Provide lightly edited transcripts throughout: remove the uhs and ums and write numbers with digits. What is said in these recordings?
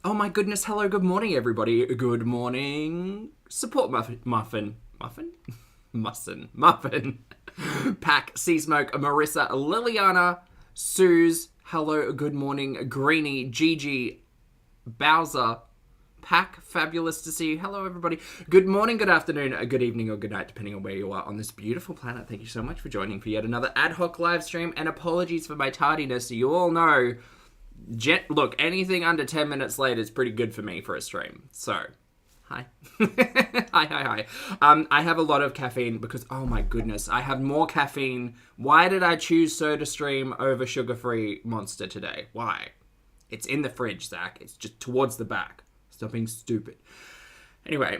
Oh my goodness, hello, good morning everybody. Good morning. Support Muffin. Pack, Sea Smoke, Marissa, Liliana, Suze, hello, good morning, Greenie, Gigi, Bowser, Pack, fabulous to see you. Hello everybody. Good morning, good afternoon, good evening or good night, depending on where you are on this beautiful planet. Thank you so much for joining for yet another ad hoc live stream, and apologies for my tardiness. You all know, look, anything under 10 minutes late is pretty good for me for a stream. So, hi. Hi. I have a lot of caffeine because, oh my goodness, I have more caffeine. Why did I choose SodaStream over sugar-free Monster today? Why? It's in the fridge, Zach. It's just towards the back. Stop being stupid. Anyway,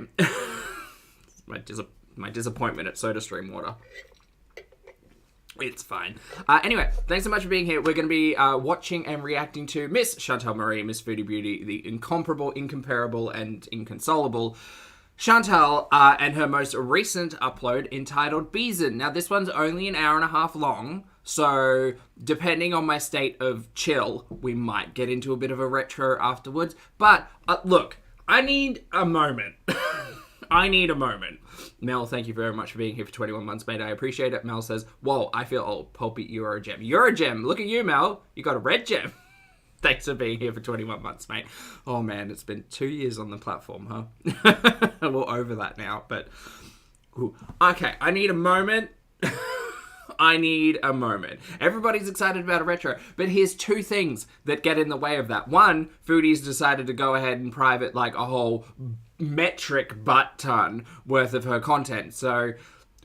my disappointment at SodaStream water. It's fine. Anyway, thanks so much for being here. We're going to be watching and reacting to Miss Chantal Marie, Miss Foodie Beauty, the incomparable, incomparable, and inconsolable Chantal, and her most recent upload entitled BEEZING. Now, this one's only an hour and a half long, so depending on my state of chill, we might get into a bit of a retro afterwards. But, look, I need a moment. I need a moment. Mel, thank you very much for being here for 21 months, mate. I appreciate it. Mel says, whoa, I feel old. Pulpy, you are a gem. You're a gem. Look at you, Mel. You got a red gem. Thanks for being here for 21 months, mate. Oh, man, it's been 2 years on the platform, huh? We're over that now, but... Ooh. Okay, I need a moment. I need a moment. Everybody's excited about a retro, but here's two things that get in the way of that. One, Foodie's decided to go ahead and private like a whole metric butt ton worth of her content, so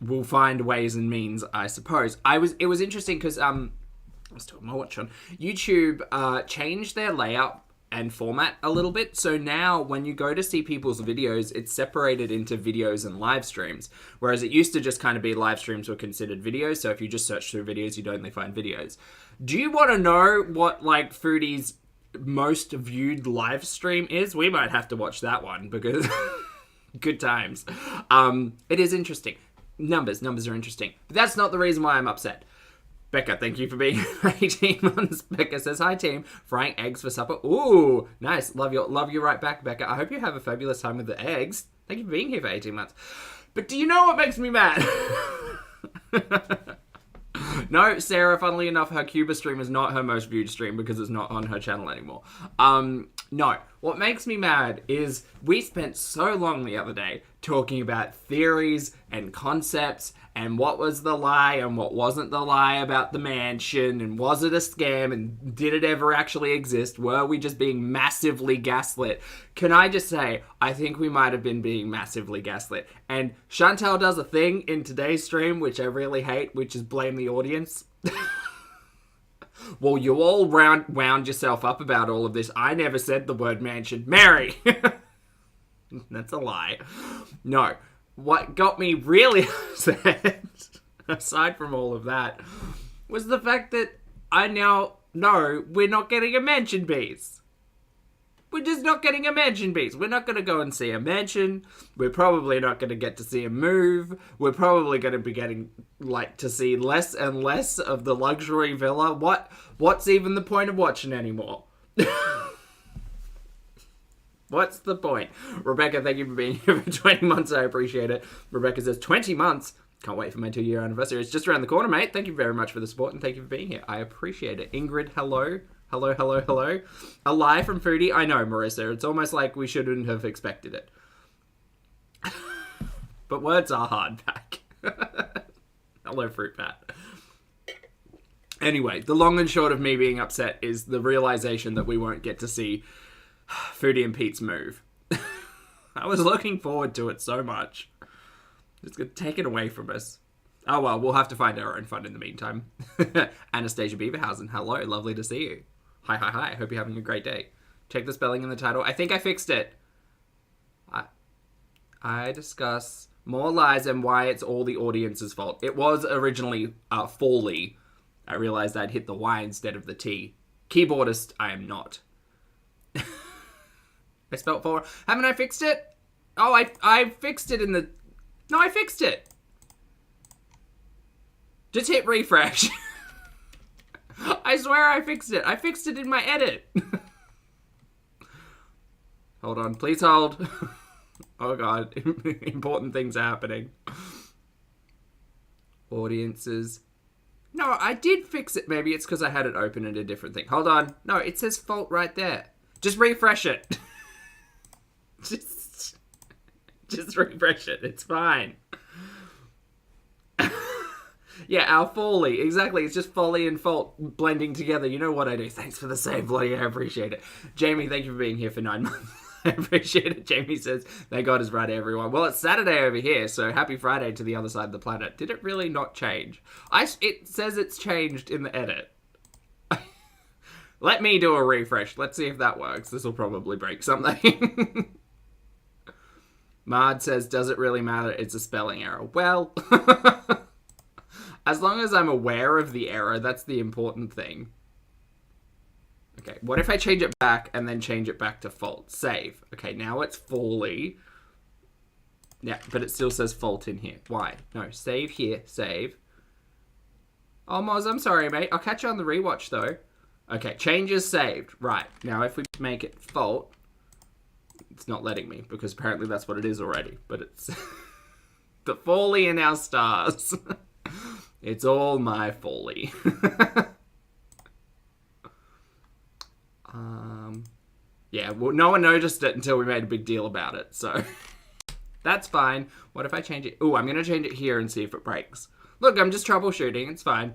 we'll find ways and means, I suppose. It was interesting because I was doing my watch on YouTube. Changed their layout and format a little bit. So now when you go to see people's videos, it's separated into videos and live streams. Whereas it used to just kind of be live streams were considered videos. So if you just search through videos, you'd only find videos. Do you want to know what like Foodie's most viewed live stream is? We might have to watch that one because good times. It is interesting. Numbers are interesting. But that's not the reason why I'm upset. Becca, thank you for being 18 months. Becca says, hi team, frying eggs for supper. Ooh, nice. Love you right back, Becca. I hope you have a fabulous time with the eggs. Thank you for being here for 18 months. But do you know what makes me mad? No, Sarah, funnily enough, her Cuba stream is not her most viewed stream because it's not on her channel anymore. No, what makes me mad is we spent so long the other day talking about theories and concepts and what was the lie and what wasn't the lie about the mansion, and was it a scam, and did it ever actually exist? Were we just being massively gaslit? Can I just say, I think we might have been being massively gaslit. And Chantal does a thing in today's stream, which I really hate, which is blame the audience. Well, you all wound yourself up about all of this. I never said the word mansion. Mary! That's a lie. No. What got me really upset, aside from all of that, was the fact that I now know we're not getting a mansion bees. We're just not getting a mansion bees. We're not going to go and see a mansion. We're probably not going to get to see a move. We're probably going to be getting, like, to see less and less of the luxury villa. What's even the point of watching anymore? What's the point? Rebecca, thank you for being here for 20 months. I appreciate it. Rebecca says, 20 months? Can't wait for my 2-year anniversary. It's just around the corner, mate. Thank you very much for the support, and thank you for being here. I appreciate it. Ingrid, hello. Hello. A lie from Foodie? I know, Marissa. It's almost like we shouldn't have expected it. But words are hard, Pack. Hello, Fruit Pat. Anyway, the long and short of me being upset is the realization that we won't get to see Foodie and Pete's move. I was looking forward to it so much. It's going to take it away from us. Oh well, we'll have to find our own fun in the meantime. Anastasia Beaverhausen, hello, lovely to see you. Hi, hope you're having a great day. Check the spelling in the title. I think I fixed it. I discuss more lies and why it's all the audience's fault. It was originally Foley. I realized I'd hit the Y instead of the T. Keyboardist, I am not. I spelled for. Haven't I fixed it? Oh, I fixed it in the... No, I fixed it. Just hit refresh. I swear I fixed it. I fixed it in my edit. Hold on. Please hold. Oh, God. Important things are happening. Audiences. No, I did fix it. Maybe it's because I had it open in a different thing. Hold on. No, it says fault right there. Just refresh it. Just refresh it. It's fine. Yeah, our folly. Exactly. It's just folly and fault blending together. You know what I do. Thanks for the save, Bloody. I appreciate it. Jamie, thank you for being here for 9 months. I appreciate it. Jamie says, thank God it's Friday, everyone. Well, it's Saturday over here, so happy Friday to the other side of the planet. Did it really not change? It says it's changed in the edit. Let me do a refresh. Let's see if that works. This will probably break something. Mard says, does it really matter? It's a spelling error. Well, as long as I'm aware of the error, that's the important thing. Okay, what if I change it back and then change it back to fault? Save. Okay, now it's fully. Yeah, but it still says fault in here. Why? No, save here. Save. Oh, Moz, I'm sorry, mate. I'll catch you on the rewatch, though. Okay, changes saved. Right, now if we make it fault, it's not letting me, because apparently that's what it is already. But it's the folly in our stars. It's all my folly. Yeah, well, no one noticed it until we made a big deal about it, so that's fine. What if I change it? Oh, I'm going to change it here and see if it breaks. Look, I'm just troubleshooting. It's fine.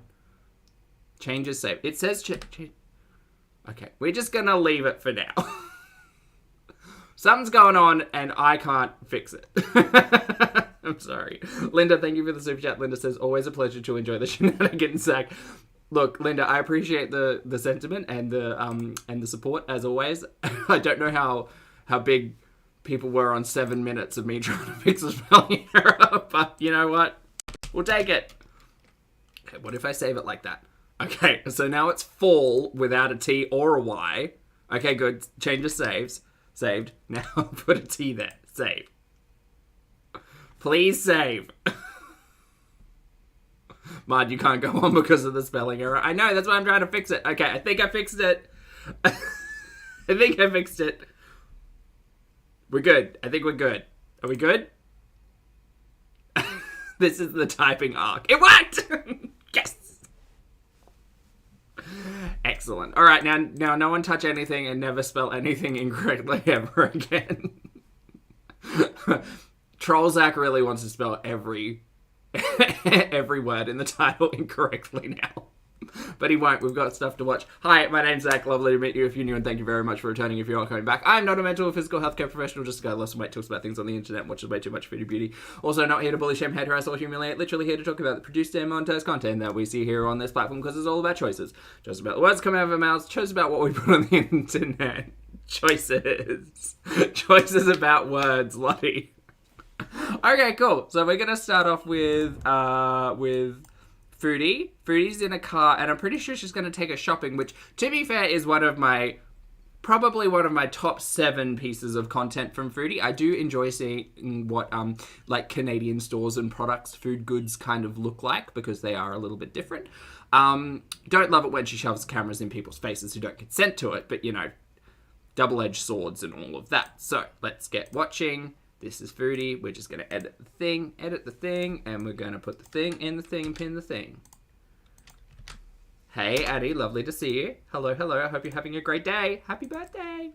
Changes saved. It says okay, we're just going to leave it for now. Something's going on, and I can't fix it. I'm sorry. Linda, thank you for the super chat. Linda says, always a pleasure to enjoy the shenanigans, Zach. Look, Linda, I appreciate the sentiment and the support, as always. I don't know how big people were on 7 minutes of me trying to fix a spelling error, but you know what? We'll take it. Okay, what if I save it like that? Okay, so now it's fall without a T or a Y. Okay, good. Changes saves. Saved. Now put a T there. Save. Please save. Mud, you can't go on because of the spelling error. I know, that's why I'm trying to fix it. Okay, I think I fixed it. I think I fixed it. We're good. I think we're good. Are we good? This is the typing arc. It worked! Yes! Excellent. All right, now no one touch anything and never spell anything incorrectly ever again. Trollzak really wants to spell every word in the title incorrectly now. But he won't. We've got stuff to watch. Hi, my name's Zach. Lovely to meet you if you're new, and thank you very much for returning if you are coming back. I'm not a mental or physical healthcare professional, just a guy who loves some weight, talks about things on the internet, and watches way too much Foodie Beauty. Also, not here to bully, shame, hate, harass, or humiliate. Literally here to talk about the produced and monetized content that we see here on this platform, because it's all about choices. Just about the words coming out of our mouths, choices about what we put on the internet. Choices. Choices about words, Lottie. Okay, cool. So we're gonna start off with Foodie. Foodie's in a car, and I'm pretty sure she's gonna take us shopping, which, to be fair, is probably one of my top 7 pieces of content from Foodie. I do enjoy seeing what like Canadian stores and products, food goods kind of look like, because they are a little bit different. Don't love it when she shoves cameras in people's faces who don't consent to it, but you know, double-edged swords and all of that. So let's get watching. This is Foodie. We're just going to edit the thing, and we're going to put the thing in the thing and pin the thing. Hey, Addie, lovely to see you. Hello, hello. I hope you're having a great day. Happy birthday.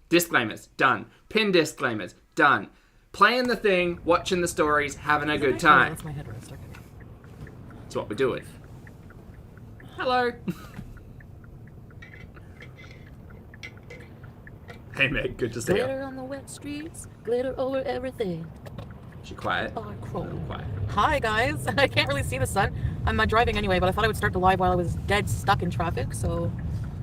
Disclaimers, done. Pin disclaimers, done. Playing the thing, watching the stories, having a good time. That's my headrest, okay. That's what we're doing. Hello. Hey, mate, good to see you. Glitter on the wet streets, glitter over everything. She quiet? Oh, Quiet. Hi, guys. I can't really see the sun. I'm driving anyway, but I thought I would start the live while I was dead stuck in traffic, so...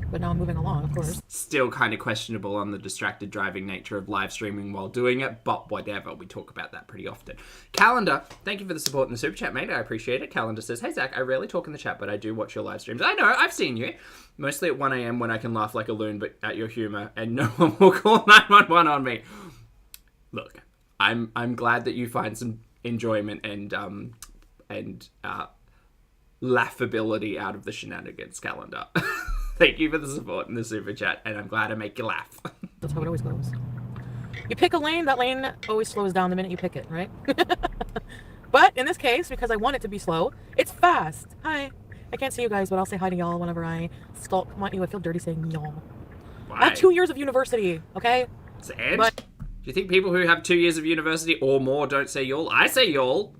But now I'm moving along, of course. Still kind of questionable on the distracted driving nature of live streaming while doing it, but whatever. We talk about that pretty often. Calendar, thank you for the support in the super chat, mate. I appreciate it. Calendar says, hey, Zach, I rarely talk in the chat, but I do watch your live streams. I know, I've seen you. Mostly at 1 a.m. when I can laugh like a loon but at your humor, and no one will call 911 on me. Look, I'm glad that you find some enjoyment and laughability out of the shenanigans, Calendar. Thank you for the support in the super chat, and I'm glad I make you laugh. That's how it always goes. You pick a lane, that lane always slows down the minute you pick it, right? But in this case, because I want it to be slow, it's fast. Hi. I can't see you guys, but I'll say hi to y'all whenever I stalk my... Ew, I feel dirty saying y'all. Why? I have 2 years of university, okay? And? But... Do you think people who have 2 years of university or more don't say y'all? I say y'all.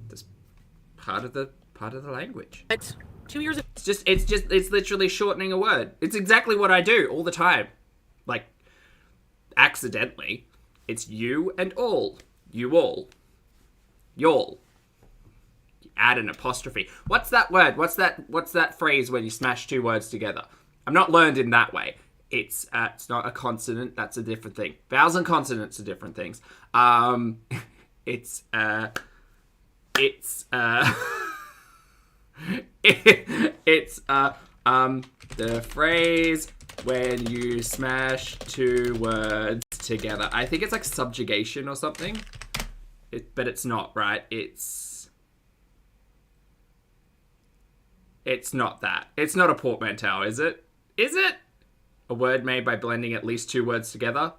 That's part of the language. It's 2 years of... It's literally shortening a word. It's exactly what I do all the time. Like, accidentally. It's you and all. You all. Y'all. Add an apostrophe. What's that word? What's that phrase when you smash 2 words together? I'm not learned in that way. It's not a consonant. That's a different thing. Vowels and consonants are different things. It's the phrase when you smash 2 words together. I think it's like subjugation or something. But it's not, right? It's not that. It's not a portmanteau, is it? Is it? A word made by blending at least 2 words together?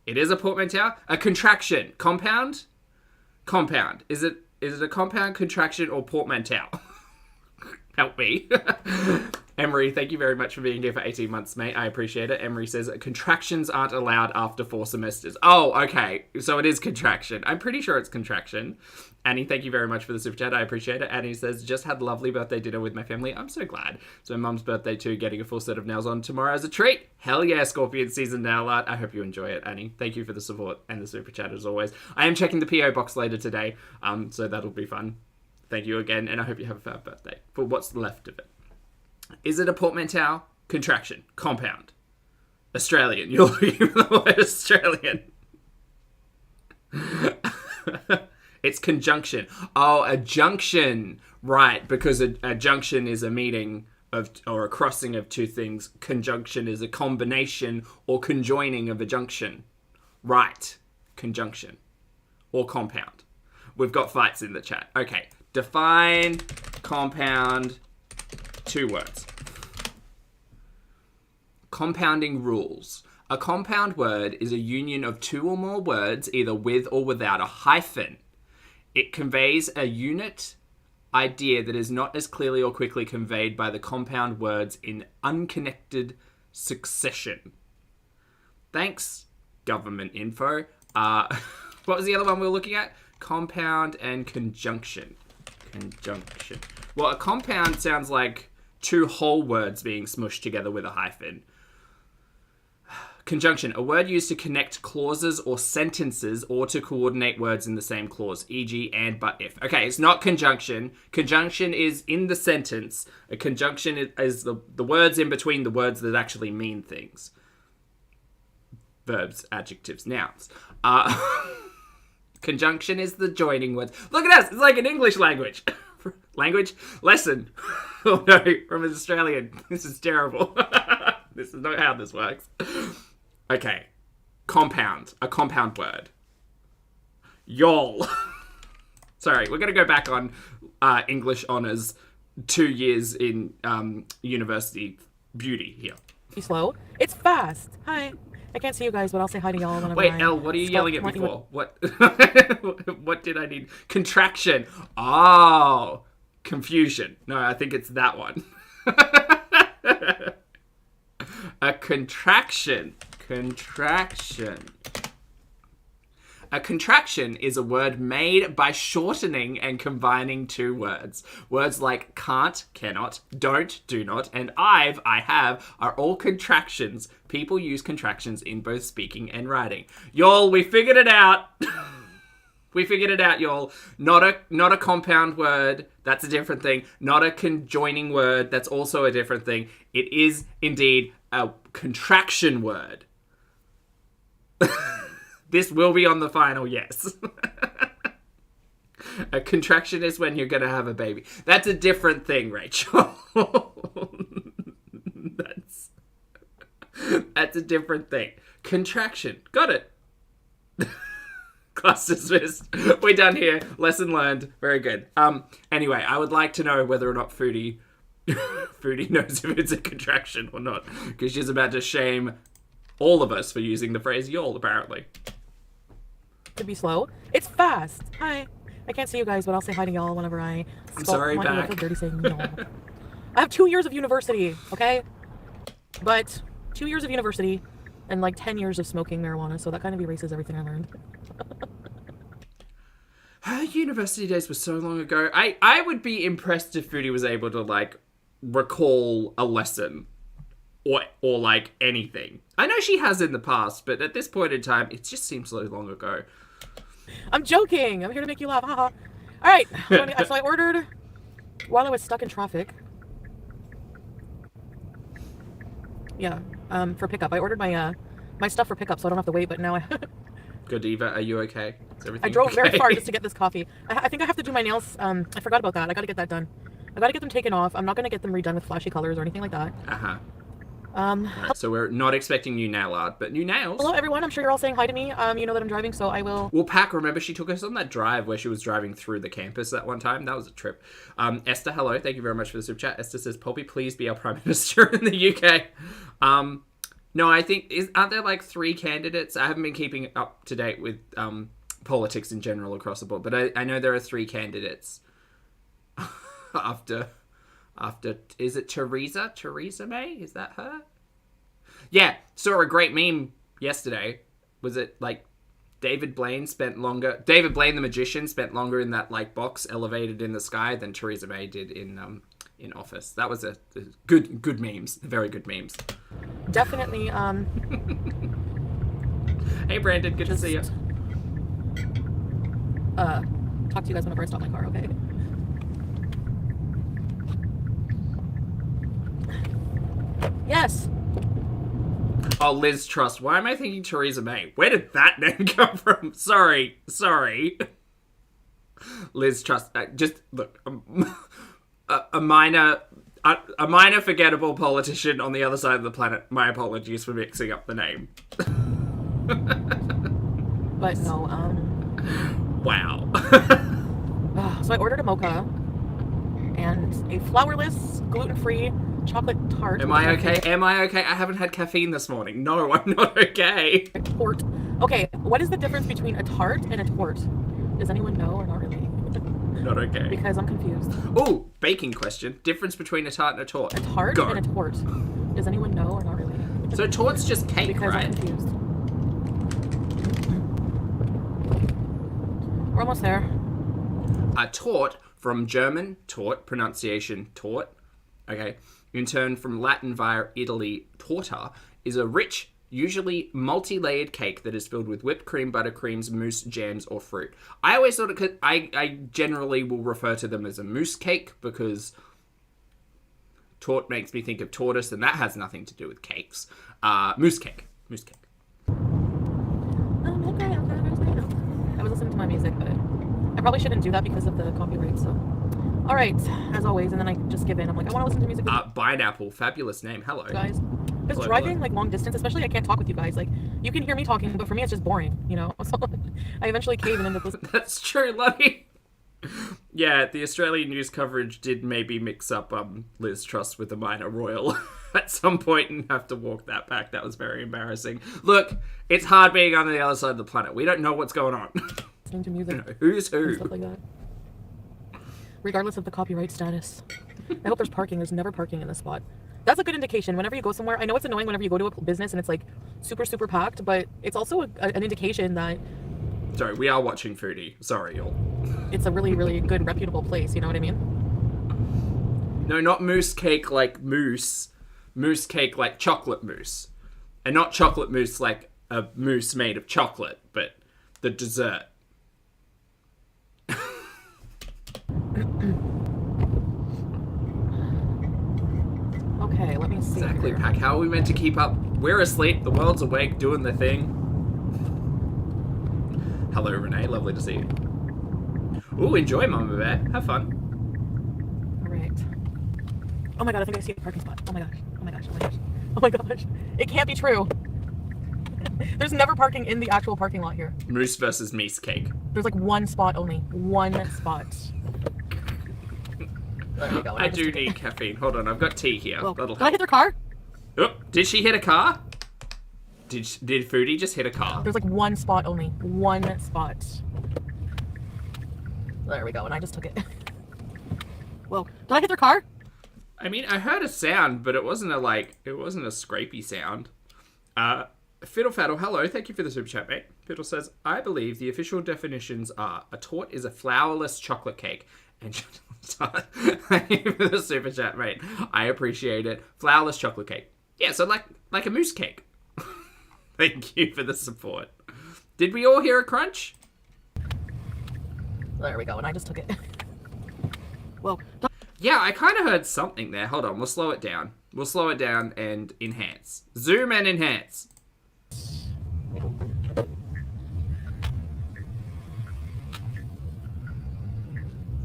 It is a portmanteau? A contraction. Compound? Compound. Is it a compound, contraction, or portmanteau? Help me. Emery, thank you very much for being here for 18 months, mate. I appreciate it. Emery says contractions aren't allowed after 4 semesters. Oh, okay. So it is contraction. I'm pretty sure it's contraction. Annie, thank you very much for the super chat. I appreciate it. Annie says, just had a lovely birthday dinner with my family. I'm so glad. It's my mum's birthday too, getting a full set of nails on tomorrow as a treat. Hell yeah, Scorpion season nail art. I hope you enjoy it, Annie. Thank you for the support and the super chat as always. I am checking the PO box later today, so that'll be fun. Thank you again, and I hope you have a fab birthday. For what's left of it. Is it a portmanteau? Contraction. Compound. Australian. You're looking for the word Australian. It's conjunction. Oh, a junction. Right, because a junction is a meeting of, or a crossing of 2 things. Conjunction is a combination or conjoining of a junction. Right. Conjunction. Or compound. We've got fights in the chat. Okay. Define compound. 2 words. Compounding rules. A compound word is a union of 2 or more words, either with or without a hyphen. It conveys a unit idea that is not as clearly or quickly conveyed by the compound words in unconnected succession. Thanks, government info. What was the other one we were looking at? Compound and conjunction. Conjunction. Well, a compound sounds like 2 whole words being smushed together with a hyphen. Conjunction, a word used to connect clauses or sentences or to coordinate words in the same clause, e.g. and, but, if. Okay, it's not conjunction. Conjunction is in the sentence. A conjunction is the words in between the words that actually mean things. Verbs, adjectives, nouns. Conjunction is the joining words. Look at us, it's like an English language. Language lesson. Oh no, from an Australian. This is terrible. This is not how this works. Okay. Compound. A compound word. Y'all. Sorry, we're going to go back on English honours 2 years in university beauty here. Be slow. It's fast. Hi. I can't see you guys, but I'll say hi to y'all whenever Wait, Elle, what are you yelling at me for? What? What did I need? Contraction. Oh, confusion. No, I think it's that one. A contraction. Contraction. A contraction is a word made by shortening and combining 2 words. Words like can't, cannot, don't, do not, and I have are all contractions. People use contractions in both speaking and writing. Y'all, we figured it out. We figured it out, y'all. Not a compound word. That's a different thing. Not a conjoining word. That's also a different thing. It is indeed a contraction word. This will be on the final yes. A contraction is when you're going to have a baby. That's a different thing, Rachel. That's a different thing. Contraction. Got it. Class dismissed. We're done here. Lesson learned. Very good. Anyway, I would like to know whether or not Foodie Foodie knows if it's a contraction or not, because she's about to shame all of us for using the phrase "y'all," apparently. To be slow. It's fast. Hi. I can't see you guys, but I'll say hi to y'all whenever I... I'm sorry, back. I dirty saying y'all. I have 2 years of university, okay? But 2 years of university and like 10 years of smoking marijuana, so that kind of erases everything I learned. Her university days were so long ago. I would be impressed if Foodie was able to, like, recall a lesson or like anything. I know she has in the past, but at this point in time, it just seems so long ago. I'm joking. I'm here to make you laugh. Haha. All right. So I ordered while I was stuck in traffic. Yeah. For pickup. I ordered my my stuff for pickup, so I don't have to wait. But now I. Godiva, are you okay? Is everything I drove okay? very far just to get this coffee. I think I have to do my nails. I forgot about that. I got to get that done. I got to get them taken off. I'm not going to get them redone with flashy colors or anything like that. Uh-huh. Right, so we're not expecting new nail art, but new nails. Hello, everyone. I'm sure you're all saying hi to me. You know that I'm driving, so I will... Well, Pac, remember she took us on that drive where she was driving through the campus that one time? That was a trip. Esther, hello. Thank you very much for the super chat. Esther says, Poppy, please be our Prime Minister in the UK. No, I think... aren't there like 3 candidates? I haven't been keeping up to date with politics in general across the board, but I know there are 3 candidates after... Is it Theresa May? Is that her? Yeah, saw a great meme yesterday. Was it like David Blaine the magician spent longer in that like box elevated in the sky than Theresa May did in office. That was a good memes, very good memes. Definitely. Hey Brandon, good to see you. Talk to you guys whenever I stop my car, okay? Yes. Oh, Liz Truss. Why am I thinking Theresa May? Where did that name come from? Sorry. Liz Truss. Just look, a minor forgettable politician on the other side of the planet. My apologies for mixing up the name. But no. Wow. So I ordered a mocha and a flourless, gluten-free chocolate tart. Am I okay? I haven't had caffeine this morning. No, I'm not okay. A tort. Okay, what is the difference between a tart and a tort? Does anyone know or not really? Not okay. Because I'm confused. Oh, baking question. Difference between a tart and a tort. A tart Go. and a tort. Does anyone know or not really? So tort's just cake, because right? I'm confused. We're almost there. A tort, from German, tort, pronunciation, tort, okay, in turn from Latin via Italy, torta, is a rich, usually multi-layered cake that is filled with whipped cream, buttercreams, mousse, jams, or fruit. I always thought I generally will refer to them as a mousse cake because tort makes me think of tortoise, and that has nothing to do with cakes. Mousse cake. I was listening to my music, but I probably shouldn't do that because of the copyright, so... Alright, as always, and then I just give in. I'm like, I want to listen to music with Pineapple, fabulous name. Hello. guys. Because driving, like, long distance, especially, I can't talk with you guys. Like, you can hear me talking, but for me, it's just boring, you know? So, I eventually cave and end up listening. That's true, Lottie. Yeah, the Australian news coverage did maybe mix up Liz Truss with the minor royal at some point and have to walk that back. That was very embarrassing. Look, it's hard being on the other side of the planet. We don't know what's going on. Listening to music. You know, who's who? And stuff like that. Regardless of the copyright status. I hope there's parking. There's never parking in this spot. That's a good indication. Whenever you go somewhere, I know it's annoying whenever you go to a business and it's like super, super packed, but it's also an indication that... Sorry, we are watching Foodie. Sorry, y'all. It's a really, really good, reputable place. You know what I mean? No, not mousse cake like mousse. Mousse cake like chocolate mousse. And not chocolate mousse like a mousse made of chocolate, but the dessert. Okay, let me see. Exactly, here. Pac. How are we meant to keep up? We're asleep. The world's awake, doing the thing. Hello, Renee. Lovely to see you. Ooh, enjoy, Mama Bear. Have fun. Alright. Oh my god, I think I see a parking spot. Oh my gosh. Oh my gosh. Oh my gosh. Oh my gosh. It can't be true. There's never parking in the actual parking lot here. Mousse versus Mies cake. There's like one spot only. One spot. There we go. I do need caffeine. Hold on, I've got tea here. Whoa. That'll Did I help. hit their car? Oh, did she hit a car? Did Foodie just hit a car? There's like one spot only. One spot. There we go, and I just took it. Whoa. Did I hit their car? I mean, I heard a sound, but it wasn't a scrapey sound. Fiddle Faddle, hello, thank you for the super chat, mate. Fiddle says, I believe the official definitions are a torte is a flourless chocolate cake. And thank you for the super chat, mate. I appreciate it. Flourless chocolate cake. Yeah, so like a mousse cake. Thank you for the support. Did we all hear a crunch? There we go, and I just took it. Whoa. Yeah, I kind of heard something there. Hold on, we'll slow it down. We'll slow it down and enhance. Zoom and enhance.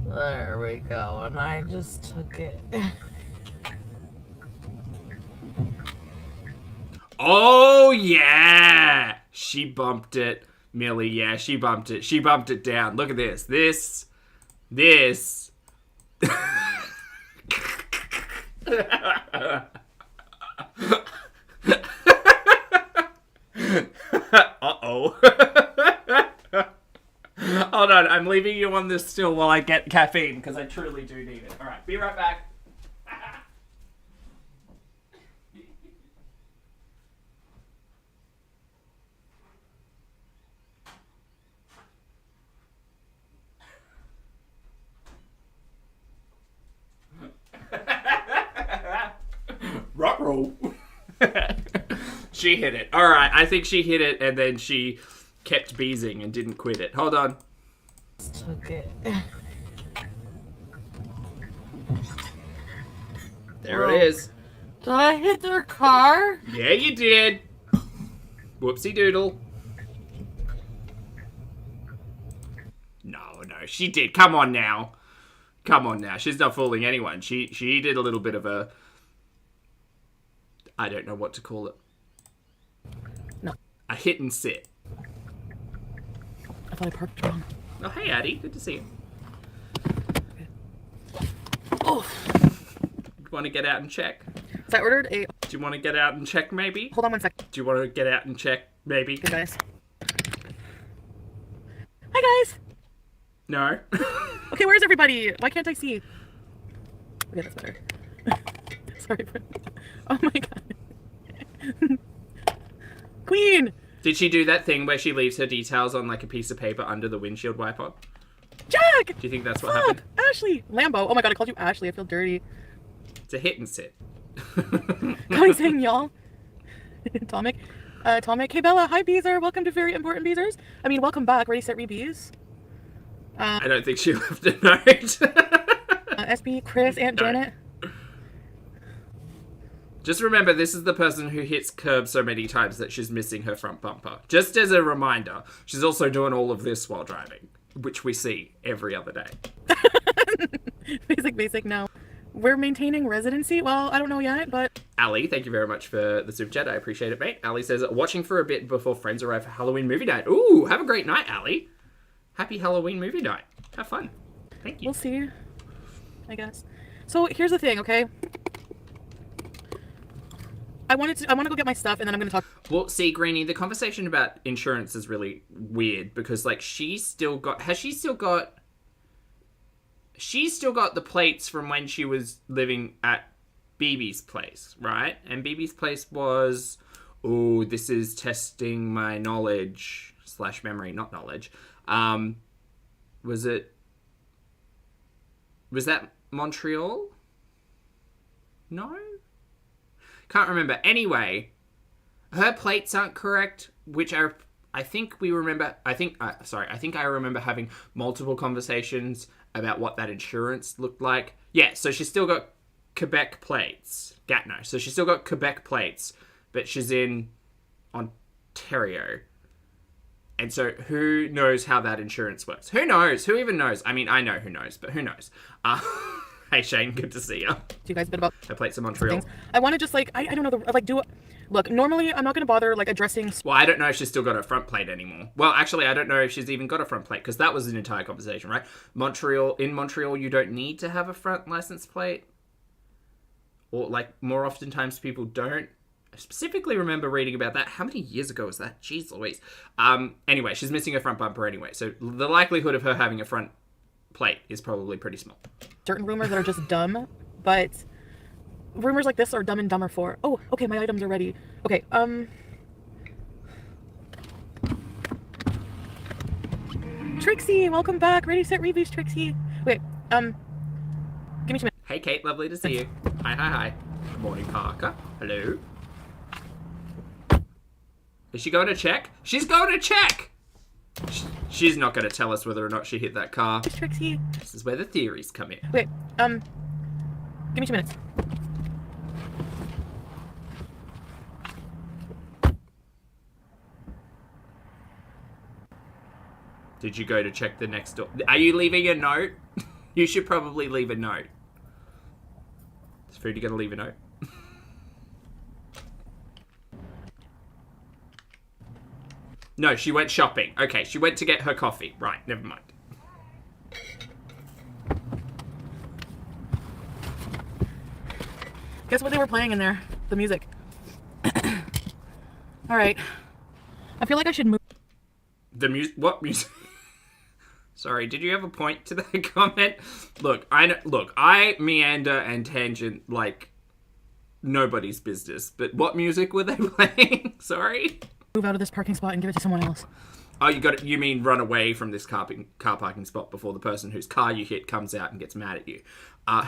There we go, and I just took it. Oh, yeah! She bumped it. Millie, yeah, she bumped it. She bumped it down. Look at this. This. Uh-oh. Hold on, I'm leaving you on this still while I get caffeine, because I truly do need it. Alright, be right back. Rock roll. She hit it. Alright, I think she hit it and then she kept beezing and didn't quit it. Hold on. Took it. There it is. Did I hit their car? Yeah, you did. Whoopsie doodle. No, she did. Come on now. She's not fooling anyone. She did a little bit of a... I don't know what to call it. No. A hit and sit. I thought I parked wrong. Oh, hey, Addie. Good to see you. Oh. You want to get out and check? So I ordered a... Do you want to get out and check, maybe? Hold on 1 second. Do you want to get out and check, maybe? Good guys. Hi, guys. No. Okay, where's everybody? Why can't I see? Okay, that's better. Sorry. Oh my god. Queen! Did she do that thing where she leaves her details on like a piece of paper under the windshield wiper? Jack! Do you think that's what Fuck! happened? Ashley! Lambo. Oh my god, I called you Ashley. I feel dirty. It's a hit and sit. Guys saying y'all. Tomic. Tomic. Hey Bella. Hi Beezer. Welcome to Very Important Beezers. I mean, welcome back. Ready, set, re-bees. I don't think she left a note. SB, Chris, Aunt No. Janet. Just remember, this is the person who hits curb so many times that she's missing her front bumper. Just as a reminder, she's also doing all of this while driving, which we see every other day. Basic, no. We're maintaining residency? Well, I don't know yet, but... Ali, thank you very much for the super chat. I appreciate it, mate. Ali says, watching for a bit before friends arrive for Halloween movie night. Ooh, have a great night, Ali. Happy Halloween movie night. Have fun. Thank you. We'll see, I guess. So here's the thing, okay? I want to go get my stuff, and then I'm going to talk. Well, see, Greenie, the conversation about insurance is really weird because, like, she's still got the plates from when she was living at BB's place, right? And BB's place was, oh, this is testing my knowledge / memory, not knowledge. Was that Montreal? No? Can't remember. Anyway, her plates aren't correct, which I think we remember. I think I remember having multiple conversations about what that insurance looked like. Yeah, so she's still got Quebec plates. Gatineau. So she's still got Quebec plates, but she's in Ontario. And so who knows how that insurance works? Who knows? Who even knows? I mean, I know who knows, but who knows? Hey Shane, good to see you. you guys a bit about I played some Montreal. things. I want to just like, I don't know, look, normally I'm not going to bother like addressing. Well, I don't know if she's still got her front plate anymore. Well, actually, I don't know if she's even got a front plate, because that was an entire conversation, right? In Montreal, you don't need to have a front license plate. Or, like, more oftentimes people don't. I specifically remember reading about that. How many years ago was that? Jeez Louise. Anyway, she's missing her front bumper anyway, so the likelihood of her having a front plate is probably pretty small. Certain rumors that are just dumb, but rumors like this are Dumb and Dumber 4. Oh, okay, my items are ready. Okay, Trixie, welcome back. Ready, set, reviews, Trixie. Wait, give me 2 minutes. Hey Kate, lovely to see you. Hi. Good morning, Parker. Hello. Is she going to check? She's going to check! She's not going to tell us whether or not she hit that car. It's Trixie. This is where the theories come in. Wait, give me 2 minutes. Did you go to check the next door? Are you leaving a note? You should probably leave a note. Is Foodie going to leave a note? No, she went shopping. Okay, she went to get her coffee. Right, never mind. Guess what they were playing in there? The music. All right. I feel like I should move. The music? What music? Sorry, did you have a point to that comment? Look, I meander and tangent like nobody's business. But what music were they playing? Sorry. Move out of this parking spot and give it to someone else. Oh, you mean run away from this car parking spot before the person whose car you hit comes out and gets mad at you.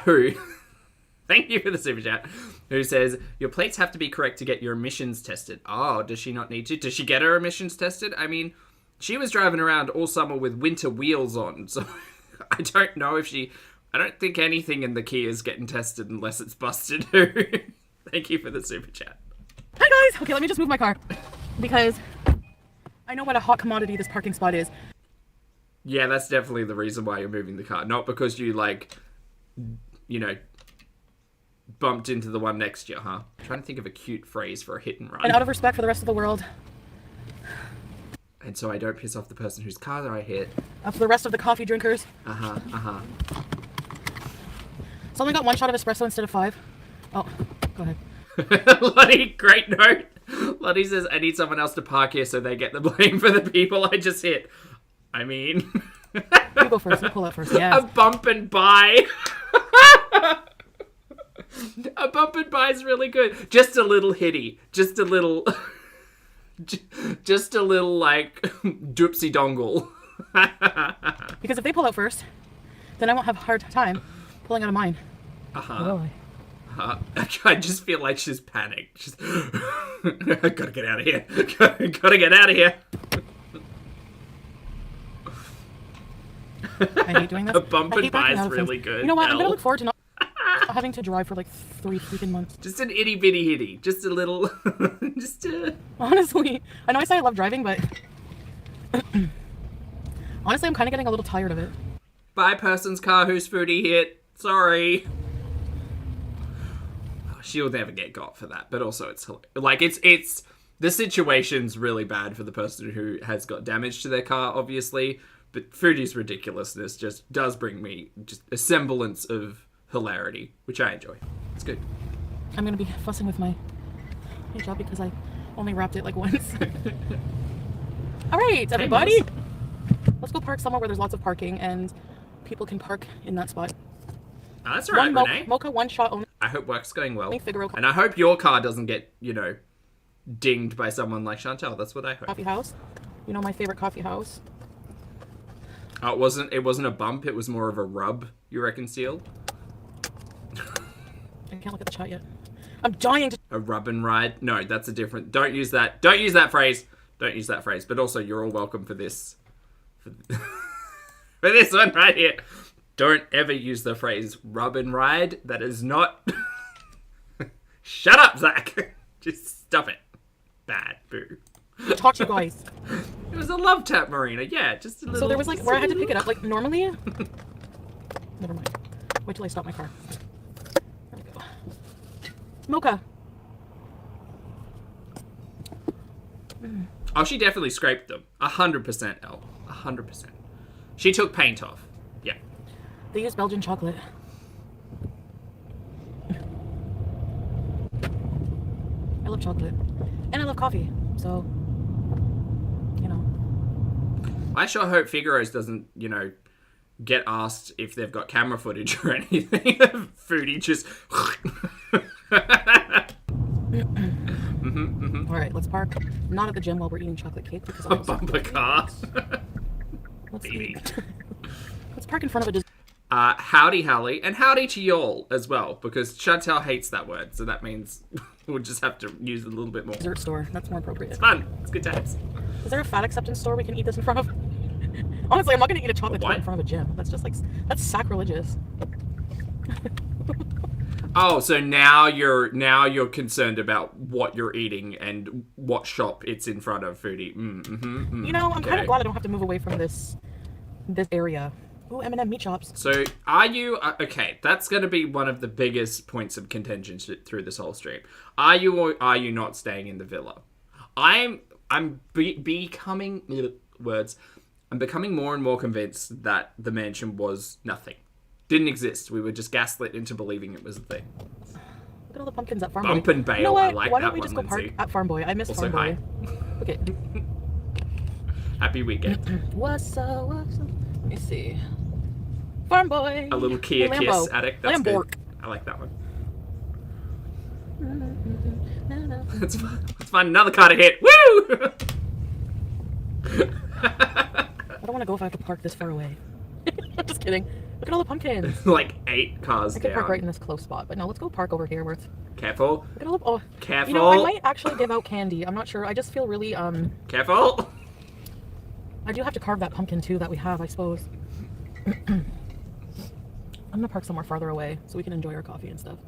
Who, thank you for the super chat, who says, your plates have to be correct to get your emissions tested. Oh, does she not need to? Does she get her emissions tested? I mean, she was driving around all summer with winter wheels on, so I don't know if I don't think anything in the Kia is getting tested unless it's busted. Thank you for the super chat. Hi guys! Okay, let me just move my car. Because I know what a hot commodity this parking spot is. Yeah, that's definitely the reason why you're moving the car. Not because you, like, you know, bumped into the one next to you, huh? I'm trying to think of a cute phrase for a hit and run. And out of respect for the rest of the world. And so I don't piss off the person whose car I hit. For the rest of the coffee drinkers. Uh-huh. So I only got 1 shot of espresso instead of 5. Oh, go ahead. Lottie, great note. Lottie says, I need someone else to park here so they get the blame for the people I just hit. I mean... You go first. You pull out first. Yeah. A bump and buy. A bump and buy is really good. Just a little hitty. Just a little... Just a little, like, doopsie dongle. Because if they pull out first, then I won't have a hard time pulling out of mine. Uh-huh. Will I? I just feel like she's panicked. She's... Gotta get out of here. Gotta get out of here. I hate doing this. A bump and buy is really good. You know what? I'm gonna look forward to not having to drive for like 3 freaking months. Just an itty bitty hitty. Just a little. Honestly, I know I say I love driving, but honestly, I'm kind of getting a little tired of it. Buy person's car whose Foodie hit. Sorry. She'll never get got for that, but also it's like it's the situation's really bad for the person who has got damage to their car, obviously. But Foodie's ridiculousness just does bring me just a semblance of hilarity, which I enjoy. It's good. I'm gonna be fussing with my job because I only wrapped it like once. All right, everybody, let's go park somewhere where there's lots of parking and people can park in that spot. Oh, that's all right, Renee. Mocha, 1 shot only. I hope work's going well. Figaro. And I hope your car doesn't get, you know, dinged by someone like Chantal. That's what I hope. Coffee house. You know my favorite coffee house. Oh, it wasn't a bump, it was more of a rub, you reckon, Seal? I can't look at the chat yet. I'm dying to... A rub and ride? No, that's a different... Don't use that phrase. Don't use that phrase. But also, you're all welcome for this. For this one right here. Don't ever use the phrase rub and ride. That is not... Shut up, Zach. Just stop it. Bad. Boo. Talk to you guys. It was a love tap, Marina. Yeah, just a little... So there was like where I had to pick it up. Like normally... Never mind. Wait till I stop my car. There we go. Mocha. Oh, she definitely scraped them. 100%, Elle. 100%. She took paint off. Yeah. They use Belgian chocolate. I love chocolate. And I love coffee. So, you know. I sure hope Figaro's doesn't, you know, get asked if they've got camera footage or anything. Foodie just... All right, let's park. Not at the gym while we're eating chocolate cake because A bumper car. Let's Baby. let's park in front of a Howdy, Hallie, and howdy to y'all as well, because Chantal hates that word, so that means we'll just have to use it a little bit more. dessert store. That's more appropriate. It's fun. It's good times. Is there a fat acceptance store we can eat this in front of? Honestly, I'm not gonna eat a chocolate tart in front of a gym. That's just like, that's sacrilegious. Oh, so now you're concerned about what you're eating and what shop it's in front of, Foodie. You know, I'm kind of glad I don't have to move away from this area. Ooh, M&M meat chops. So, are you... okay, that's going to be one of the biggest points of contention through this whole stream. Are you or are you not staying in the villa? I'm becoming... words. I'm becoming more and more convinced that the mansion was nothing. Didn't exist. We were just gaslit into believing it was a thing. Look at all the pumpkins at Farm Boy. Bump and bail. You know what? I like Why that don't we one, just go park Lindsay. at Farm Boy? I miss Also, Farm Boy. hi. Okay. Happy weekend. What's up? What's up? Let me see. Farm Boy. A little Kia Lambo. kiss addict. That's Lamborg. good. I like that one. It's fun. It's fun. Another car to hit. Woo! I don't want to go if I have to park this far away. I'm just kidding. Look at all the pumpkins. Like 8 cars I could down. park right in this close spot, but no, let's go park over here where it's... Careful. Look at all the... Oh, Careful. you know, I might actually give out candy. I'm not sure. I just feel really, Careful. I do have to carve that pumpkin too that we have, I suppose. I'm gonna park somewhere farther away so we can enjoy our coffee and stuff.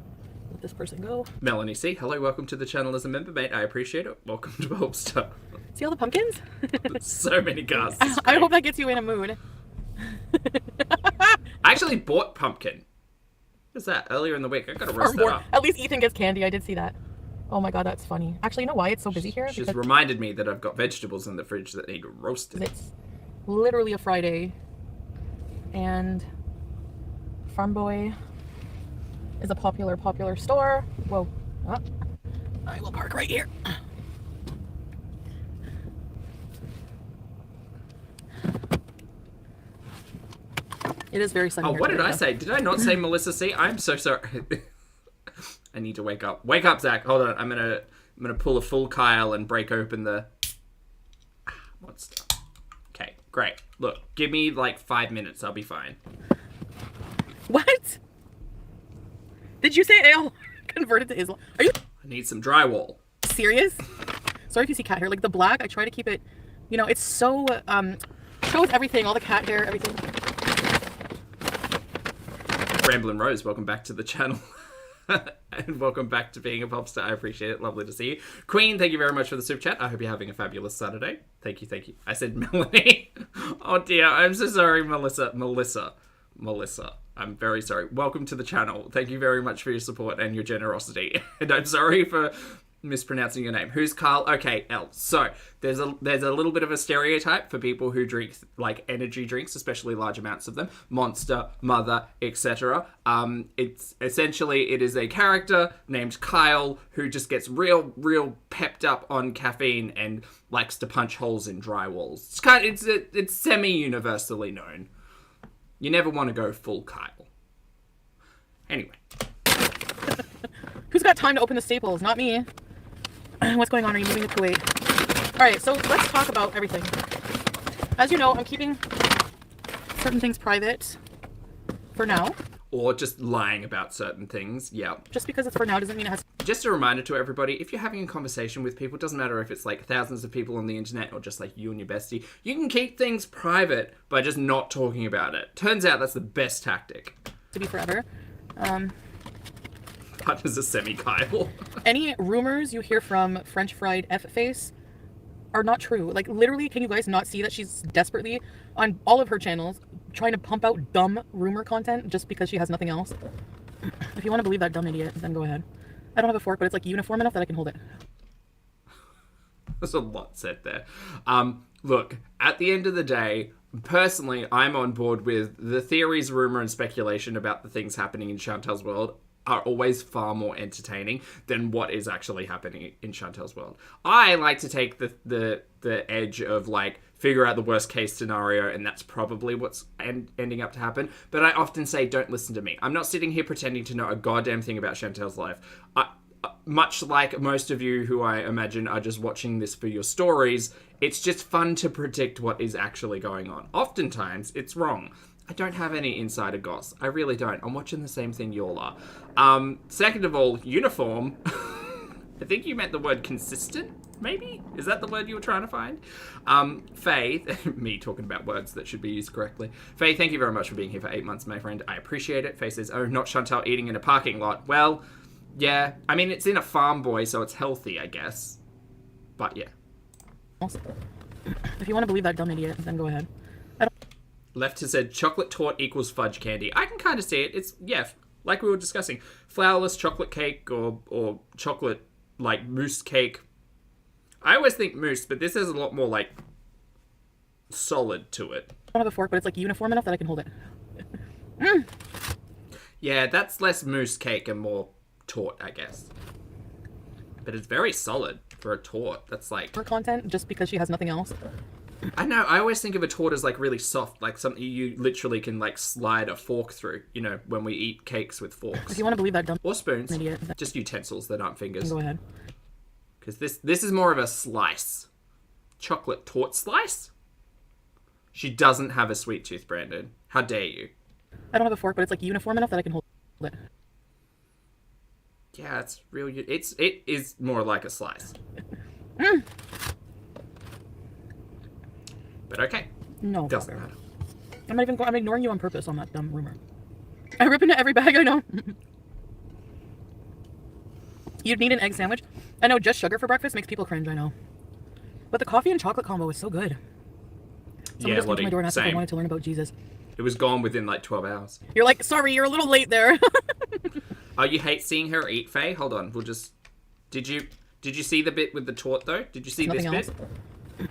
Let this person go. Melanie C. Hello, welcome to the channel as a member, mate. I appreciate it. Welcome to Ulta. See all the pumpkins? So many cars. I hope that gets you in a mood. I actually bought pumpkin. What's that? Earlier in the week. I gotta roast that up. At least Ethan gets candy. I did see that. Oh my god, that's funny. Actually, you know why it's so busy here? She's Because reminded me that I've got vegetables in the fridge that need roasted. it's literally a Friday. And Farm Boy is a popular store. Whoa. Oh, I will park right here. It is very sunny. Oh, here what did today, I though. say? Did I not say Melissa C? I'm so sorry. I need to wake up. Wake up, Zach. Hold on. I'm gonna pull a full Kyle and break open the monster. Okay, great. Look, give me like 5 minutes. I'll be fine. What? Did you say ale converted to Islam? Are you I need some drywall. serious? Sorry if you see cat hair. Like the black, I try to keep it, you know, it's so, shows everything, all the cat hair, everything. Ramblin' Rose, welcome back to the channel. And welcome back to being a pop star. I appreciate it. Lovely to see you. Queen, thank you very much for the super chat. I hope you're having a fabulous Saturday. Thank you, thank you. I said Melanie. Oh dear, I'm so sorry, Melissa. I'm very sorry. Welcome to the channel. Thank you very much for your support and your generosity. And I'm sorry for mispronouncing your name. Who's Carl? Okay, Elle. So there's a little bit of a stereotype for people who drink like energy drinks, especially large amounts of them. Monster, Mother, etc. It's essentially it is a character named Kyle who just gets real pepped up on caffeine and likes to punch holes in drywalls. It's semi-universally known. You never want to go full Kyle. Anyway. Who's got time to open the staples? Not me. What's going on? Are you moving to Kuwait? Alright, so let's talk about everything. As you know, I'm keeping certain things private for now. Or just lying about certain things. Yeah. Just because it's for now doesn't mean it has... Just a reminder to everybody, if you're having a conversation with people, it doesn't matter if it's like thousands of people on the internet or just like you and your bestie, you can keep things private by just not talking about it. Turns out that's the best tactic. to be forever. That is a semi-Kyle. Any rumors you hear from French fried F-Face are not true. Like, literally, can you guys not see that she's desperately, on all of her channels, trying to pump out dumb rumor content just because she has nothing else. If you want to believe that dumb idiot, then go ahead. I don't have a fork, but it's like uniform enough that I can hold it. There's a lot said there. Look, at the end of the day, personally, I'm on board with the theories, rumor, and speculation about the things happening in Chantel's world are always far more entertaining than what is actually happening in Chantel's world. I like to take the edge of, like, figure out the worst case scenario, and that's probably what's ending up to happen. But I often say, don't listen to me. I'm not sitting here pretending to know a goddamn thing about Chantel's life. Much like most of you who I imagine are just watching this for your stories, it's just fun to predict what is actually going on. Oftentimes, it's wrong. I don't have any insider goss. I really don't. I'm watching the same thing y'all are. Second of all, uniform. I think you meant the word consistent, maybe? Is that the word you were trying to find? Faye, me talking about words that should be used correctly. Faye, thank you very much for being here for 8 months, my friend. I appreciate it. Faye says, oh, not Chantal eating in a parking lot. Well, yeah. I mean, it's in a farm boy, so it's healthy, I guess. But, yeah. If you want to believe that dumb idiot, then go ahead. Left has said chocolate torte equals fudge candy. I can kind of see it. It's, yeah, like we were discussing. Flourless chocolate cake or chocolate, like, mousse cake. I always think mousse, but this has a lot more, like, solid to it. I don't have a fork, but it's, like, uniform enough that I can hold it. Yeah, that's less mousse cake and more torte, I guess. But it's very solid for a torte. That's, like... Her content, just because she has nothing else. I know, I always think of a torte as, like, really soft, like something you literally can, like, slide a fork through, you know, when we eat cakes with forks. If you want to believe that dumb or spoons. idiot, just utensils that aren't fingers. Go ahead. Because this is more of a slice. Chocolate torte slice? She doesn't have a sweet tooth, Brandon. How dare you? I don't have a fork, but it's, like, uniform enough that I can hold it. Yeah, it's real. It is more like a slice. But okay. No. Doesn't matter. I'm ignoring you on purpose on that dumb rumor. I rip into every bag I know. You'd need an egg sandwich. I know just sugar for breakfast makes people cringe, I know. But the coffee and chocolate combo is so good. Someone just came to my door and asked if I wanted to learn about Jesus. It was gone within like 12 hours. You're like, sorry, you're a little late there. Oh, you hate seeing her eat, Faye? Hold on, we'll just... Did you see the bit with the torte, though? Did you see this bit?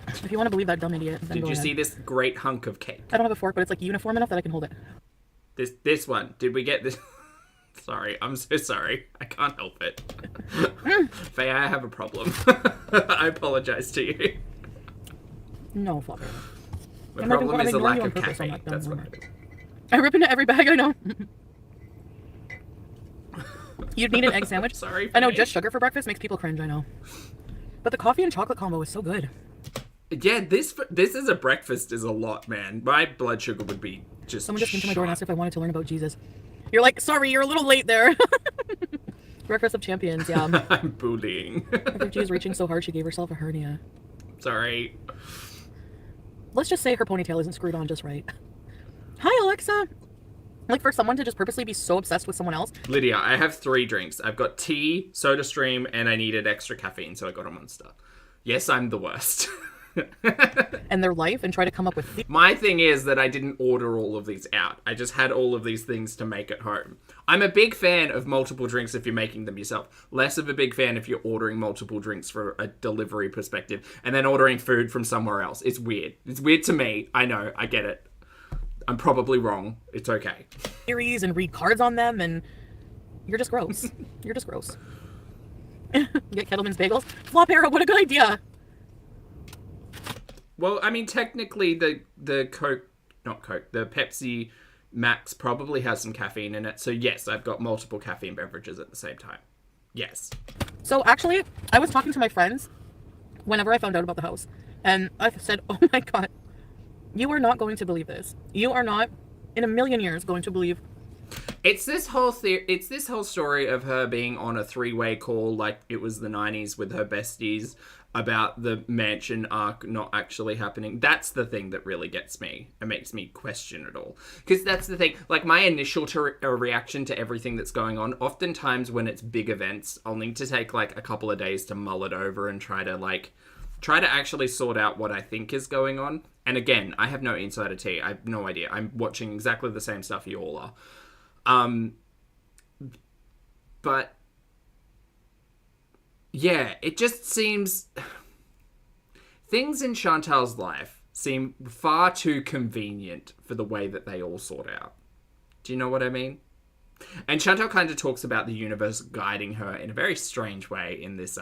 If you want to believe that dumb idiot, then Did you see this great hunk of cake? I don't have a fork, but it's like uniform enough that I can hold it. This one. Did we get this? Sorry, I'm so sorry. I can't help it. Faye, I have a problem. I apologize to you. No, Flopper. My problem is a lack of caffeine. That's what it is. I rip into every bag I know. You'd need an egg sandwich. Sorry, Faye. I know just sugar for breakfast makes people cringe, I know. But the coffee and chocolate combo is so good. Yeah, this as a breakfast is a lot, man. My blood sugar would be just... Someone just came to my door and asked if I wanted to learn about Jesus. You're like, sorry, you're a little late there. Breakfast of champions, yeah. I'm bullying. I think she was reaching so hard she gave herself a hernia. Sorry. Let's just say her ponytail isn't screwed on just right. Hi, Alexa. Like, for someone to just purposely be so obsessed with someone else. Lydia, I have 3 drinks. I've got tea, soda stream, and I needed extra caffeine, so I got a Monster. Yes, I'm the worst. And their life and try to come up with... My thing is that I didn't order all of these out. I just had all of these things to make at home. I'm a big fan of multiple drinks if you're making them yourself. Less of a big fan if you're ordering multiple drinks for a delivery perspective and then ordering food from somewhere else. It's weird. It's weird to me. I know. I get it. I'm probably wrong. It's okay. Series and read cards on them, and you're just gross. You're just gross. Get Kettleman's bagels. Flop Arrow, what a good idea. Well, I mean, technically the Coke, not Coke, the Pepsi Max probably has some caffeine in it. So yes, I've got multiple caffeine beverages at the same time. Yes. So actually, I was talking to my friends whenever I found out about the house, and I said, oh my God, you are not going to believe this. You are not in a million years going to believe. It's this whole story of her being on a 3-way call like it was the 90s with her besties about the mansion arc not actually happening. That's the thing that really gets me. It makes me question it all. Because that's the thing. Like, my initial reaction to everything that's going on, oftentimes when it's big events, I'll need to take, like, a couple of days to mull it over and try to actually sort out what I think is going on. And again, I have no insider tea. I have no idea. I'm watching exactly the same stuff you all are. But yeah, it just seems things in Chantal's life seem far too convenient for the way that they all sort out. Do you know what I mean? And Chantal kind of talks about the universe guiding her in a very strange way in this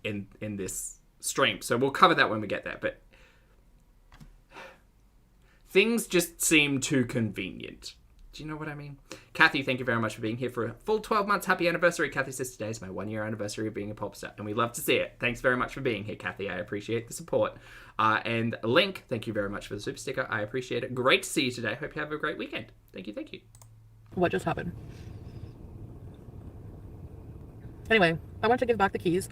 in this stream. So we'll cover that when we get there. But things just seem too convenient. Do you know what I mean? Kathy, thank you very much for being here for a full 12 months. Happy anniversary. Kathy says today is my 1-year anniversary of being a pop star, and we love to see it. Thanks very much for being here, Kathy. I appreciate the support. And Link, thank you very much for the super sticker. I appreciate it. Great to see you today. Hope you have a great weekend. Thank you, thank you. What just happened? Anyway, I want to give back the keys.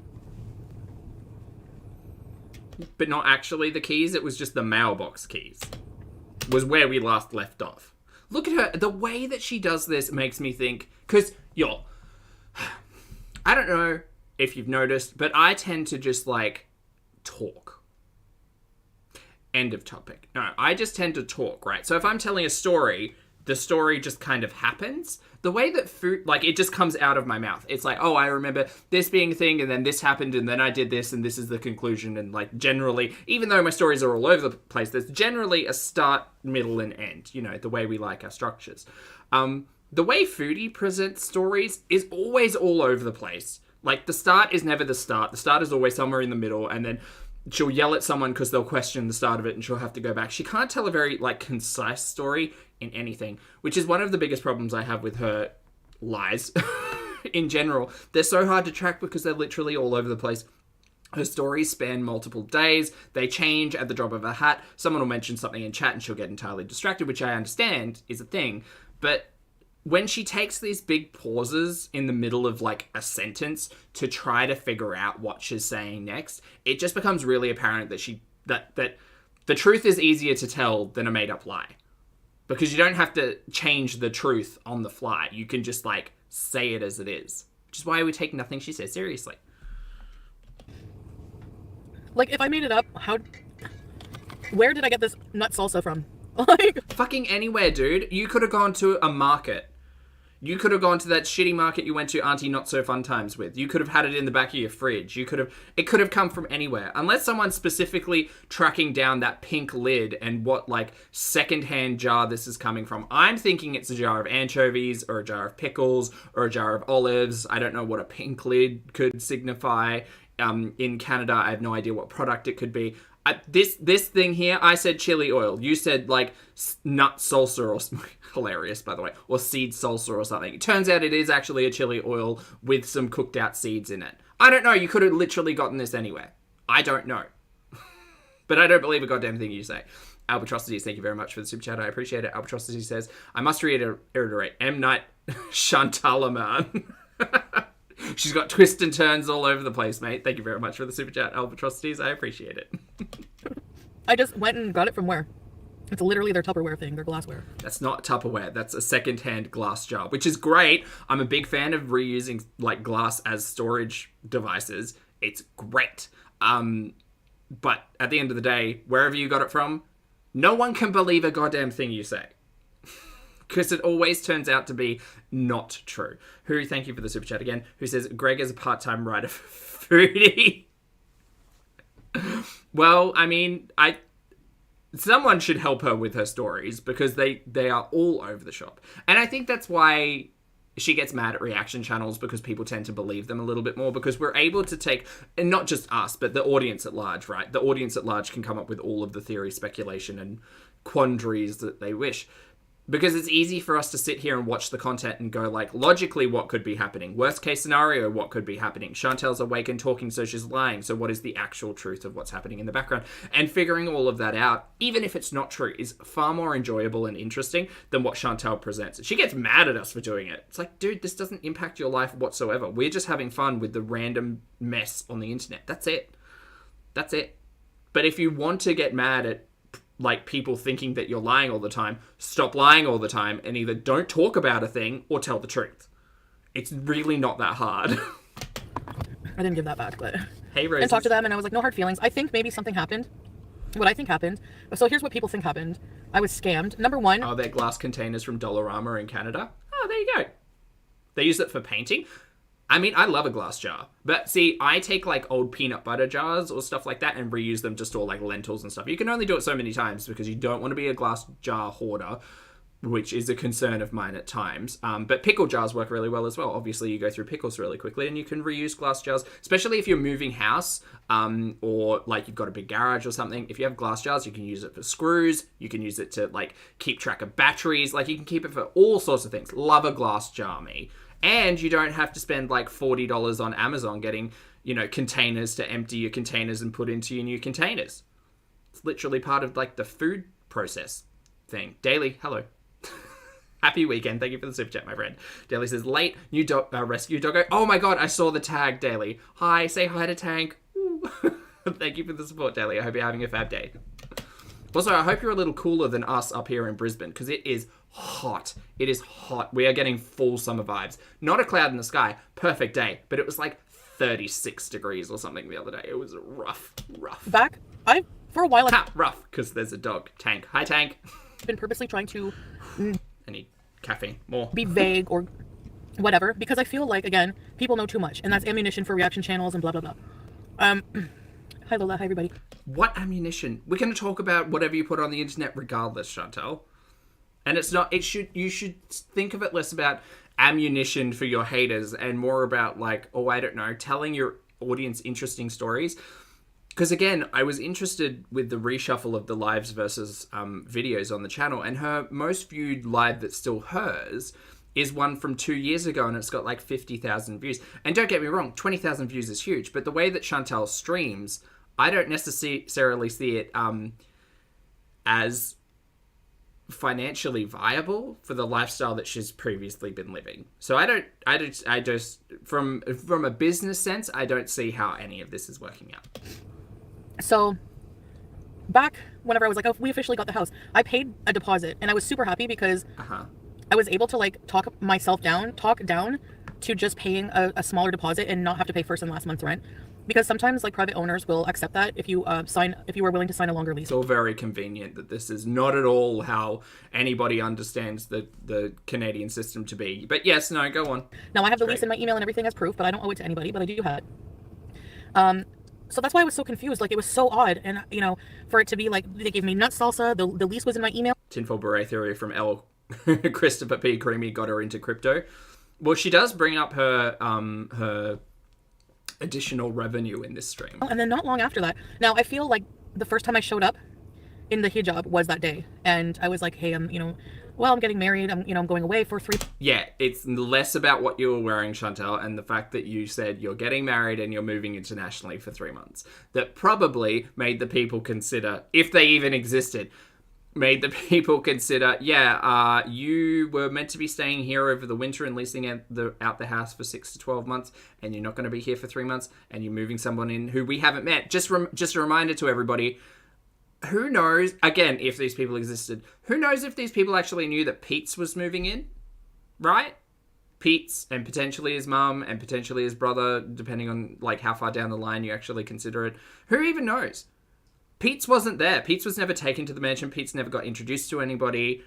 But not actually the keys. It was just the mailbox keys. Was where we last left off. Look at her. The way that she does this makes me think... Because, y'all, I don't know if you've noticed, but I tend to just, like, talk. End of topic. No, I just tend to talk, right? So if I'm telling a story, the story just kind of happens. The way that food... Like, it just comes out of my mouth. It's like, oh, I remember this being a thing, and then this happened, and then I did this, and this is the conclusion. And, like, generally, even though my stories are all over the place, there's generally a start, middle, and end. You know, the way we like our structures. The way Foodie presents stories is always all over the place. Like, the start is never the start. The start is always somewhere in the middle, and then she'll yell at someone because they'll question the start of it, and she'll have to go back. She can't tell a very, like, concise story in anything, which is one of the biggest problems I have with her lies in general. They're so hard to track because they're literally all over the place. Her stories span multiple days. They change at the drop of a hat. Someone will mention something in chat and she'll get entirely distracted, which I understand is a thing. But when she takes these big pauses in the middle of, like, a sentence to try to figure out what she's saying next, it just becomes really apparent that that the truth is easier to tell than a made-up lie. Because you don't have to change the truth on the fly. You can just, like, say it as it is. Which is why we take nothing she says seriously. Like, if I made it up, where did I get this nut salsa from? Like, fucking anywhere, dude. You could have gone to a market. You could have gone to that shitty market you went to Auntie Not So Fun Times with. You could have had it in the back of your fridge. It could have come from anywhere. Unless someone's specifically tracking down that pink lid and what, like, secondhand jar this is coming from. I'm thinking it's a jar of anchovies or a jar of pickles or a jar of olives. I don't know what a pink lid could signify. In Canada, I have no idea what product it could be. This thing here, I said chili oil. You said, like, nut salsa or... Hilarious, by the way. Or seed salsa or something. It turns out it is actually a chili oil with some cooked out seeds in it. I don't know. You could have literally gotten this anywhere. I don't know. But I don't believe a goddamn thing you say. Albatrosities, thank you very much for the super chat. I appreciate it. Albatrosity says, I must reiterate, M. Night Shyamalan. She's got twists and turns all over the place, mate. Thank you very much for the super chat, Albatrosities. I appreciate it. I just went and got it from where? It's literally their Tupperware thing, their glassware. That's not Tupperware. That's a second-hand glass jar, which is great. I'm a big fan of reusing, like, glass as storage devices. It's great. But at the end of the day, wherever you got it from, no one can believe a goddamn thing you say. Because it always turns out to be not true. Who, thank you for the super chat again, who says, Greg is a part-time writer for Foodie. Well, I mean, someone should help her with her stories because they are all over the shop. And I think that's why she gets mad at reaction channels, because people tend to believe them a little bit more, because we're able to take, and not just us, but the audience at large, right? The audience at large can come up with all of the theory, speculation, and quandaries that they wish. Because it's easy for us to sit here and watch the content and go, like, logically, what could be happening? Worst case scenario, what could be happening? Chantel's awake and talking, so she's lying. So what is the actual truth of what's happening in the background? And figuring all of that out, even if it's not true, is far more enjoyable and interesting than what Chantel presents. She gets mad at us for doing it. It's like, dude, this doesn't impact your life whatsoever. We're just having fun with the random mess on the internet. That's it. That's it. But if you want to get mad at, like, people thinking that you're lying all the time, stop lying all the time and either don't talk about a thing or tell the truth. It's really not that hard. I didn't give that back, but... Hey, Rose. And talked to them and I was like, no hard feelings. I think maybe something happened what I think happened. So here's what people think happened. I was scammed. Number one. Oh, they're glass containers from Dollarama in Canada. Oh, there you go. They use it for painting. I mean, I love a glass jar. But see, I take like old peanut butter jars or stuff like that and reuse them to store like lentils and stuff. You can only do it so many times because you don't want to be a glass jar hoarder, which is a concern of mine at times. But pickle jars work really well as well. Obviously, you go through pickles really quickly and you can reuse glass jars, especially if you're moving house or like you've got a big garage or something. If you have glass jars, you can use it for screws. You can use it to like keep track of batteries. Like you can keep it for all sorts of things. Love a glass jar, me. And you don't have to spend like $40 on Amazon getting, containers to empty your containers and put into your new containers. It's literally part of like the food process thing. Daily, hello. Happy weekend. Thank you for the super chat, my friend. Daily says, late new rescue doggo. Oh my God, I saw the tag, Daily. Hi, say hi to Tank. Thank you for the support, Daily. I hope you're having a fab day. Also, I hope you're a little cooler than us up here in Brisbane because it is hot. It is hot. We are getting full summer vibes. Not a cloud in the sky. Perfect day. But it was like 36 degrees or something the other day. It was rough. For a while, rough because there's a dog. Tank. Hi, Tank. I've been purposely trying to I need caffeine. More. be vague or whatever because I feel like, again, people know too much. And that's ammunition for reaction channels and blah, blah, blah. Hi, Lola. Hi, everybody. What ammunition? We're going to talk about whatever you put on the internet regardless, Chantal. And it's not, you should think of it less about ammunition for your haters and more about like, I don't know, telling your audience interesting stories. Because again, I was interested with the reshuffle of the lives versus videos on the channel, and her most viewed live that's still hers is one from 2 years ago, and it's got like 50,000 views. And don't get me wrong, 20,000 views is huge, but the way that Chantal streams, I don't necessarily see it as financially viable for the lifestyle that she's previously been living. So I just from a business sense, I don't see how any of this is working out. So back whenever I was like, we officially got the house, I paid a deposit and I was super happy because I was able to like talk down to just paying a smaller deposit and not have to pay first and last month's rent. Because sometimes like private owners will accept that if you are willing to sign a longer lease. It's all very convenient that this is not at all how anybody understands the Canadian system to be. But yes, no, go on. Now I have the lease in my email and everything as proof, but I don't owe it to anybody, but I do have it. So that's why I was so confused. Like it was so odd, and for it to be like they gave me nut salsa. The lease was in my email. Tinfoil beret theory from L. Christopher P. Creamy got her into crypto. Well, she does bring up her additional revenue in this stream. And then not long after that, now I feel like the first time I showed up in the hijab was that day, and I was like, hey, I'm getting married. I'm going away for 3. Yeah, it's less about what you were wearing, Chantal, and the fact that you said you're getting married and you're moving internationally for 3 months. That probably made the people consider, if they even existed, you were meant to be staying here over the winter and leasing out the house for 6 to 12 months, and you're not going to be here for 3 months, and you're moving someone in who we haven't met. Just a reminder to everybody, who knows, again, if these people existed, who knows if these people actually knew that Pete's was moving in, right? Pete's, and potentially his mum, and potentially his brother, depending on like how far down the line you actually consider it. Who even knows? Pete's wasn't there. Pete's was never taken to the mansion. Pete's never got introduced to anybody.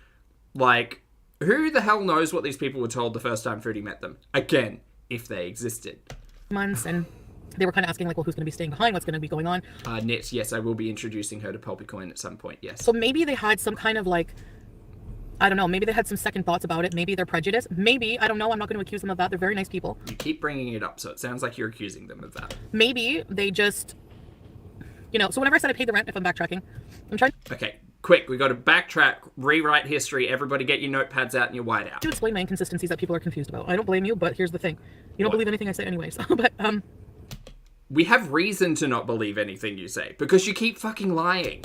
Like, who the hell knows what these people were told the first time Foodie met them? Again, if they existed. Months, and they were kind of asking like, well, who's going to be staying behind? What's going to be going on? Nit, yes, I will be introducing her to Pulpicoin at some point, yes. So maybe they had some kind of like, I don't know, maybe they had some second thoughts about it. Maybe they're prejudiced. Maybe, I don't know, I'm not going to accuse them of that. They're very nice people. You keep bringing it up, so it sounds like you're accusing them of that. Maybe they just... so whenever I said I paid the rent, if I'm backtracking, I'm trying... Okay, quick, we got to backtrack, rewrite history. Everybody get your notepads out and your whiteout. To explain my inconsistencies that people are confused about. I don't blame you, but here's the thing. You don't believe anything I say anyways. But, we have reason to not believe anything you say, because you keep fucking lying.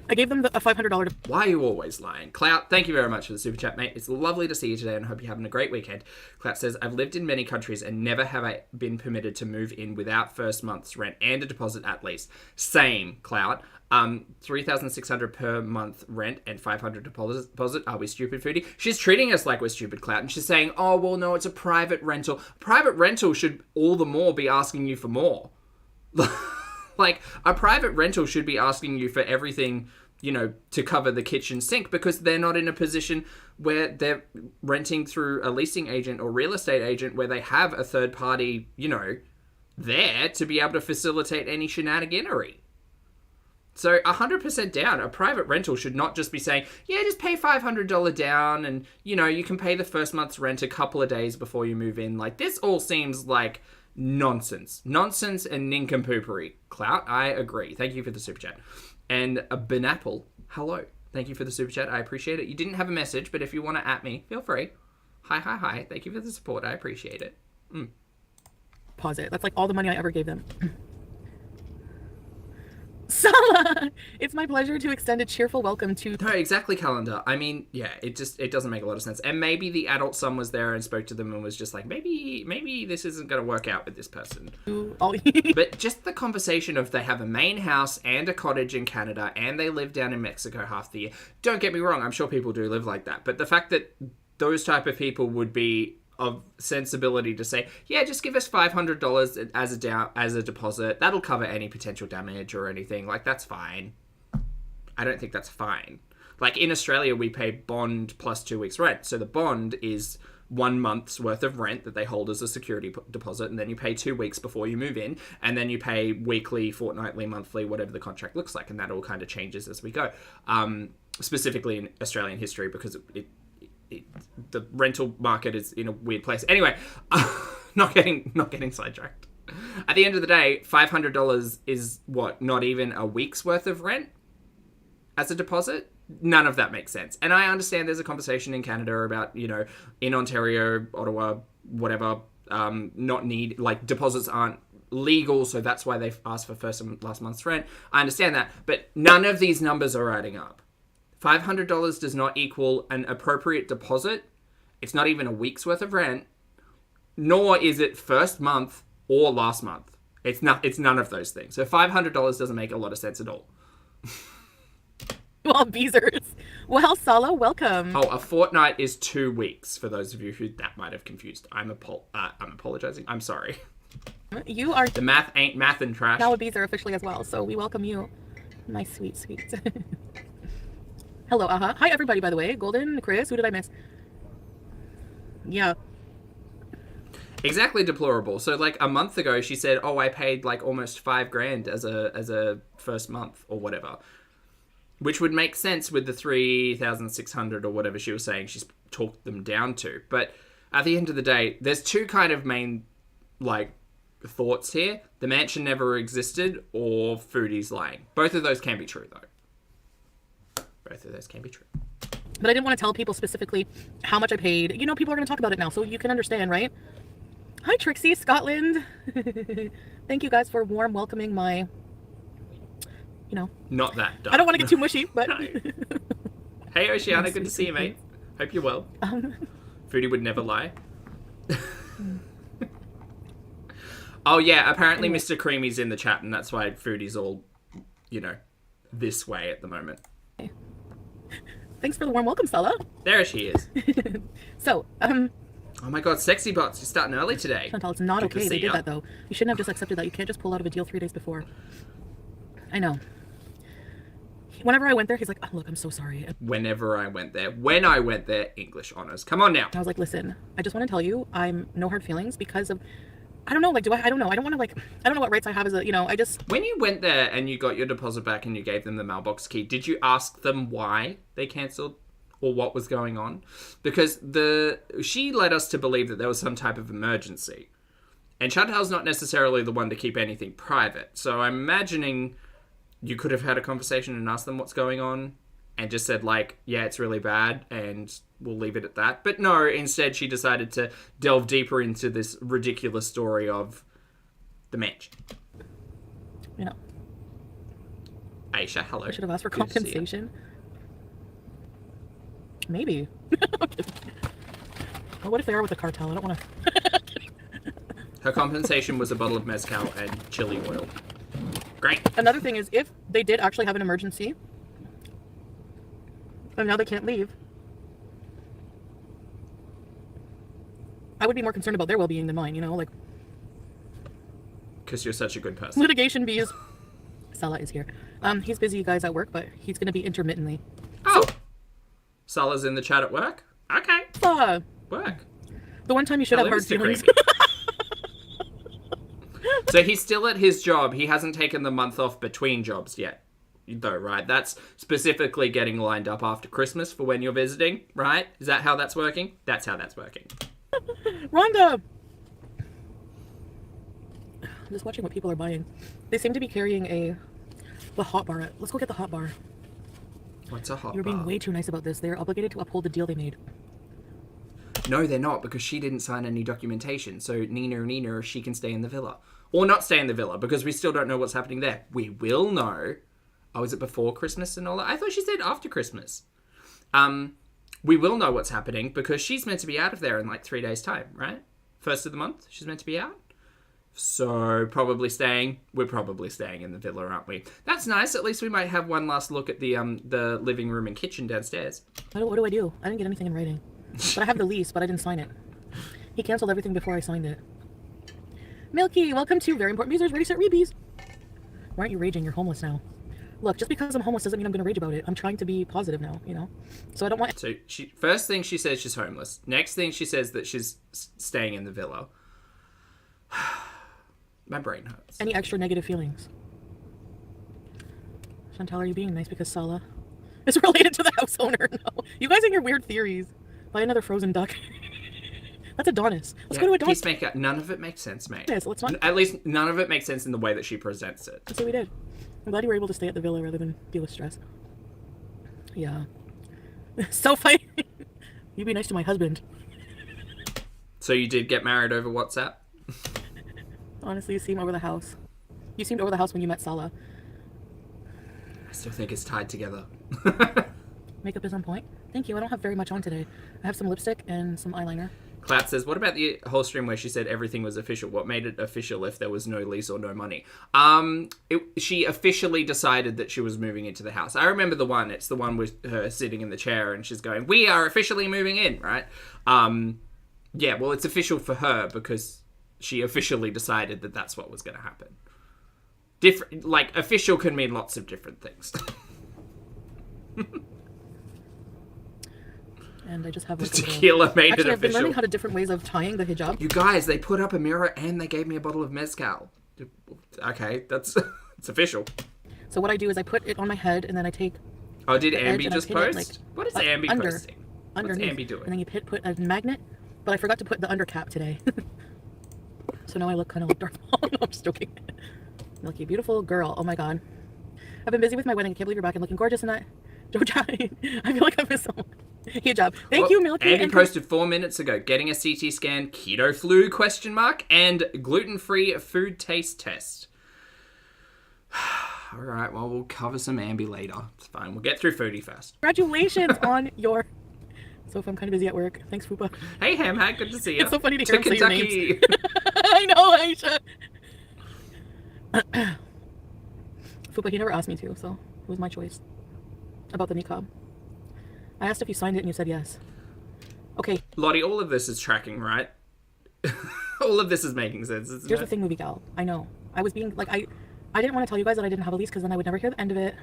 I gave them a $500... Why are you always lying? Clout, thank you very much for the super chat, mate. It's lovely to see you today and I hope you're having a great weekend. Clout says, I've lived in many countries and never have I been permitted to move in without first month's rent and a deposit at least. Same, Clout. $3,600 per month rent and $500 deposit. Are we stupid, Foodie? She's treating us like we're stupid, Clout, and she's saying, oh, well, no, it's a private rental. Private rental should all the more be asking you for more. Like, a private rental should be asking you for everything, you know, to cover the kitchen sink, because they're not in a position where they're renting through a leasing agent or real estate agent where they have a third party, you know, there to be able to facilitate any shenaniganery. So 100% down. A private rental should not just be saying, yeah, just pay $500 down and, you know, you can pay the first month's rent a couple of days before you move in. Like, this all seems like nonsense. Nonsense and nincompoopery. Clout, I agree. Thank you for the super chat. And a Benapple, hello. Thank you for the super chat. I appreciate it. You didn't have a message, but if you want to at me, feel free. Hi. Thank you for the support. I appreciate it. Pause it. That's like all the money I ever gave them. Sala! It's my pleasure to extend a cheerful welcome to... No, exactly, Calendar. I mean, yeah, it doesn't make a lot of sense. And maybe the adult son was there and spoke to them and was just like, maybe this isn't going to work out with this person. But just the conversation of they have a main house and a cottage in Canada and they live down in Mexico half the year. Don't get me wrong, I'm sure people do live like that. But the fact that those type of people would be of sensibility to say, yeah, just give us $500 as a deposit. That'll cover any potential damage or anything. Like, that's fine. I don't think that's fine. Like, in Australia, we pay bond plus 2 weeks rent. So the bond is 1 month's worth of rent that they hold as a security deposit, and then you pay 2 weeks before you move in, and then you pay weekly, fortnightly, monthly, whatever the contract looks like, and that all kind of changes as we go. Specifically in Australian history, because the rental market is in a weird place. Anyway, not getting sidetracked. At the end of the day, $500 is what? Not even a week's worth of rent as a deposit? None of that makes sense. And I understand there's a conversation in Canada about, you know, in Ontario, Ottawa, whatever, deposits aren't legal, so that's why they've asked for first and last month's rent. I understand that, but none of these numbers are adding up. $500 does not equal an appropriate deposit. It's not even a week's worth of rent, nor is it first month or last month. It's none of those things. So $500 doesn't make a lot of sense at all. Well, Beezers. Well, Sala, welcome. Oh, a fortnight is 2 weeks, for those of you who that might have confused. I'm apologizing. I'm sorry. You are... The math ain't math and trash. Now a Beezer officially as well, so we welcome you. My sweet. Hello, Hi, everybody, by the way. Golden, Chris, who did I miss? Yeah. Exactly deplorable. So, like, a month ago, she said, oh, I paid, like, almost $5,000 as a first month or whatever. Which would make sense with the 3,600 or whatever she was saying she's talked them down to. But at the end of the day, there's two kind of main, like, thoughts here. The mansion never existed, or Foodie's lying. Both of those can be true, though. Both of those can be true. But I didn't want to tell people specifically how much I paid. You know, people are going to talk about it now, so you can understand, right? Hi, Trixie, Scotland. Thank you guys for warm welcoming my, you know. Not that dumb. I don't want to get too mushy, but... No. Hey, Oceana, good to see you, mate. Hope you're well. Foodie would never lie. Oh, yeah, apparently Mr. Creamy's in the chat, and that's why Foodie's all, you know, this way at the moment. Thanks for the warm welcome, Stella. There she is. So, oh my god, sexy bots, you're starting early today. Chantal, it's not okay. They did that, though. You shouldn't have just accepted that. You can't just pull out of a deal 3 days before. I know. Whenever I went there, he's like, oh, look, I'm so sorry. Whenever I went there. When I went there, English honors. Come on now. I was like, listen, I just want to tell you, I'm no hard feelings because of... I don't know, like, I don't know. I don't want to, like, I don't know what rights I have as a, you know, I just... When you went there and you got your deposit back and you gave them the mailbox key, did you ask them why they cancelled or what was going on? Because she led us to believe that there was some type of emergency. And Chantal's not necessarily the one to keep anything private. So I'm imagining you could have had a conversation and asked them what's going on and just said, like, yeah, it's really bad and we'll leave it at that. But no, instead she decided to delve deeper into this ridiculous story of the mansion. You know. Aisha, hello. I should have asked for compensation. Maybe. Well, what if they are with the cartel? I don't want to... Her compensation was a bottle of mezcal and chili oil. Great. Another thing is, if they did actually have an emergency, and now they can't leave, I would be more concerned about their well-being than mine, you know, like... Because you're such a good person. Litigation bees. Salah is here. He's busy, you guys, at work, but he's going to be intermittently. Oh. Salah's in the chat at work? Okay. Work. The one time you should have hard feelings. So he's still at his job. He hasn't taken the month off between jobs yet, though, right? That's specifically getting lined up after Christmas for when you're visiting, right? Is that how that's working? That's how that's working. Rhonda! I'm just watching what people are buying. They seem to be carrying the hot bar. Let's go get the hot bar. What's a hot bar? You're being way too nice about this. They're obligated to uphold the deal they made. No, they're not, because she didn't sign any documentation. So Nina, she can stay in the villa. Or not stay in the villa, because we still don't know what's happening there. We will know. Oh, is it before Christmas and all that? I thought she said after Christmas. We will know what's happening, because she's meant to be out of there in like 3 days' time, right? First of the month, she's meant to be out. So probably staying. We're probably staying in the villa, aren't we? That's nice. At least we might have one last look at the living room and kitchen downstairs. What do I do? I didn't get anything in writing. But I have the lease, but I didn't sign it. He canceled everything before I signed it. Milky, welcome to Very Important Beezers, Ready, Set, Rebees. Why aren't you raging? You're homeless now. Look, just because I'm homeless doesn't mean I'm going to rage about it. I'm trying to be positive now, you know? So I don't want... So first thing she says she's homeless. Next thing she says that she's staying in the villa. My brain hurts. Any extra negative feelings? Chantal, are you being nice because Salah is related to the house owner? No. You guys and your weird theories. Buy another frozen duck. That's Adonis. Let's go to Adonis. Peacemaker. None of it makes sense, mate. Yes, let's not... At least none of it makes sense in the way that she presents it. That's what we did. I'm glad you were able to stay at the villa rather than deal with stress. Yeah. So funny. You be nice to my husband. So you did get married over WhatsApp? Honestly, you seem over the house. You seemed over the house when you met Salah. I still think it's tied together. Makeup is on point. Thank you. I don't have very much on today. I have some lipstick and some eyeliner. Clout says, what about the whole stream where she said everything was official? What made it official if there was no lease or no money? She officially decided that she was moving into the house. I remember the one. It's the one with her sitting in the chair and she's going, we are officially moving in, right? Yeah, well, it's official for her because she officially decided that that's what was going to happen. Different, like, official can mean lots of different things. And I just have the like tequila made Actually, it I've been official. learning how to different ways of tying the hijab. You guys, they put up a mirror and they gave me a bottle of mezcal. Okay, that's it's official. So what I do is I put it on my head and then I take. Oh, did Ambi just post? Like, what is Ambi posting? Underneath. What's Ambi doing? And then you put a magnet, but I forgot to put the under cap today. So now I look kind of like Darth Maul. No, I'm just joking. Milky, beautiful girl. Oh my god. I've been busy with my wedding. I can't believe you're back and looking gorgeous in that. I feel like I missed someone. Hijab. Thank you, Milky. Ambi posted 4 minutes ago. Getting a CT scan, keto flu, ? And gluten-free food taste test. All right, well, we'll cover some Ambi later. It's fine. We'll get through foodie first. Congratulations on your... So I'm kind of busy at work. Thanks, Fupa. Hey, Hamhack. Good to see you. It's so funny to hear him say your names. I know, Aisha. Fupa, he never asked me to, so it was my choice. About the niqab. I asked if you signed it and you said yes. Okay. Lottie, all of this is tracking, right? All of this is making sense, isn't Here's it? the thing, movie gal. I know. I was being, like, I didn't want to tell you guys that I didn't have a lease because then I would never hear the end of it.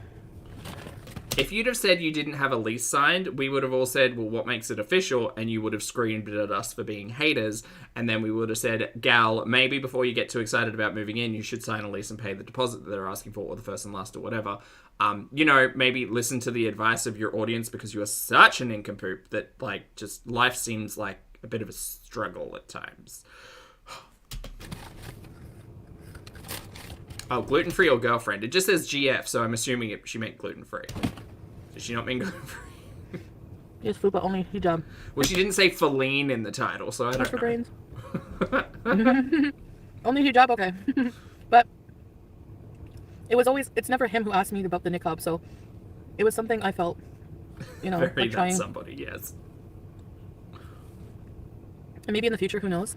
If you'd have said you didn't have a lease signed, we would have all said, well, what makes it official? And you would have screamed at us for being haters. And then we would have said, gal, maybe before you get too excited about moving in, you should sign a lease and pay the deposit that they're asking for, or the first and last, or whatever. You know, maybe listen to the advice of your audience because you are such an nincompoop that, like, just life seems like a bit of a struggle at times. Oh, gluten-free or girlfriend? It just says GF, so I'm assuming she meant gluten-free. Did she not mean gluten-free? Yes, Fupa, only hijab. Well, she didn't say Feline in the title, so I don't Much for know. brains. Only hijab, okay. But it was always, it's never him who asked me about the niqab, so it was something I felt, you know, Very like trying. somebody, yes. And maybe in the future, who knows?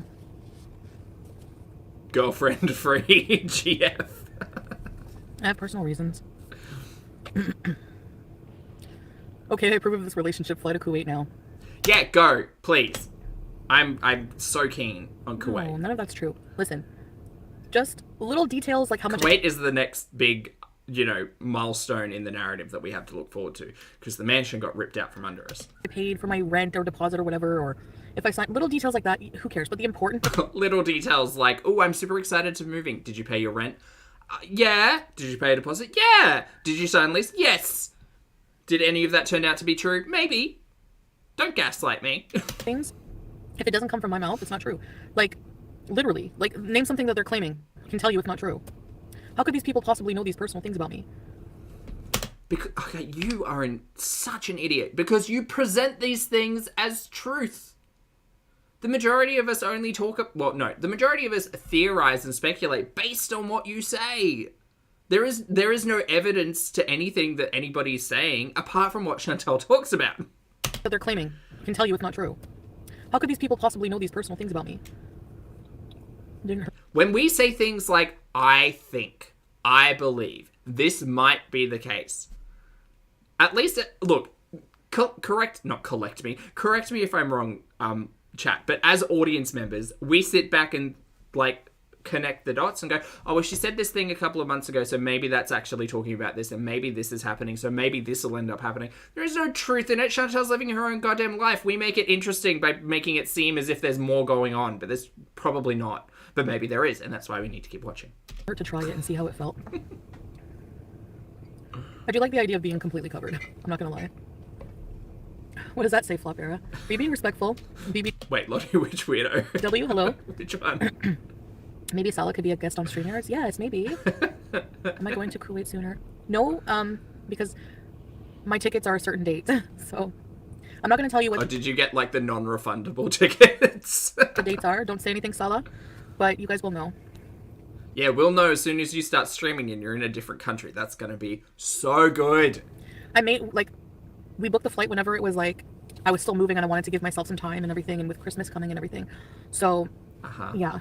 Girlfriend-free GF. I have personal reasons. Okay, I approve of this relationship. Fly to Kuwait now. Yeah, go, please. I'm so keen on Kuwait. No, none of that's true. Listen, just little details like how much... Kuwait is the next big milestone in the narrative that we have to look forward to, because the mansion got ripped out from under us. I paid for my rent or deposit or whatever, or if I signed little details like that, who cares? But the important little details like, oh, I'm super excited to moving. Did you pay your rent? Yeah. Did you pay a deposit? Yeah. Did you sign a lease? Yes. Did any of that turn out to be true? Maybe. Don't gaslight me. things, if it doesn't come from my mouth, it's not true. Like, literally, like, name something that they're claiming. I can tell you it's not true. How could these people possibly know these personal things about me? Because, okay, you are such an idiot, because you present these things as truth. The majority of us only the majority of us theorize and speculate based on what you say. There is no evidence to anything that anybody's saying apart from what Chantal talks about. That they're claiming. I can tell you it's not true. How could these people possibly know these personal things about me? When we say things like, I think, I believe, this might be the case. At least, look, correct me if I'm wrong, chat, but as audience members, we sit back and, like, connect the dots and go, oh, well, she said this thing a couple of months ago, so maybe that's actually talking about this, and maybe this is happening, so maybe this will end up happening. There is no truth in it. Chantal's living her own goddamn life. We make it interesting by making it seem as if there's more going on, but there's probably not. But maybe there is, and that's why we need to keep watching. To try it and see how it felt. I do like the idea of being completely covered. I'm not gonna lie. What does that say, Flop Era? Be being respectful. Wait, Lottie, which weirdo? W, hello? Which one? Maybe Salah could be a guest on StreamYards? Yes, maybe. Am I going to Kuwait sooner? No, because my tickets are a certain date. So, I'm not going to tell you what... Oh, did you get, like, the non-refundable tickets? The dates are. Don't say anything, Salah. But you guys will know. Yeah, we'll know as soon as you start streaming and you're in a different country. That's going to be so good. We booked the flight whenever it was, like, I was still moving and I wanted to give myself some time and everything, and with Christmas coming and everything. So, yeah.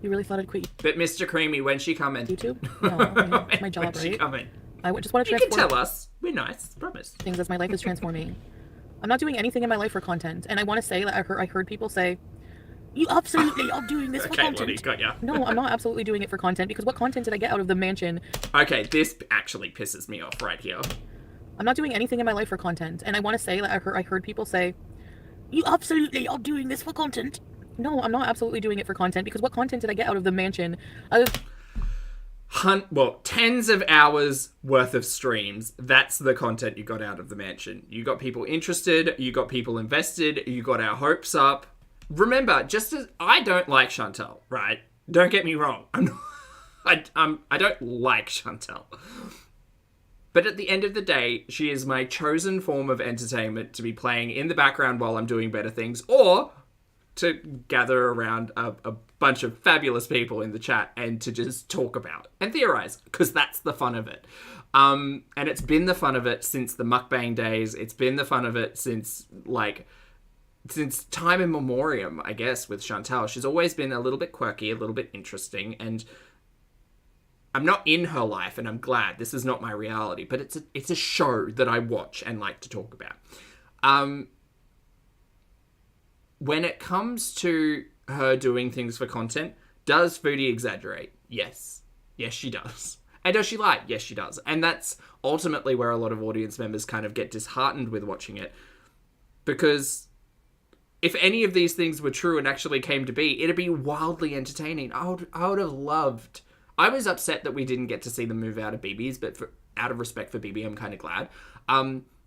You really thought I'd quit But Mr. Creamy, when's she coming? YouTube? No, it's my job, when's right? she coming? I just want to You transform can tell us. We're nice. Promise. things as my life is transforming. I'm not doing anything in my life for content. And I want to say that I heard people say, you absolutely are doing this for content. Lottie, got ya. No, I'm not absolutely doing it for content, because what content did I get out of the mansion? Okay, this actually pisses me off right here. I'm not doing anything in my life for content. And I want to say that I heard people say, you absolutely are doing this for content. No, I'm not absolutely doing it for content, because what content did I get out of the mansion? Tens of hours worth of streams. That's the content you got out of the mansion. You got people interested. You got people invested. You got our hopes up. Remember, just as I don't like Chantal, right? Don't get me wrong. I don't like Chantal. But at the end of the day, she is my chosen form of entertainment to be playing in the background while I'm doing better things, or to gather around a bunch of fabulous people in the chat and to just talk about and theorize, because that's the fun of it. And it's been the fun of it since the mukbang days. It's been the fun of it since time immemorial, I guess, with Chantal. She's always been a little bit quirky, a little bit interesting, and I'm not in her life, and I'm glad. This is not my reality, but it's a show that I watch and like to talk about. When it comes to her doing things for content, does Foodie exaggerate? Yes. Yes, she does. And does she lie? Yes, she does. And that's ultimately where a lot of audience members kind of get disheartened with watching it. Because if any of these things were true and actually came to be, it'd be wildly entertaining. I would have loved... I was upset that we didn't get to see them move out of BB's, but out of respect for BB, I'm kind of glad.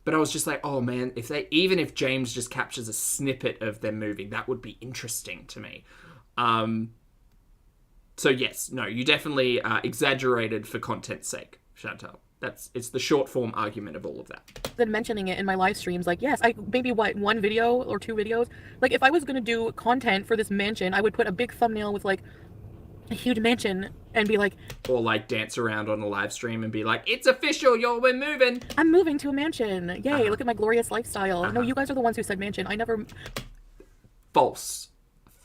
But I was just like, oh man, even if James just captures a snippet of them moving, that would be interesting to me. So yes, no, you definitely exaggerated for content's sake, Chantal. It's the short form argument of all of that. Then mentioning it in my live streams, like, yes, one video or two videos. Like, if I was going to do content for this mansion, I would put a big thumbnail with, like, a huge mansion and be like... Or, like, dance around on a live stream and be like, it's official, we're moving. I'm moving to a mansion. Yay, look at my glorious lifestyle. No, you guys are the ones who said mansion. I never... False.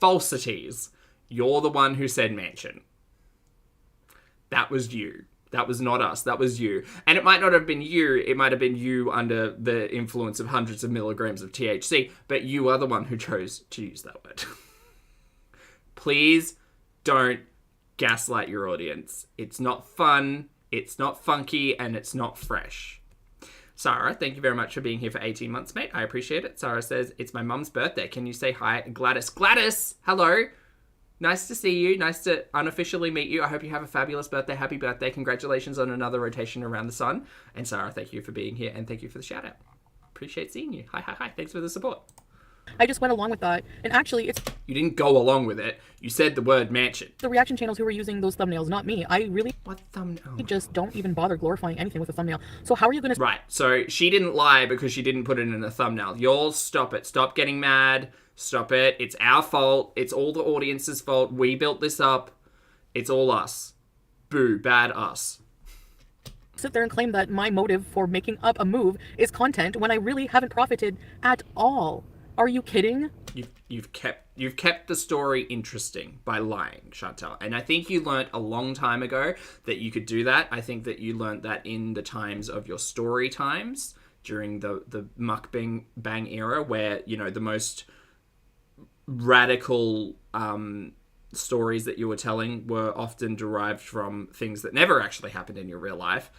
Falsities. You're the one who said mansion. That was you. That was not us. That was you. And it might not have been you. It might have been you under the influence of hundreds of milligrams of THC, but you are the one who chose to use that word. Please don't gaslight your audience. It's not fun, it's not funky, and it's not fresh. Sarah, thank you very much for being here for 18 months, mate. I appreciate it. Sarah says, it's my mum's birthday. Can you say hi? Gladys. Gladys, hello. Nice to see you. Nice to unofficially meet you. I hope you have a fabulous birthday. Happy birthday. Congratulations on another rotation around the sun. And Sarah, thank you for being here, and thank you for the shout out. Appreciate seeing you. Hi, hi, hi. Thanks for the support. I just went along with that. And actually, it's... You didn't go along with it. You said the word mansion. the reaction channels who were using those thumbnails, not me. I really What thumbnail? just don't even bother glorifying anything with a thumbnail. So how are you going to... Right, so she didn't lie because she didn't put it in a thumbnail. Y'all stop it. Stop getting mad. Stop it. It's our fault. It's all the audience's fault. We built this up. It's all us. Boo. Bad us. sit there and claim that my motive for making up a move is content when I really haven't profited at all? Are you kidding? You've kept the story interesting by lying, Chantal. And I think you learnt a long time ago that you could do that. I think that you learnt that in the times of your story times during the mukbang bang era, where, you know, the most radical stories that you were telling were often derived from things that never actually happened in your real life.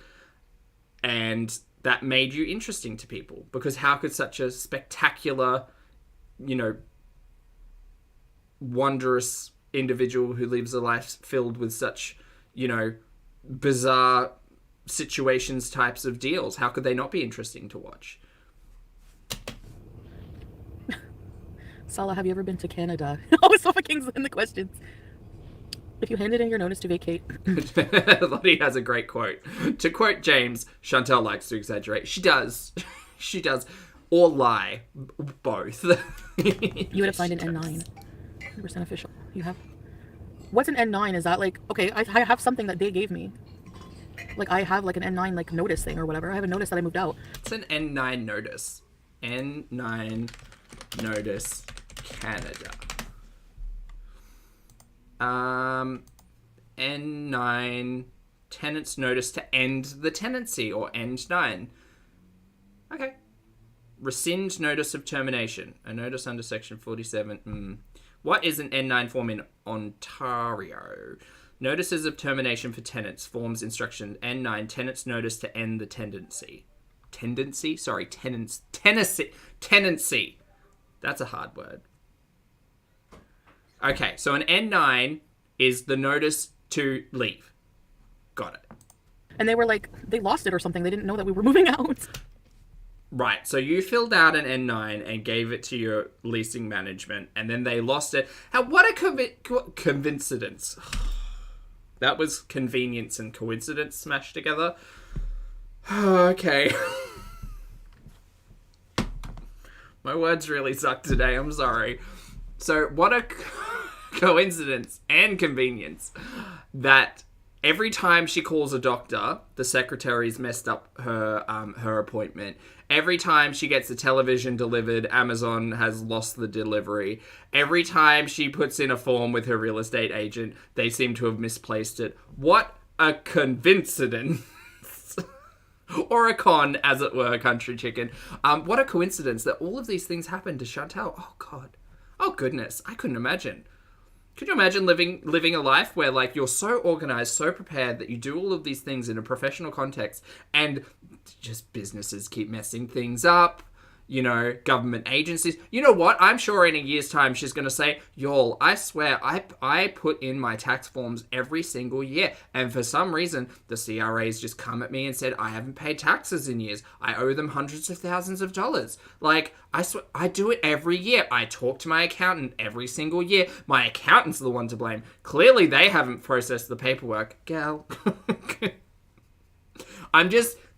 And that made you interesting to people, because how could such a spectacular, you know, wondrous individual who lives a life filled with such, you know, bizarre situations, types of deals, how could they not be interesting to watch? Salah, have you ever been to Canada? Oh, Sofa King's in the questions. If you handed in your notice to vacate. Lottie has a great quote. To quote James, Chantal likes to exaggerate. She does. She does. Or lie. Both. You would have signed an N9. 100% official. You have... What's an N9? Is that like... Okay, I have something that they gave me. Like, I have like an N9 like notice thing or whatever. I have a notice that I moved out. It's an N9 notice. N9 notice Canada. N9 tenant's notice to end the tenancy, or N9. Okay. Rescind notice of termination. A notice under section 47. What is an N9 form in Ontario? Notices of termination for tenants. Forms instruction N9. Tenant's notice to end the tenancy. Tendency? Sorry, tenants. Tenancy. That's a hard word. Okay, so an N9 is the notice to leave. Got it. And they were like, they lost it or something. They didn't know that we were moving out. Right, so you filled out an N9 and gave it to your leasing management, and then they lost it. What a coincidence. That was convenience and coincidence smashed together. Okay. My words really suck today, I'm sorry. So what a coincidence and convenience that every time she calls a doctor, the secretary's messed up her appointment. Every time she gets a television delivered, Amazon has lost the delivery. Every time she puts in a form with her real estate agent, they seem to have misplaced it. What a coincidence. Or a con, as it were, country chicken. What a coincidence that all of these things happened to Chantal. Oh, God. Oh, goodness. I couldn't imagine. Could you imagine living a life where, like, you're so organized, so prepared that you do all of these things in a professional context, and just businesses keep messing things up, you know, government agencies. You know what? I'm sure in a year's time she's going to say, y'all, I swear, I put in my tax forms every single year, and for some reason, the CRA's just come at me and said, I haven't paid taxes in years. I owe them hundreds of thousands of dollars. Like, I swear, I do it every year. I talk to my accountant every single year. My accountant's the one to blame. Clearly, they haven't processed the paperwork. Gal.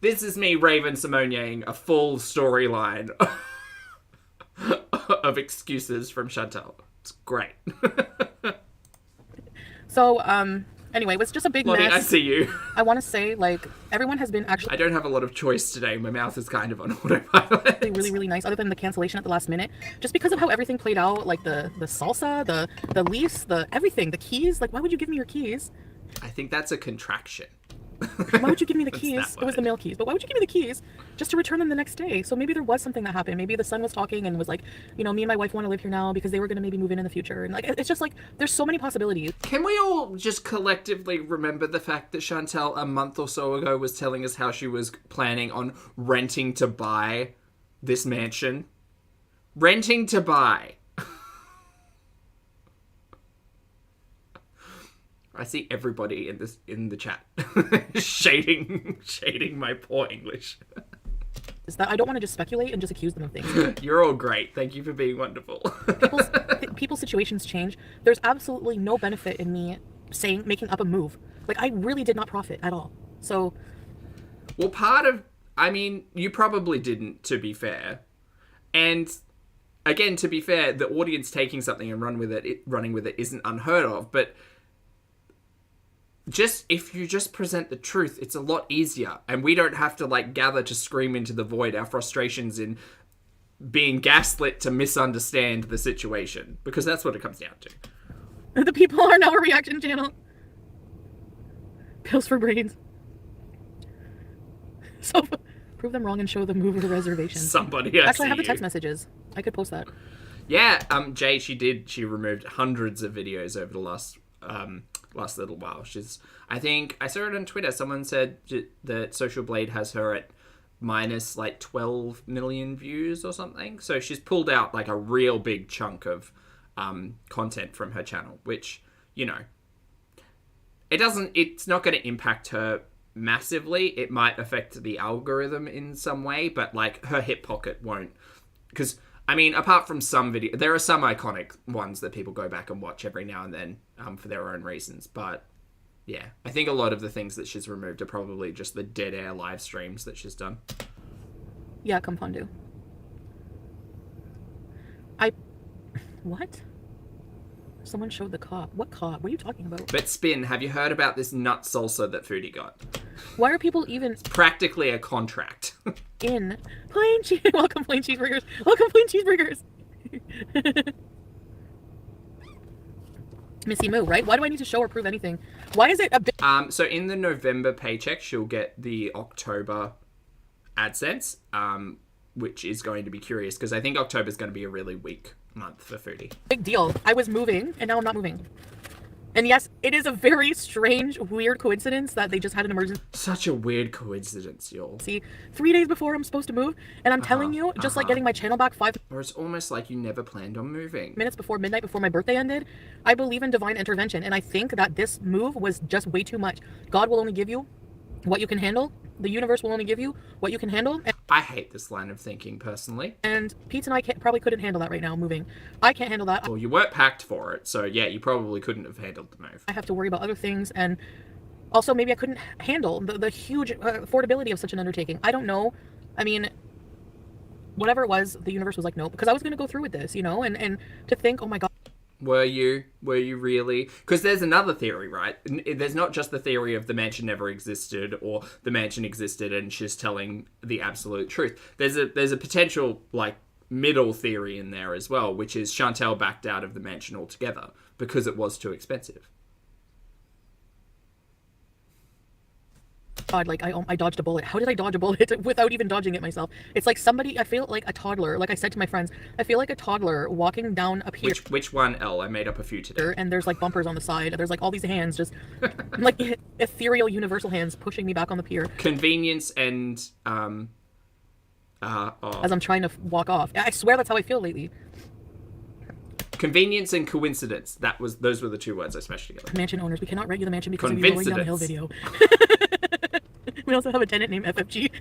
This is me Raven-Simoneing a full storyline of excuses from Chantal. It's great. So, anyway, it was just a big Lottie, mess. I see you. I want to say, like, everyone has been actually... I don't have a lot of choice today. My mouth is kind of on autopilot. really, really nice, other than the cancellation at the last minute. Just because of how everything played out, like the salsa, the lease, the everything, the keys. Like, why would you give me your keys? I think that's a contraction. Why would you give me the What's keys? that It was the word? mail keys. But why would you give me the keys just to return them the next day? So maybe there was something that happened. Maybe the son was talking and was like, you know, me and my wife want to live here now because they were going to maybe move in the future. And like, it's just like, there's so many possibilities. Can we all just collectively remember the fact that Chantal a month or so ago was telling us how she was planning on renting to buy this mansion? Renting to buy. I see everybody in the chat shading my poor English. Is that I don't want to just speculate and just accuse them of things. You're all great. Thank you for being wonderful. People's situations change. There's absolutely no benefit in me making up a move. Like, I really did not profit at all. So, well, I mean, you probably didn't, to be fair. And again, to be fair, the audience taking something and running with it isn't unheard of, but if you just present the truth, it's a lot easier, and we don't have to like gather to scream into the void our frustrations in being gaslit to misunderstand the situation, because that's what it comes down to. the people are now a reaction channel. Pills for brains. So, prove them wrong and show them move the reservation. Somebody, actually, I have the text messages. I could post that. Yeah, Jay, she removed hundreds of videos over the last little while. I think I saw it on Twitter. Someone said that Social Blade has her at minus like 12 million views or something. So she's pulled out like a real big chunk of content from her channel, which, you know, it's not going to impact her massively. It might affect the algorithm in some way, but like her hip pocket won't, because I mean, apart from some there are some iconic ones that people go back and watch every now and then for their own reasons. But yeah, I think a lot of the things that she's removed are probably just the dead air live streams that she's done. Yeah, Compondo. What? Someone showed the cop. What cop? What are you talking about? But Spin, have you heard about this nut salsa that Foodie got? Why are people even... It's practically a contract. in plain cheese... Welcome, plain cheeseburgers. Welcome, plain cheeseburgers. Missy Moo, right? Why do I need to show or prove anything? Why is it a bit... So in the November paycheck, she'll get the October AdSense, which is going to be curious, because I think October is going to be a really weak month for Foodie. Big deal. I was moving, and now I'm not moving. And yes, it is a very strange, weird coincidence that they just had an emergency. Such a weird coincidence, y'all. See, 3 days before I'm supposed to move, and I'm telling you, just like getting my channel back 5 Or it's almost like you never planned on moving. minutes before midnight, before my birthday ended, I believe in divine intervention, and I think that this move was just way too much. God will only give you what you can handle. The universe will only give you what you can handle. I hate this line of thinking, personally. And Pete and I probably couldn't handle that right now, moving. I can't handle that. Well, you weren't packed for it, so yeah, you probably couldn't have handled the move. I have to worry about other things, and also maybe I couldn't handle the huge affordability of such an undertaking. I don't know. I mean, whatever it was, the universe was like, no, because I was going to go through with this, you know, and to think, oh my God. Were you really? Because there's another theory, right? There's not just the theory of the mansion never existed or the mansion existed and she's telling the absolute truth. There's a potential like middle theory in there as well, which is Chantal backed out of the mansion altogether because it was too expensive. God, like I dodged a bullet. How did I dodge a bullet without even dodging it myself? It's like somebody, I feel like a toddler, like I said to my friends, I feel like a toddler walking down a pier. Which one, Elle? I made up a few today. And there's like bumpers on the side. There's like all these hands, just like ethereal universal hands pushing me back on the pier. Convenience and, as I'm trying to walk off. I swear that's how I feel lately. Convenience and coincidence. Those were the two words I smashed together. Mansion owners, we cannot rent you the mansion because of your rolling down the hill video. We also have a tenant named FFG.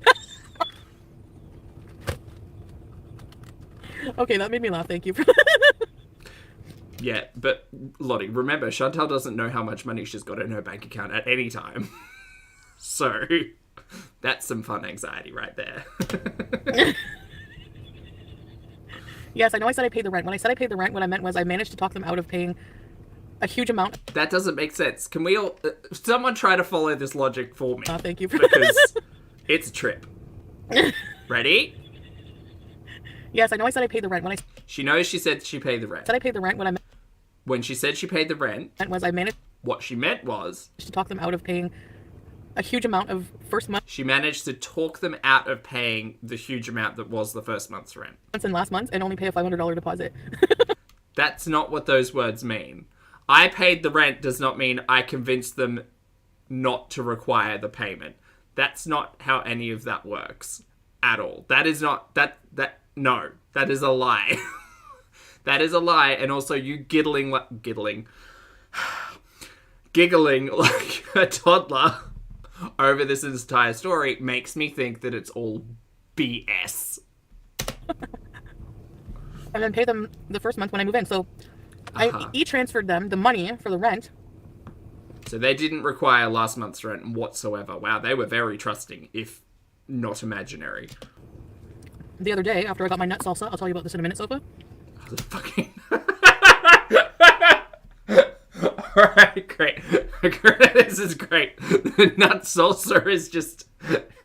Okay, that made me laugh. Thank you. Yeah, but Lottie, remember, Chantal doesn't know how much money she's got in her bank account at any time. So, that's some fun anxiety right there. Yes, I know I said I paid the rent. When I said I paid the rent, what I meant was I managed to talk them out of paying a huge amount. That doesn't make sense. Can we all... someone try to follow this logic for me? Thank you. Because it's a trip. Ready? Yes, I know I said I paid the rent. She knows she said she paid the rent. I paid the rent. When she said she paid the rent... was I managed... What she meant was... to talk them out of paying a huge amount of first month She managed to talk them out of paying the huge amount that was the first month's rent. and last month and only pay a $500 deposit. That's not what those words mean. I paid the rent does not mean I convinced them not to require the payment. That's not how any of that works at all. That is not, no, that is a lie. That is a lie. And also you giggling like a toddler over this entire story makes me think that it's all BS. And then pay them the first month when I move in. So I e-transferred them the money for the rent. So they didn't require last month's rent whatsoever. Wow, they were very trusting, if not imaginary. The other day, after I got my nut salsa, I'll tell you about this in a minute, Sofa. Oh, fucking... Alright, great. This is great. The nut salsa is just...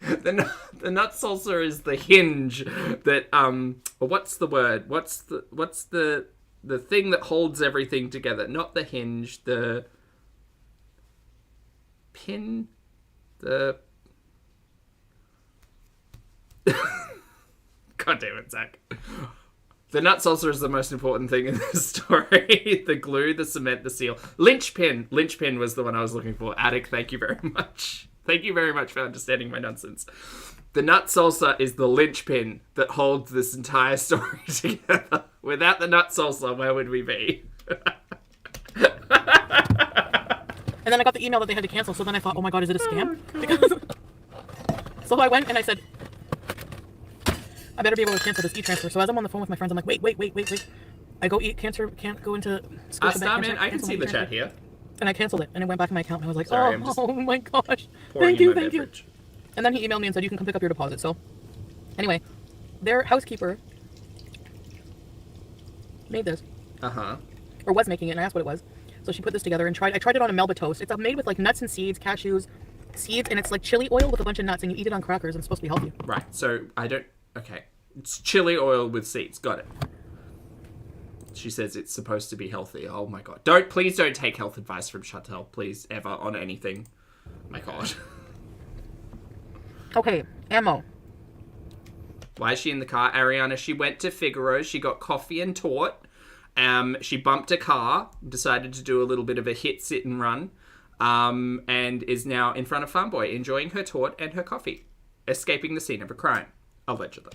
The nut salsa is the hinge that, well, what's the word? What's the thing that holds everything together? Not the hinge, the pin, the... God damn it, Zach. The nut salsa is the most important thing in this story. The glue, the cement, the seal. Linchpin. Linchpin was the one I was looking for. Attic, thank you very much. Thank you very much for understanding my nonsense. The nut salsa is the linchpin that holds this entire story together. Without the nut salsa, where would we be? And then I got the email that they had to cancel, so then I thought, oh my god, is it a scam? Because... So I went and I said, I better be able to cancel this e-transfer. So as I'm on the phone with my friends, I'm like, wait. I go can't go into Starman, I can see the chat here. And I canceled it, and it went back in my account, and I was like, sorry, oh my gosh. Thank you. And then he emailed me and said, you can come pick up your deposit. So anyway, their housekeeper made this. Or was making it, and I asked what it was. So she put this together and I tried it on a Melba toast. It's made with like nuts and seeds, cashews, seeds, and it's like chili oil with a bunch of nuts, and you eat it on crackers, and it's supposed to be healthy. Right, so okay. It's chili oil with seeds. Got it. She says it's supposed to be healthy. Oh my god. Please don't take health advice from Chantal, please, ever, on anything. My god. Okay, ammo. Why is she in the car? Ariana, she went to Figaro's. She got coffee and tort. She bumped a car, decided to do a little bit of a hit, sit and run, and is now in front of Farmboy, enjoying her tort and her coffee, escaping the scene of a crime, allegedly.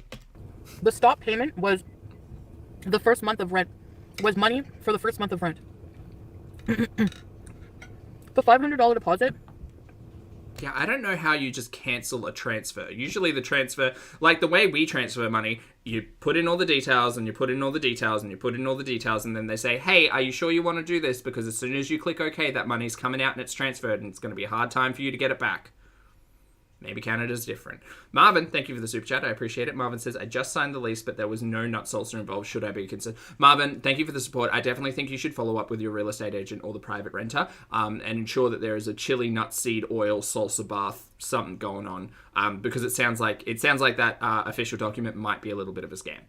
The stop payment was the first month of rent. Was money for the first month of rent. The $500 deposit. Yeah, I don't know how you just cancel a transfer. Usually the transfer, like the way we transfer money, you put in all the details and you put in all the details and you put in all the details and then they say, hey, are you sure you want to do this? Because as soon as you click OK, that money's coming out and it's transferred and it's going to be a hard time for you to get it back. Maybe Canada's different. Marvin, thank you for the super chat. I appreciate it. Marvin says, I just signed the lease, but there was no nut salsa involved. Should I be concerned? Marvin, thank you for the support. I definitely think you should follow up with your real estate agent or the private renter and ensure that there is a chili nut seed oil salsa bath, something going on, because it sounds like that official document might be a little bit of a scam.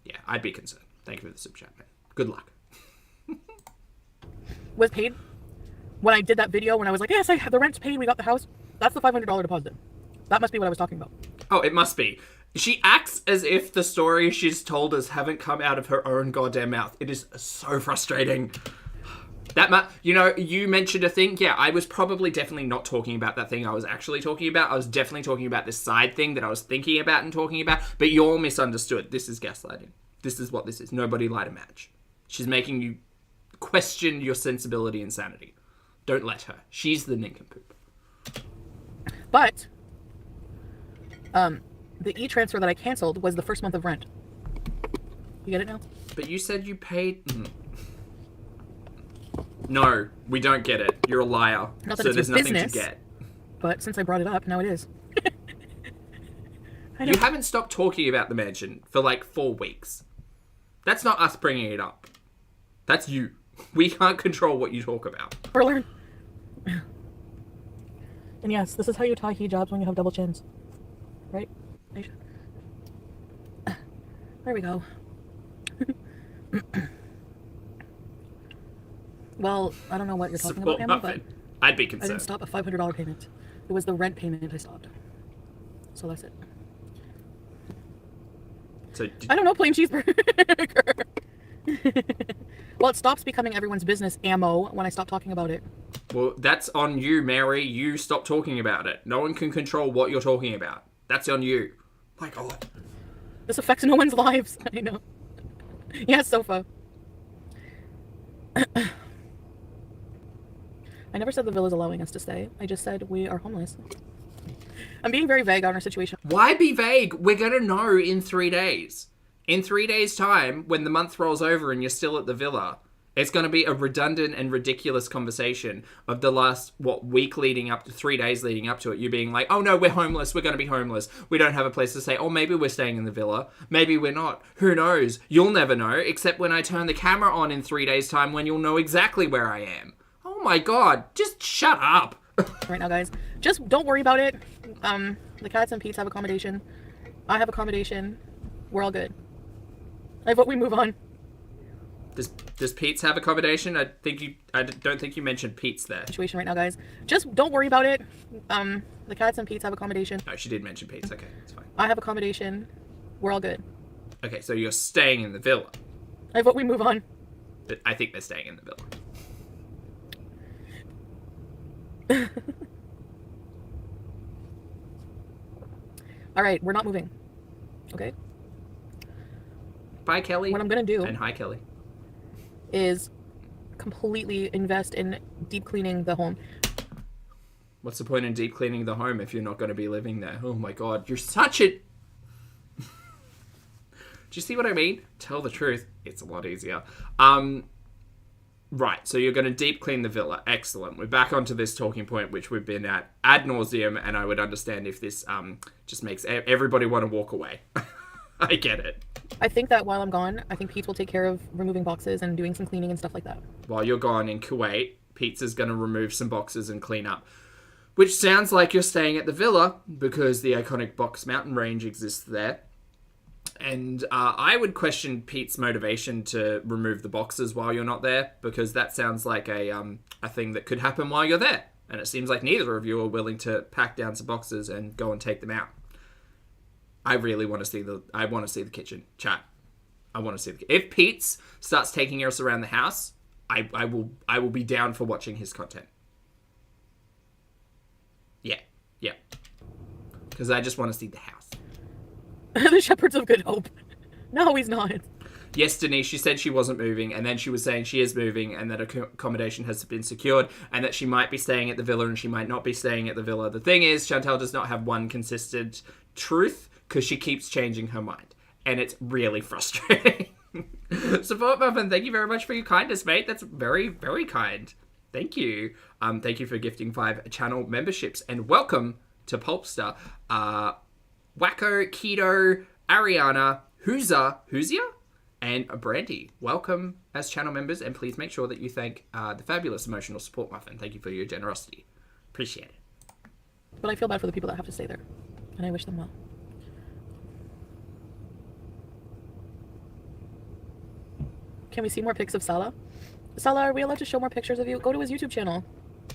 Yeah, I'd be concerned. Thank you for the super chat, man. Good luck. Was paid when I did that video when I was like, yes, the rent's paid, we got the house. That's the $500 deposit. That must be what I was talking about. Oh, it must be. She acts as if the stories she's told us haven't come out of her own goddamn mouth. It is so frustrating. You mentioned a thing. Yeah, I was definitely not talking about that thing I was actually talking about. I was definitely talking about this side thing that I was thinking about and talking about, but you all misunderstood. This is gaslighting. This is what this is. Nobody lied to Madge. She's making you question your sensibility and sanity. Don't let her. She's the nincompoop. But the e-transfer that I canceled was the first month of rent. You get it now? But you said you paid... No, we don't get it. You're a liar. Not that so it's there's your nothing business, to get. But since I brought it up, now it is. You haven't stopped talking about the mansion for like 4 weeks. That's not us bringing it up. That's you. We can't control what you talk about. Or learn. And yes, this is how you tie hijabs when you have double chins. Right? There we go. Well, I don't know what you're talking about, Emma, but I'd be I didn't concerned. stop a $500 payment. It was the rent payment I stopped. So that's it. So I don't know, plain cheeseburger. Well, it stops becoming everyone's business ammo when I stop talking about it. well, that's on you, Mary. You stop talking about it. No one can control what you're talking about. That's on you. My God. This affects no one's lives. I know. Yeah, sofa. I never said the villa's allowing us to stay. I just said we are homeless. I'm being very vague on our situation. Why be vague? We're going to know in 3 days. In 3 days' time, when the month rolls over and you're still at the villa, it's going to be a redundant and ridiculous conversation of the last, week leading up to 3 days leading up to it. You being like, oh no, we're homeless. We're going to be homeless. We don't have a place to stay. Or maybe we're staying in the villa. Maybe we're not. Who knows? You'll never know, except when I turn the camera on in 3 days' time when you'll know exactly where I am. Oh my God. Just shut up. Right now, guys. Just don't worry about it. The cats and Pete's have accommodation. I have accommodation. We're all good. I vote we move on. Does Pete's have accommodation? I don't think you mentioned Pete's there. Situation right now, guys. Just don't worry about it. The cats and Pete's have accommodation. No, she did mention Pete's. Okay, it's fine. I have accommodation. We're all good. Okay, so you're staying in the villa. I vote we move on. But I think they're staying in the villa. All right, we're not moving. Okay? Bye, Kelly. What I'm gonna do And hi, Kelly. is completely invest in deep cleaning the home. What's the point in deep cleaning the home if you're not going to be living there? Oh my God, you're such a... Do you see what I mean? Tell the truth. It's a lot easier. Right, so you're going to deep clean the villa. Excellent. We're back onto this talking point, which we've been at ad nauseum, and I would understand if this just makes everybody want to walk away. I get it. I think that while I'm gone, I think Pete will take care of removing boxes and doing some cleaning and stuff like that. While you're gone in Kuwait, Pizza's going to remove some boxes and clean up. Which sounds like you're staying at the villa, because the iconic Box Mountain range exists there. And I would question Pete's motivation to remove the boxes while you're not there, because that sounds like a thing that could happen while you're there. And it seems like neither of you are willing to pack down some boxes and go and take them out. I really want to see the kitchen, chat. I want to see if Pete's starts taking us around the house, I will be down for watching his content. Yeah. Because I just want to see the house. The Shepherds of Good Hope. No, he's not. Yes, Denise, she said she wasn't moving, and then she was saying she is moving, and that accommodation has been secured, and that she might be staying at the villa, and she might not be staying at the villa. The thing is, Chantal does not have one consistent truth, because she keeps changing her mind, and it's really frustrating. Support Muffin, thank you very much for your kindness, mate. That's very, very kind. Thank you. Thank you for gifting 5 channel memberships, and welcome to Pulpster. Wacko, Keto, Ariana, Hoozia, and Brandy. Welcome as channel members, and please make sure that you thank the fabulous Emotional Support Muffin. Thank you for your generosity. Appreciate it. But I feel bad for the people that have to stay there, and I wish them well. Can we see more pics of Salah? Salah, are we allowed to show more pictures of you? Go to his YouTube channel.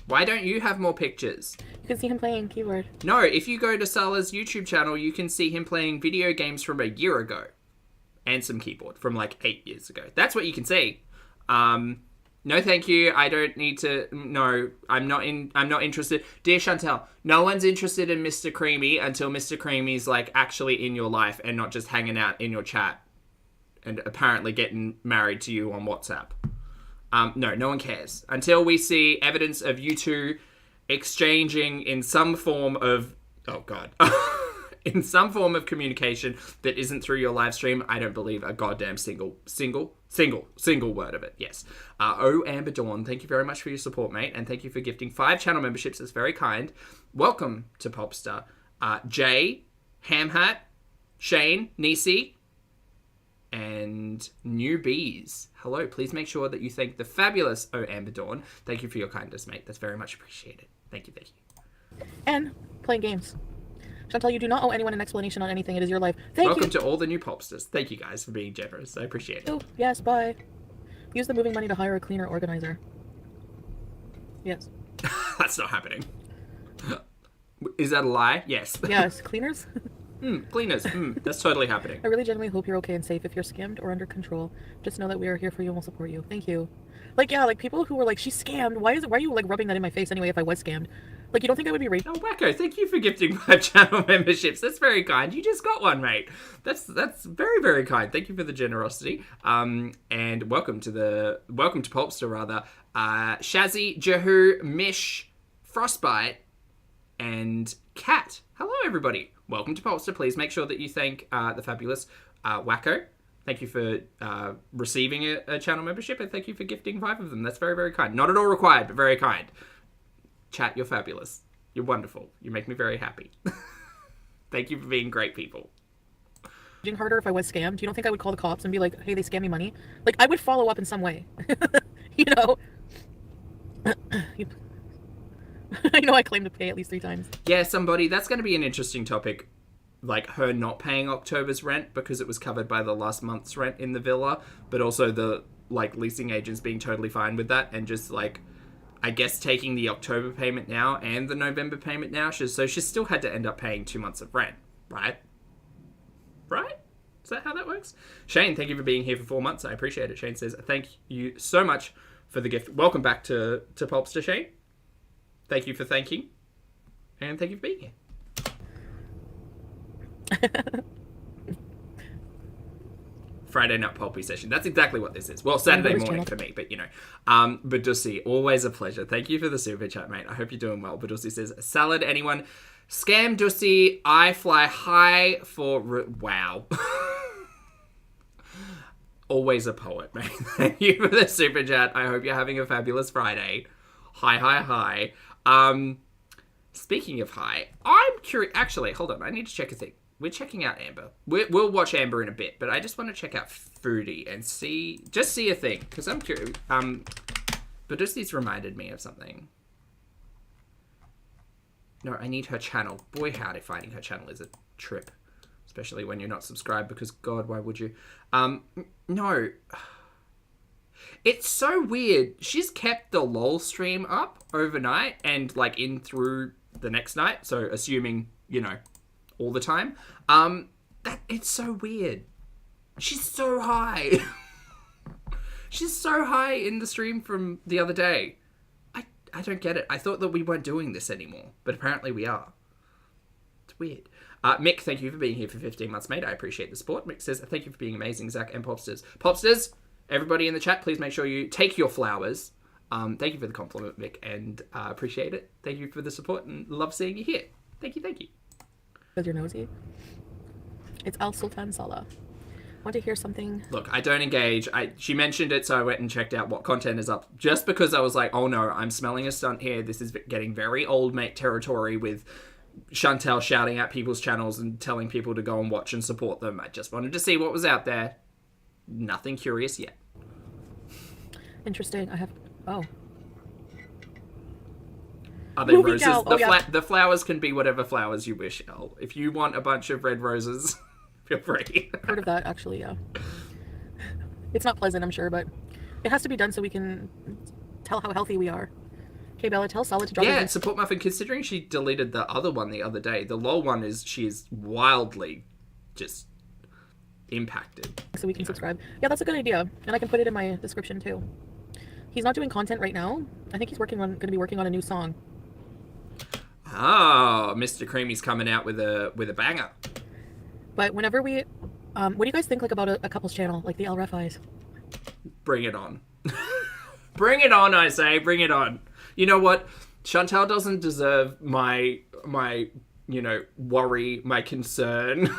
Why don't you have more pictures? You can see him playing keyboard. No, if you go to Salah's YouTube channel, you can see him playing video games from a year ago. And some keyboard from like 8 years ago. That's what you can see. No, thank you. I don't need to. No, I'm not interested. Dear Chantal, no one's interested in Mr. Creamy until Mr. Creamy's like actually in your life and not just hanging out in your chat and apparently getting married to you on WhatsApp. No one cares. Until we see evidence of you two exchanging in some form of... Oh, God. In some form of communication that isn't through your live stream, I don't believe a goddamn single word of it. Yes. Amber Dawn, thank you very much for your support, mate. And thank you for gifting 5 channel memberships. That's very kind. Welcome to Popstar. Jay, Hamhat, Shane, Nisi, and Newbies. Hello, please make sure that you thank the fabulous Amber Dawn. Thank you for your kindness, mate. That's very much appreciated. Thank you. And playing games. Chantal, you do not owe anyone an explanation on anything. It is your life. Thank you. Welcome to all the new Popsters. Thank you guys for being generous. I appreciate it. Oh, yes, bye. Use the moving money to hire a cleaner organizer. Yes. That's not happening. Is that a lie? Yes. Yes, cleaners. Cleaners. That's totally happening. I really genuinely hope you're okay and safe. If you're scammed or under control, just know that we are here for you and will support you. Thank you. Like, yeah, like people who were like, she's scammed. Why are you like rubbing that in my face anyway if I was scammed? Like, you don't think I would be Oh, Wacko, thank you for gifting 5 channel memberships. That's very kind. You just got one, mate. That's very, very kind. Thank you for the generosity. And welcome to Pulpster, rather. Shazzy, Jahu, Mish, Frostbite, and Kat. Hello, everybody. Welcome to Pulpster. Please make sure that you thank the fabulous Wacko. Thank you for receiving a channel membership, and thank you for gifting 5 of them. That's very, very kind. Not at all required, but very kind. Chat, you're fabulous. You're wonderful. You make me very happy. Thank you for being great people. Harder if I was scammed. You don't think I would call the cops and be like, hey, they scammed me money? Like, I would follow up in some way. You know? I know I claim to pay at least 3 times. Yeah, somebody. That's going to be an interesting topic. Like, her not paying October's rent because it was covered by the last month's rent in the villa. But also the, like, leasing agents being totally fine with that. And just, like, I guess taking the October payment now and the November payment now. So she still had to end up paying 2 months of rent. Right? Right? Is that how that works? Shane, thank you for being here for 4 months. I appreciate it. Shane says, thank you so much for the gift. Welcome back to Pulpster, Shane. Thank you for thanking. And thank you for being here. Friday night pulpy session. That's exactly what this is. Well, Saturday morning for me, but you know. Badussi, always a pleasure. Thank you for the super chat, mate. I hope you're doing well. Badussi says, salad, anyone? Scam Dussi, I fly high for... Wow. Always a poet, mate. Thank you for the super chat. I hope you're having a fabulous Friday. Hi. Speaking of high, I'm curious... Actually, hold on. I need to check a thing. We're checking out Amber. We'll watch Amber in a bit, but I just want to check out Foodie and see a thing, because I'm curious. But just these reminded me of something. No, I need her channel. Boy, howdy, finding her channel is a trip, especially when you're not subscribed, because God, why would you? No. It's so weird. She's kept the LOL stream up overnight and like in through the next night. So assuming, you know, all the time. It's so weird. She's so high. She's so high in the stream from the other day. I don't get it. I thought that we weren't doing this anymore, but apparently we are. It's weird. Mick, thank you for being here for 15 months, mate. I appreciate the support. Mick says, thank you for being amazing, Zach and Popsters. Popsters, everybody in the chat, please make sure you take your flowers. Thank you for the compliment, Mick, and appreciate it. Thank you for the support and love seeing you here. Thank you. Because you're nosy. It's Al Sultan Salah. Want to hear something? Look, I don't engage. She mentioned it, so I went and checked out what content is up. Just because I was like, oh no, I'm smelling a stunt here. This is getting very old mate territory with Chantal shouting at people's channels and telling people to go and watch and support them. I just wanted to see what was out there. Nothing curious yet. Interesting. Oh. Are they roses? The flowers can be whatever flowers you wish, Elle. If you want a bunch of red roses, feel free. I've heard of that, actually, yeah. It's not pleasant, I'm sure, but it has to be done so we can tell how healthy we are. Okay, Bella, tell Solid to drop Yeah, support Muffin, considering she deleted the other one the other day. The LOL one she is wildly just impacted. So we can subscribe. Yeah, that's a good idea. And I can put it in my description, too. He's not doing content right now. I think he's going to be working on a new song. Oh, Mr. Creamy's coming out with a banger. But whenever we... what do you guys think like about a couple's channel, like the El Refis? Bring it on. Bring it on, I say. Bring it on. You know what? Chantal doesn't deserve my worry, my concern,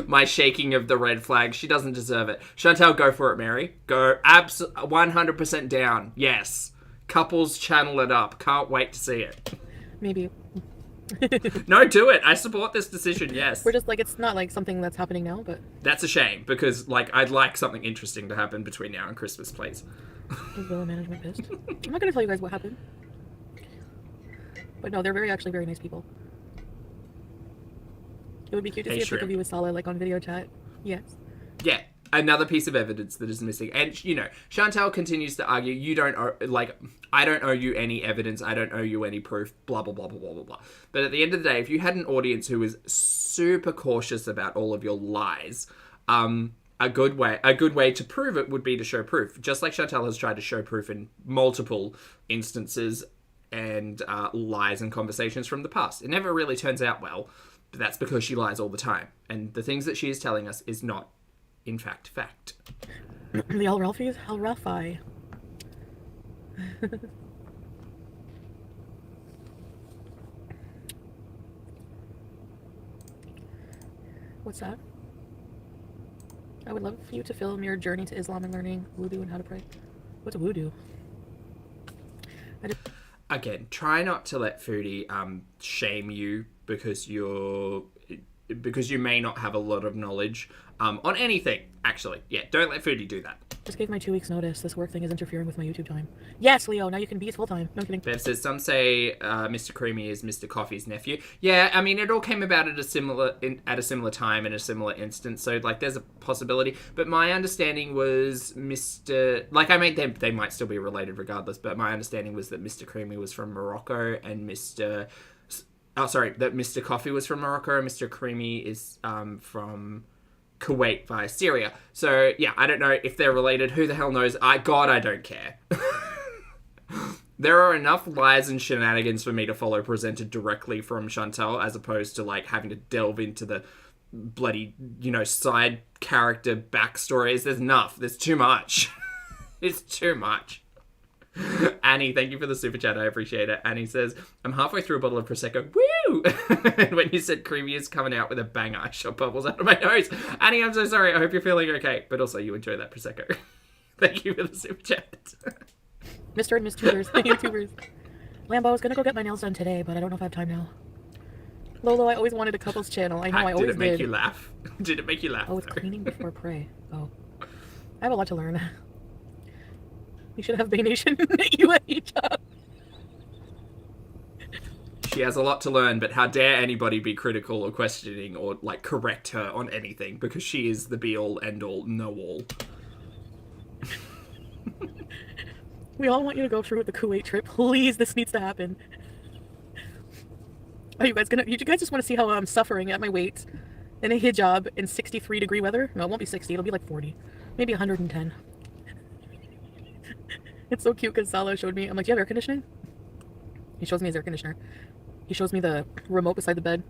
my shaking of the red flag. She doesn't deserve it. Chantal, go for it, Mary. Go 100% down. Yes. Couples channel it up. Can't wait to see it. Maybe. No, do it. I support this decision, yes. We're just like, it's not like something that's happening now, but... That's a shame, because like I'd like something interesting to happen between now and Christmas, please. Is Villa management pissed? I'm not going to tell you guys what happened. But no, they're actually very nice people. It would be cute to see a pic of you with Salah, like on video chat. Yes. Yeah. another piece of evidence that is missing. And, you know, Chantal continues to argue, I don't owe you any evidence, I don't owe you any proof, blah, blah, blah, blah, blah, blah, blah. But at the end of the day, if you had an audience who was super cautious about all of your lies, a good way to prove it would be to show proof. Just like Chantal has tried to show proof in multiple instances and lies and conversations from the past. It never really turns out well, but that's because she lies all the time. And the things that she is telling us is not, in fact. The El Ralphie's El Ralphie. What's that? I would love for you to film your journey to Islam and learning wudu and how to pray. What's wudu? Again, try not to let Foodie shame you because you may not have a lot of knowledge on anything, actually. Yeah, don't let Foodie do that. Just gave my 2 weeks notice. This work thing is interfering with my YouTube time. Yes, Leo, now you can Beez full time. No kidding. Bev says, some say Mr. Creamy is Mr. Coffee's nephew. Yeah, I mean, it all came about at a similar time in a similar instance, so, like, there's a possibility. But my understanding was Mr... Like, I mean, they might still be related regardless, but my understanding was that Mr. Creamy was from Morocco and that Mr. Coffee was from Morocco and Mr. Creamy is from Kuwait via Syria. So, yeah, I don't know if they're related. Who the hell knows? God, I don't care. There are enough lies and shenanigans for me to follow presented directly from Chantal as opposed to, like, having to delve into the bloody, you know, side character backstories. There's enough. There's too much. It's too much. Annie, thank you for the super chat. I appreciate it. Annie says, I'm halfway through a bottle of Prosecco. Woo! And when you said creamy is coming out with a bang, I shot bubbles out of my nose. Annie, I'm so sorry. I hope you're feeling okay. But also, you enjoy that Prosecco. Thank you for the super chat. Mr. and Miss Tubers, YouTubers. Lambo, I was gonna go get my nails done today, but I don't know if I have time now. Lolo, I always wanted a couples channel. I know, I always did. Did it make you laugh? Did it make you laugh? Oh, it's cleaning before pray. Oh. I have a lot to learn. We should have Bay Nation UAE. She has a lot to learn, but how dare anybody be critical or questioning or, like, correct her on anything, because she is the be-all, end-all, know-all. We all want you to go through with the Kuwait trip. Please, this needs to happen. Are you guys just want to see how I'm suffering at my weight in a hijab in 63-degree weather? No, it won't be 60. It'll be like 40. Maybe 110. It's so cute because Salo showed me. I'm like, do you have air conditioning? He shows me his air conditioner. He shows me the remote beside the bed.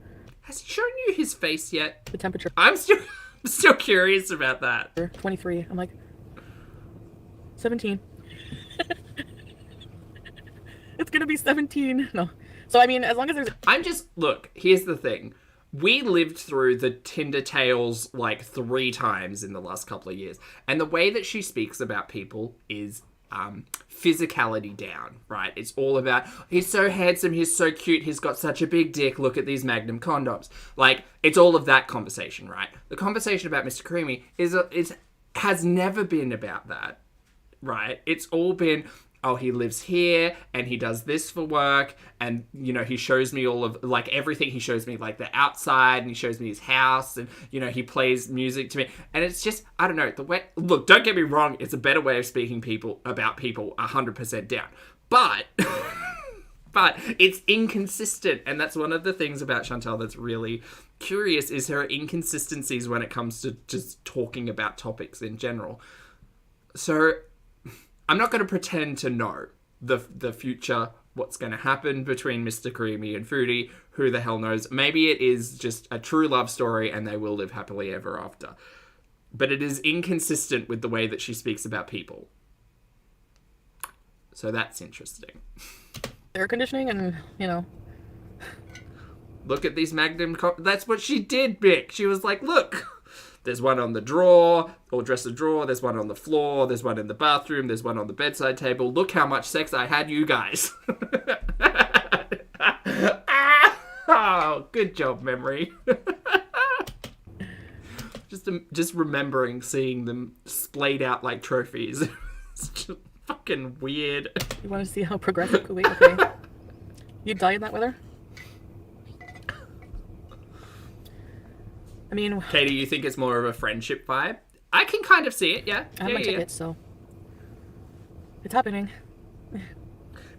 Has he shown you his face yet? The temperature. I'm still curious about that. 23. I'm like, 17. It's gonna be 17. No. So, I mean, as long as there's... Look, here's the thing. We lived through the Tinder tales like 3 times in the last couple of years. And the way that she speaks about people is... physicality down, right? It's all about, he's so handsome, he's so cute, he's got such a big dick, look at these Magnum condoms. Like, it's all of that conversation, right? The conversation about Mr. Creamy has never been about that, right? It's all been, oh, he lives here, and he does this for work, and, you know, he shows me all of, like, everything. He shows me, like, the outside, and he shows me his house, and, you know, he plays music to me, and it's just, I don't know, the way, look, don't get me wrong, it's a better way of speaking about people 100% down, but, but it's inconsistent, and that's one of the things about Chantal that's really curious, is her inconsistencies when it comes to just talking about topics in general. So... I'm not going to pretend to know the future, what's going to happen between Mr. Creamy and Foodie. Who the hell knows? Maybe it is just a true love story and they will live happily ever after. But it is inconsistent with the way that she speaks about people. So that's interesting. Air conditioning and, you know... Look at these Magnum... That's what she did, Mick. She was like, look... There's one on the drawer, or dresser drawer. There's one on the floor. There's one in the bathroom. There's one on the bedside table. Look how much sex I had, you guys. Oh, good job, memory. Just remembering seeing them splayed out like trophies. It's just fucking weird. You want to see how progressive Kuwait? Okay. You'd die in that weather? I mean... Katie, you think it's more of a friendship vibe? I can kind of see it, yeah. I have my tickets, so it's happening.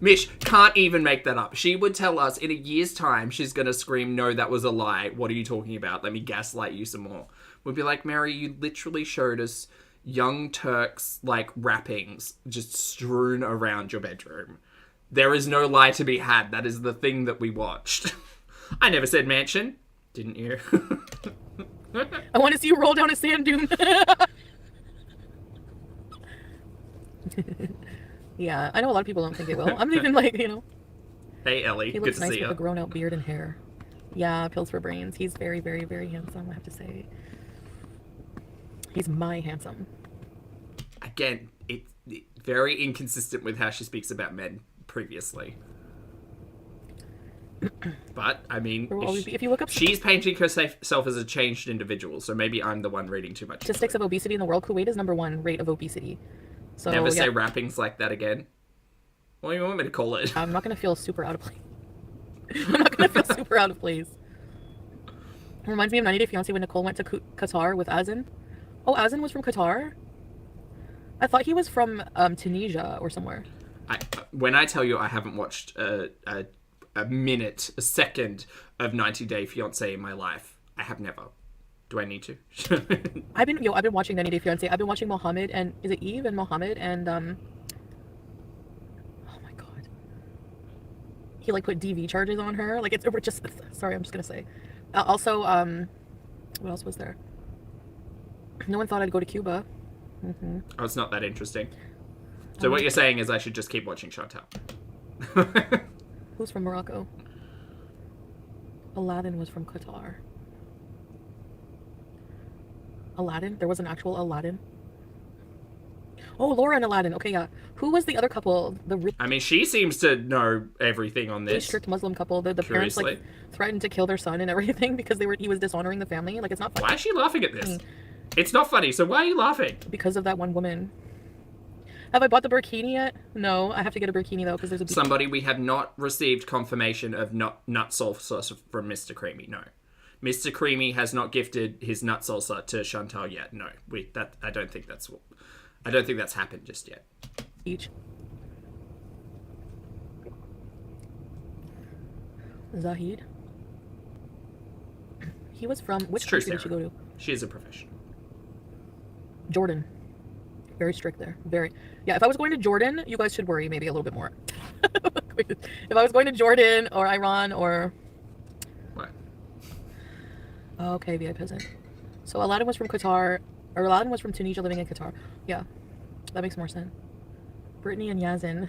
Mish can't even make that up. She would tell us in a year's time, she's going to scream, no, that was a lie. What are you talking about? Let me gaslight you some more. We'd be like, Mary, you literally showed us Young Turks, like, wrappings just strewn around your bedroom. There is no lie to be had. That is the thing that we watched. I never said mansion. Didn't you? I want to see you roll down a sand dune. Yeah, I know a lot of people don't think it will. I'm even like, you know. Hey, Ellie. He Good looks to nice see with you. a grown-out beard and hair. Yeah, pills for brains. He's very, very, very handsome, I have to say. He's my handsome. Again, it's very inconsistent with how she speaks about men previously. But, I mean, if you look up she's painting herself as a changed individual, so maybe I'm the one reading too much. statistics of obesity in the world, Kuwait is #1 rate of obesity. So Never say wrappings like that again. What do you want me to call it? I'm not going to feel super out of place. I'm not going to feel super out of place. It reminds me of 90 Day Fiancé when Nicole went to Qatar with Azin. Oh, Azin was from Qatar? I thought he was from Tunisia or somewhere. When I tell you I haven't watched a second of 90 Day Fiancé in my life, I have never. Do I need to? I've been watching 90 Day Fiancé. I've been watching Mohammed and is it Eve and Mohammed and oh my god, he like put DV charges on her. Like it's just sorry, I'm just gonna say. Also, what else was there? No one thought I'd go to Cuba. Mm-hmm. Oh, it's not that interesting. So what you're saying is I should just keep watching Chantal. Who's from Morocco? Aladdin was from Qatar. Aladdin? There was an actual Aladdin? Oh, Laura and Aladdin. Okay, yeah. Who was the other couple? I mean, she seems to know everything on this. Strict Muslim couple. The parents like threatened to kill their son and everything because he was dishonoring the family. Like, it's not funny. Why is she laughing at this? It's not funny, so why are you laughing? Because of that one woman. Have I bought the burkini yet? No, I have to get a burkini though because there's a... Somebody, we have not received confirmation of nut salsa from Mr. Creamy, no. Mr. Creamy has not gifted his nut salsa to Chantal yet. No, I don't think that's happened just yet. Each. Zahid. He was from which country did she go to? She is a professional. Jordan. Very strict there. Very. Yeah, if I was going to Jordan, you guys should worry maybe a little bit more. If I was going to Jordan or Iran or... What? Oh, okay, VI peasant. So Aladdin was from Qatar, or Aladdin was from Tunisia living in Qatar. Yeah, that makes more sense. Brittany and Yazin.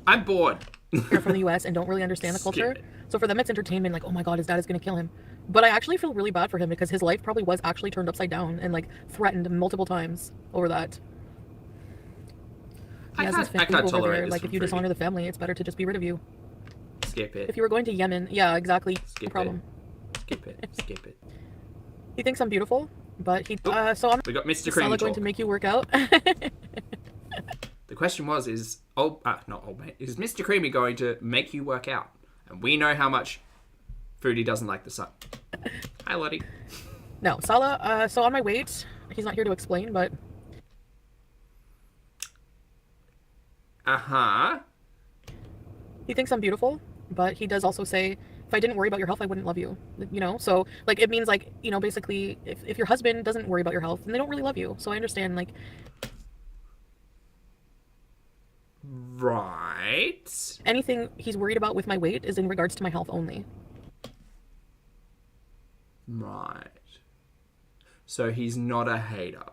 I'm bored. They're from the US and don't really understand the culture. So for them it's entertainment, like, oh my god, his dad is going to kill him. But I actually feel really bad for him because his life probably was actually turned upside down and like threatened multiple times over that. I can't tolerate this. Like, if you dishonor the family, it's better to just be rid of you. Skip it. If you were going to Yemen, yeah, exactly. Skip problem. Skip it. Skip it. He thinks I'm beautiful, but he. So I'm. We got Mr. Creamy going to make you work out. The question was, is Mr. Creamy going to make you work out? And we know how much Foodie doesn't like the sun. Hi, Lottie. No, Salah. So on my weight, he's not here to explain, but. He thinks I'm beautiful, but he does also say, if I didn't worry about your health, I wouldn't love you. You know, so like it means like, you know, basically if your husband doesn't worry about your health, then they don't really love you. So I understand, like. Right. Anything he's worried about with my weight is in regards to my health only. Right. So he's not a hater.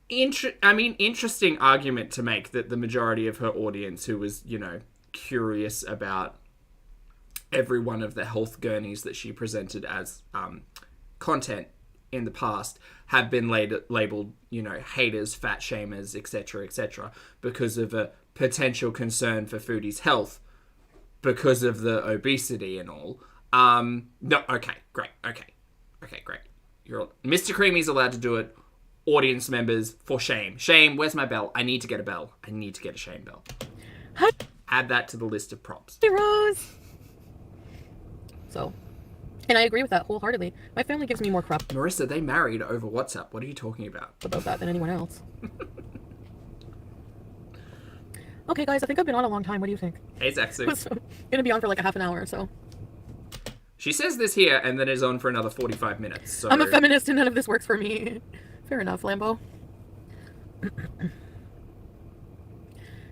Interesting argument to make that the majority of her audience who was, you know, curious about every one of the health gurneys that she presented as content in the past have been labeled, you know, haters, fat shamers, etc., because of a potential concern for Foodie's health because of the obesity and all. No, okay, great. Mr. Creamy's allowed to do it. Audience members, for shame. Shame, where's my bell? I need to get a bell. I need to get a shame bell. Add that to the list of props. Hey, Rose. So, And I agree with that wholeheartedly. My family gives me more crap Marissa, they married over WhatsApp. What are you talking about? about that than anyone else. Okay, guys, I think I've been on a long time. What do you think? Hey, Zaxu. It's gonna be on for like a half an hour or so. She says this here and then is on for another 45 minutes. So I'm a feminist and none of this works for me. Fair enough, Lambo.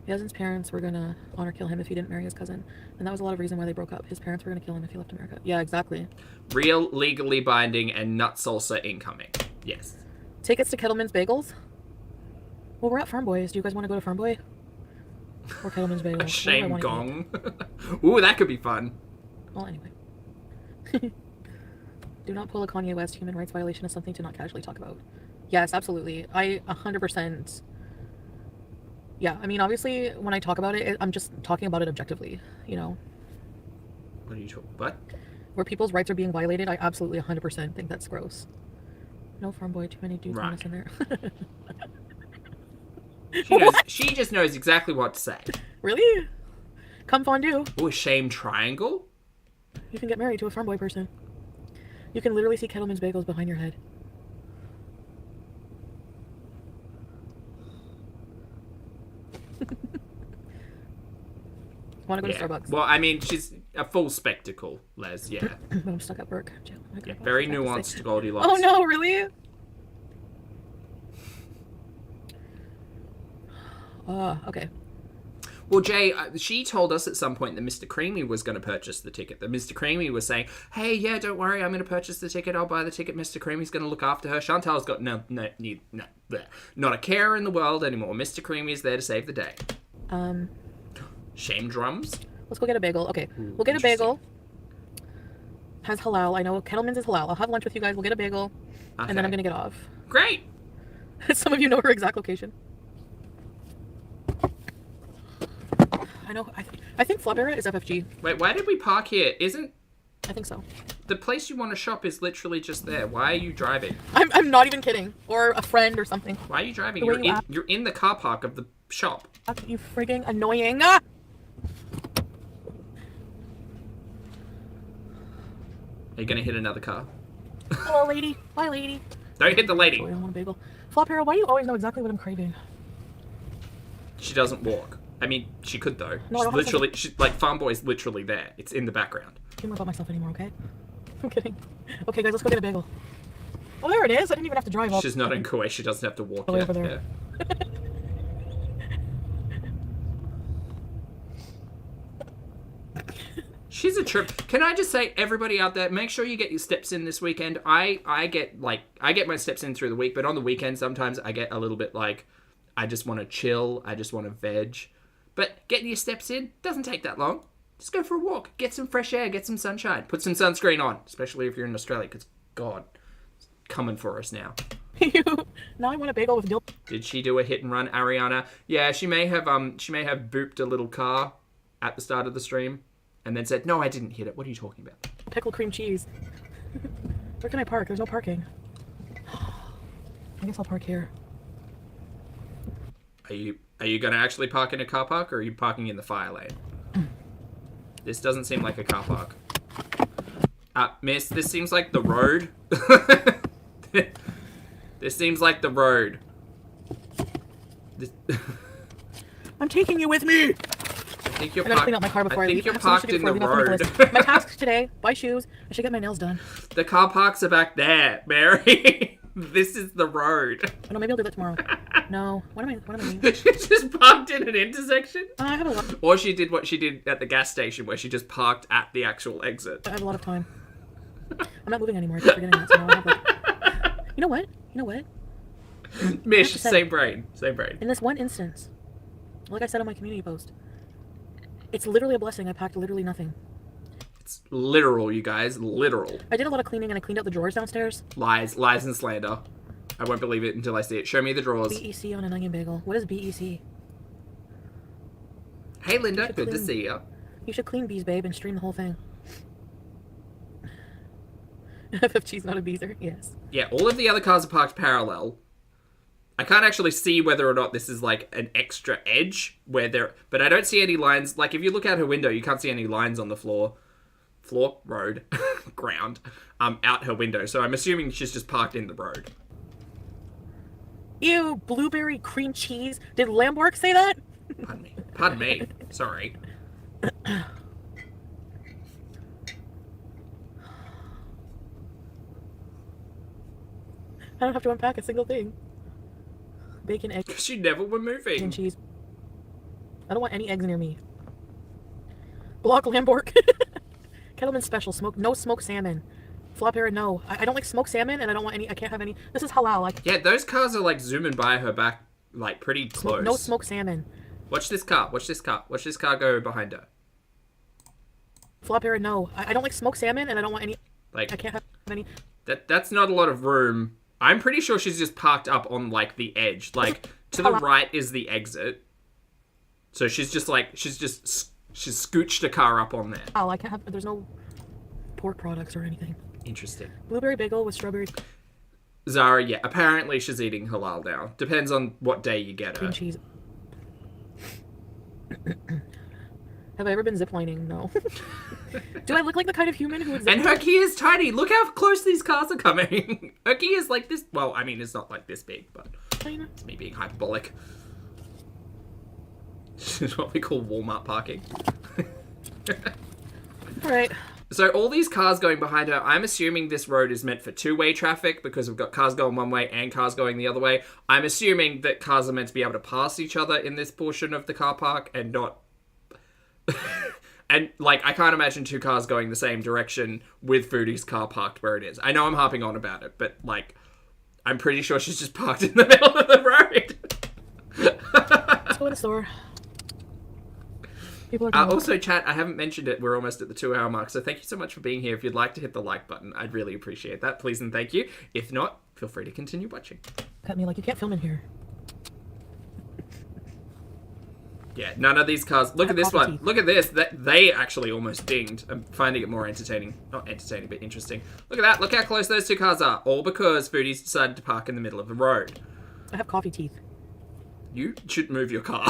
Cousin's parents were gonna honor kill him if he didn't marry his cousin, and that was a lot of reason why they broke up. His parents were gonna kill him if he left America. Yeah, exactly. Real, legally binding, and nut salsa incoming. Yes. Tickets to Kettleman's Bagels. Well, we're at Farm Boys. Do you guys want to go to Farm Boy? Or Kettleman's Bagels? Shame gong. Ooh, that could be fun. Well, anyway. Do not pull a Kanye West. Human rights violation is something to not casually talk about. Yes, absolutely. I 100%. Yeah, I mean, obviously, when I talk about it, I'm just talking about it objectively, you know? What are you talking about? Where people's rights are being violated, I absolutely 100% think that's gross. No Farm Boy, too many dudes want us in there. She just knows exactly what to say. Really? Come fondue. Ooh, a shame triangle? You can get married to a Farm Boy person. You can literally see Kettleman's Bagels behind your head. Want to go to Starbucks? Well, I mean, she's a full spectacle, Les, yeah. But I'm stuck at work. Yeah, very nuanced Goldilocks. Oh no, really? Okay. Well, Jay, she told us at some point that Mr. Creamy was going to purchase the ticket. That Mr. Creamy was saying, hey, yeah, don't worry, I'm going to purchase the ticket. I'll buy the ticket. Mr. Creamy's going to look after her. Chantal's got not a care in the world anymore. Mr. Creamy's there to save the day. Shame drums? Let's go get a bagel. Okay, we'll get a bagel. Has halal. I know Kettleman's is halal. I'll have lunch with you guys. We'll get a bagel. Okay. And then I'm going to get off. Great. Some of you know her exact location. I know. I think Flabera is FFG. Wait, why did we park here? I think so. The place you want to shop is literally just there. Why are you driving? I'm not even kidding. Or a friend or something. Why are you driving? You're in the car park of the shop. You frigging annoying. Ah! Are you going to hit another car? Hello, lady. Bye, lady. Don't hit the lady. Oh, I don't want a bagel. Flopera, why do you always know exactly what I'm craving? She doesn't walk. I mean, she could though. No, she's like Farm Boy's literally there. It's in the background. I can't worry about myself anymore, okay? I'm kidding. Okay, guys, let's go get a bagel. Oh, there it is. I didn't even have to drive up. She's not in Kuwait. She doesn't have to walk over there. Yeah. She's a trip. Can I just say, everybody out there, make sure you get your steps in this weekend. I get my steps in through the week, but on the weekend sometimes I get a little bit like, I just want to chill. I just want to veg. But getting your steps in doesn't take that long. Just go for a walk. Get some fresh air. Get some sunshine. Put some sunscreen on, especially if you're in Australia, because God, it's coming for us now. Now I want a bagel with dill. Did she do a hit and run, Ariana? Yeah, she may have booped a little car at the start of the stream, and then said, "No, I didn't hit it." What are you talking about? Pickle cream cheese. Where can I park? There's no parking. I guess I'll park here. Are you going to actually park in a car park, or are you parking in the fire lane? This doesn't seem like a car park. Miss, this seems like the road. This seems like the road. I'm taking you with me. I think you're I gotta clean up my car before I leave. I think you're parked in the road. My tasks today: buy shoes. I should get my nails done. The car parks are back there, Mary. This is the road. Oh, no, maybe I'll do that tomorrow. No. What am I doing? She just parked in an intersection? I have a lot. Or she did what she did at the gas station, where she just parked at the actual exit. I have a lot of time. I'm not moving anymore. I keep forgetting that. So now I have like... You know what? Mish, same brain. In this one instance, like I said on my community post, it's literally a blessing. I packed literally nothing. It's literal, you guys. Literal. I did a lot of cleaning and I cleaned out the drawers downstairs. Lies and slander. I won't believe it until I see it. Show me the drawers. BEC on an onion bagel. What is BEC? Hey, Linda. Good to see you. You should clean bees, babe, and stream the whole thing. FFG's not a beezer. Yes. Yeah, all of the other cars are parked parallel. I can't actually see whether or not this is like an extra edge where there, but I don't see any lines. Like if you look out her window, you can't see any lines on the floor. road, ground, out her window. So I'm assuming she's just parked in the road. Ew, blueberry cream cheese. Did Lamborg say that? Pardon me. Pardon me. Sorry. I don't have to unpack a single thing. Bacon, egg, Because you never were moving. and cheese. I don't want any eggs near me. Block Lamborg. Kettleman special. No smoked salmon. Flop Era, no. I don't like smoked salmon, and I don't want any. I can't have any. This is halal. Yeah, those cars are like zooming by her back, like pretty close. No smoked salmon. Watch this car. Watch this car. Watch this car go behind her. Flop Era, no. I don't like smoked salmon, and I don't want any. Like, I can't have any. That's not a lot of room. I'm pretty sure she's just parked up on like the edge. Like to the right is the exit. So she's scooched a car up on there. Oh, I can't have. There's no pork products or anything. Interesting. Blueberry bagel with strawberry Zara, yeah, apparently she's eating halal now. Depends on what day you get her. cream cheese. Have I ever been ziplining? No. Do I look like the kind of human who would zip And her key is tiny. Look how close these cars are coming. Her key is like this. Well, I mean, it's not like this big, but it's me being hyperbolic. This is what we call Walmart parking. All right. So all these cars going behind her, I'm assuming this road is meant for two-way traffic because we've got cars going one way and cars going the other way. I'm assuming that cars are meant to be able to pass each other in this portion of the car park and not... And, like, I can't imagine two cars going the same direction with Foodie's car parked where it is. I know I'm harping on about it, but, like, I'm pretty sure she's just parked in the middle of the road. Let's go to the store. People are Also, chat, I haven't mentioned it. We're almost at the 2-hour mark, so thank you so much for being here. If you'd like to hit the like button, I'd really appreciate that. Please and thank you. If not, feel free to continue watching. cut me like you can't film in here. Yeah, none of these cars... Look at this coffee one. teeth. Look at this. They actually almost dinged. I'm finding it more entertaining. Not entertaining, but interesting. Look at that. Look how close those two cars are. All because Foodie's decided to park in the middle of the road. I have coffee teeth. You should move your car.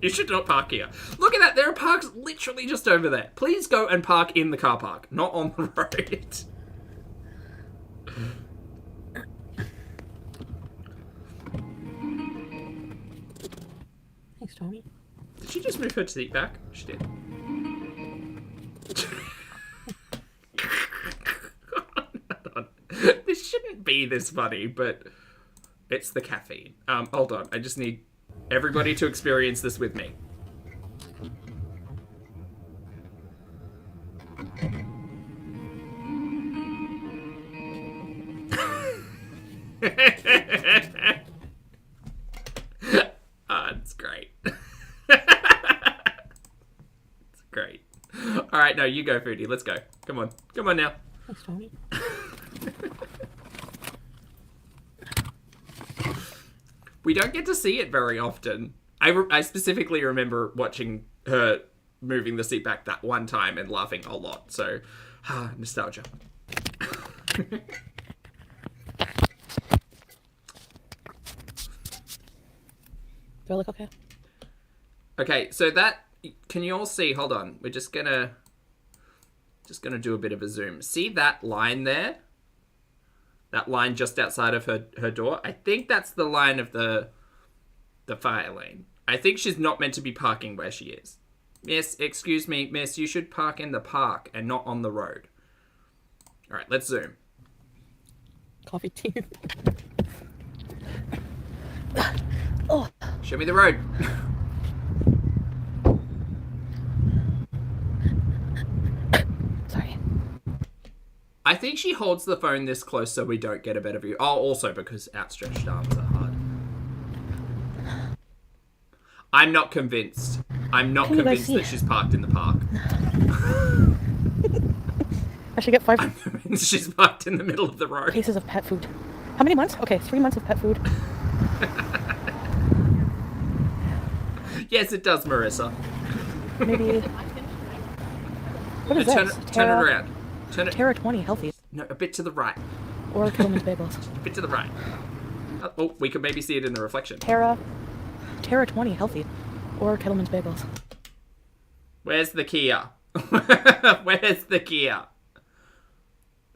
You should not park here. Look at that. There are parks literally just over there. Please go and park in the car park, not on the road. Thanks, Tommy. Did she just move her seat back? She did. Hold on. This shouldn't be this funny, but it's the caffeine. Hold on. I just need everybody to experience this with me. It's great. It's great. All right, no, you go, Foodie. Let's go. Come on. Come on now. Thanks, Tommy. We don't get to see it very often. I specifically remember watching her moving the seat back that one time and laughing a lot. So, nostalgia. Do I look okay? Okay, so that... Can you all see? Hold on. We're just gonna do a bit of a zoom. See that line there? That line just outside of her door? I think that's the line of the fire lane. I think she's not meant to be parking where she is. Miss, excuse me, miss, you should park in the park and not on the road. Alright, let's zoom. Coffee teeth. Oh. Show me the road. Sorry. I think she holds the phone this close so we don't get a better view. Oh, also because outstretched arms are hard. I'm not convinced. I'm not convinced that she's parked in the park. I should get 5 I'm convinced she's parked in the middle of the road. cases of pet food. How many months? Okay, 3 months of pet food. Yes, it does, Marissa. Maybe. What is Turn this? it around. Turn it. Terra 20 healthy. No, a bit to the right. Or Kettleman's bagels. A bit to the right. Oh, we could maybe see it in the reflection. Terra 20 healthy. Or Kettleman's bagels. Where's the Kia? Where's the Kia?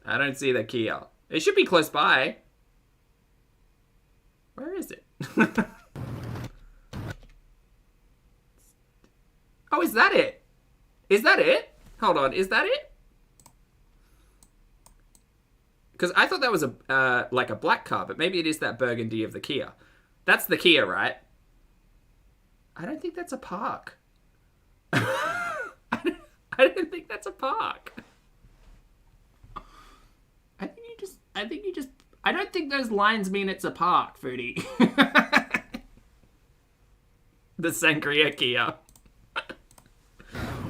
I don't see the Kia. It should be close by. Where is it? Oh, is that it? Is that it? Hold on, is that it? Because I thought that was a like a black car, but maybe it is that burgundy of the Kia. That's the Kia, right? I don't think that's a park. I don't think that's a park. I don't think those lines mean it's a park, Foodie. The Sangria Kia.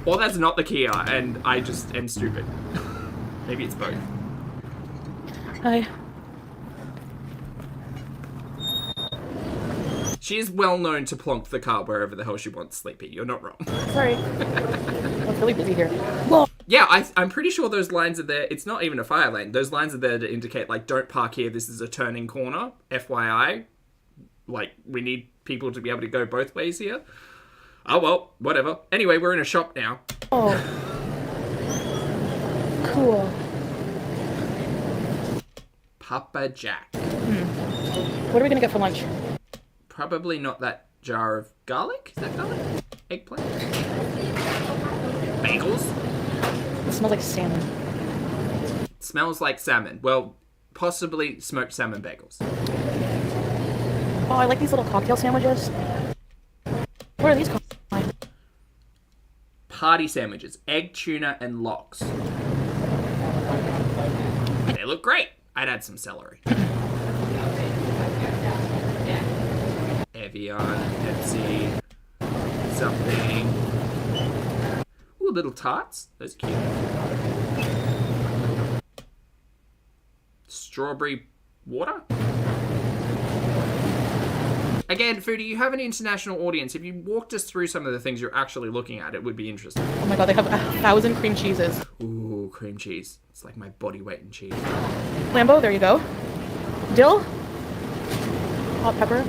Or that's not the Kia, and I just am stupid. Maybe it's both. Hi. She is well known to plonk the car wherever the hell she wants, Sleepy. You're not wrong. Sorry. It's really busy here. Whoa. Yeah, I'm pretty sure those lines are there. It's not even a fire lane. Those lines are there to indicate, like, don't park here. This is a turning corner. FYI. Like, we need people to be able to go both ways here. Oh, well, whatever. Anyway, we're in a shop now. Oh. Cool. Papa Jack. What are we gonna get for lunch? Probably not that jar of garlic. Is that garlic? Eggplant? Bagels? It smells like salmon. Smells like salmon. Well, possibly smoked salmon bagels. Oh, I like these little cocktail sandwiches. What are these called? Party sandwiches. Egg, tuna, and lox. They look great. I'd add some celery. Evian, Pepsi, something. Ooh, little tarts. Those are cute. Strawberry water. Again, Foodie, you have an international audience. If you walked us through some of the things you're actually looking at, it would be interesting. Oh my god, they have 1,000 cream cheeses. Ooh, cream cheese. It's like my body weight in cheese. Lambo, there you go. Dill. Hot pepper.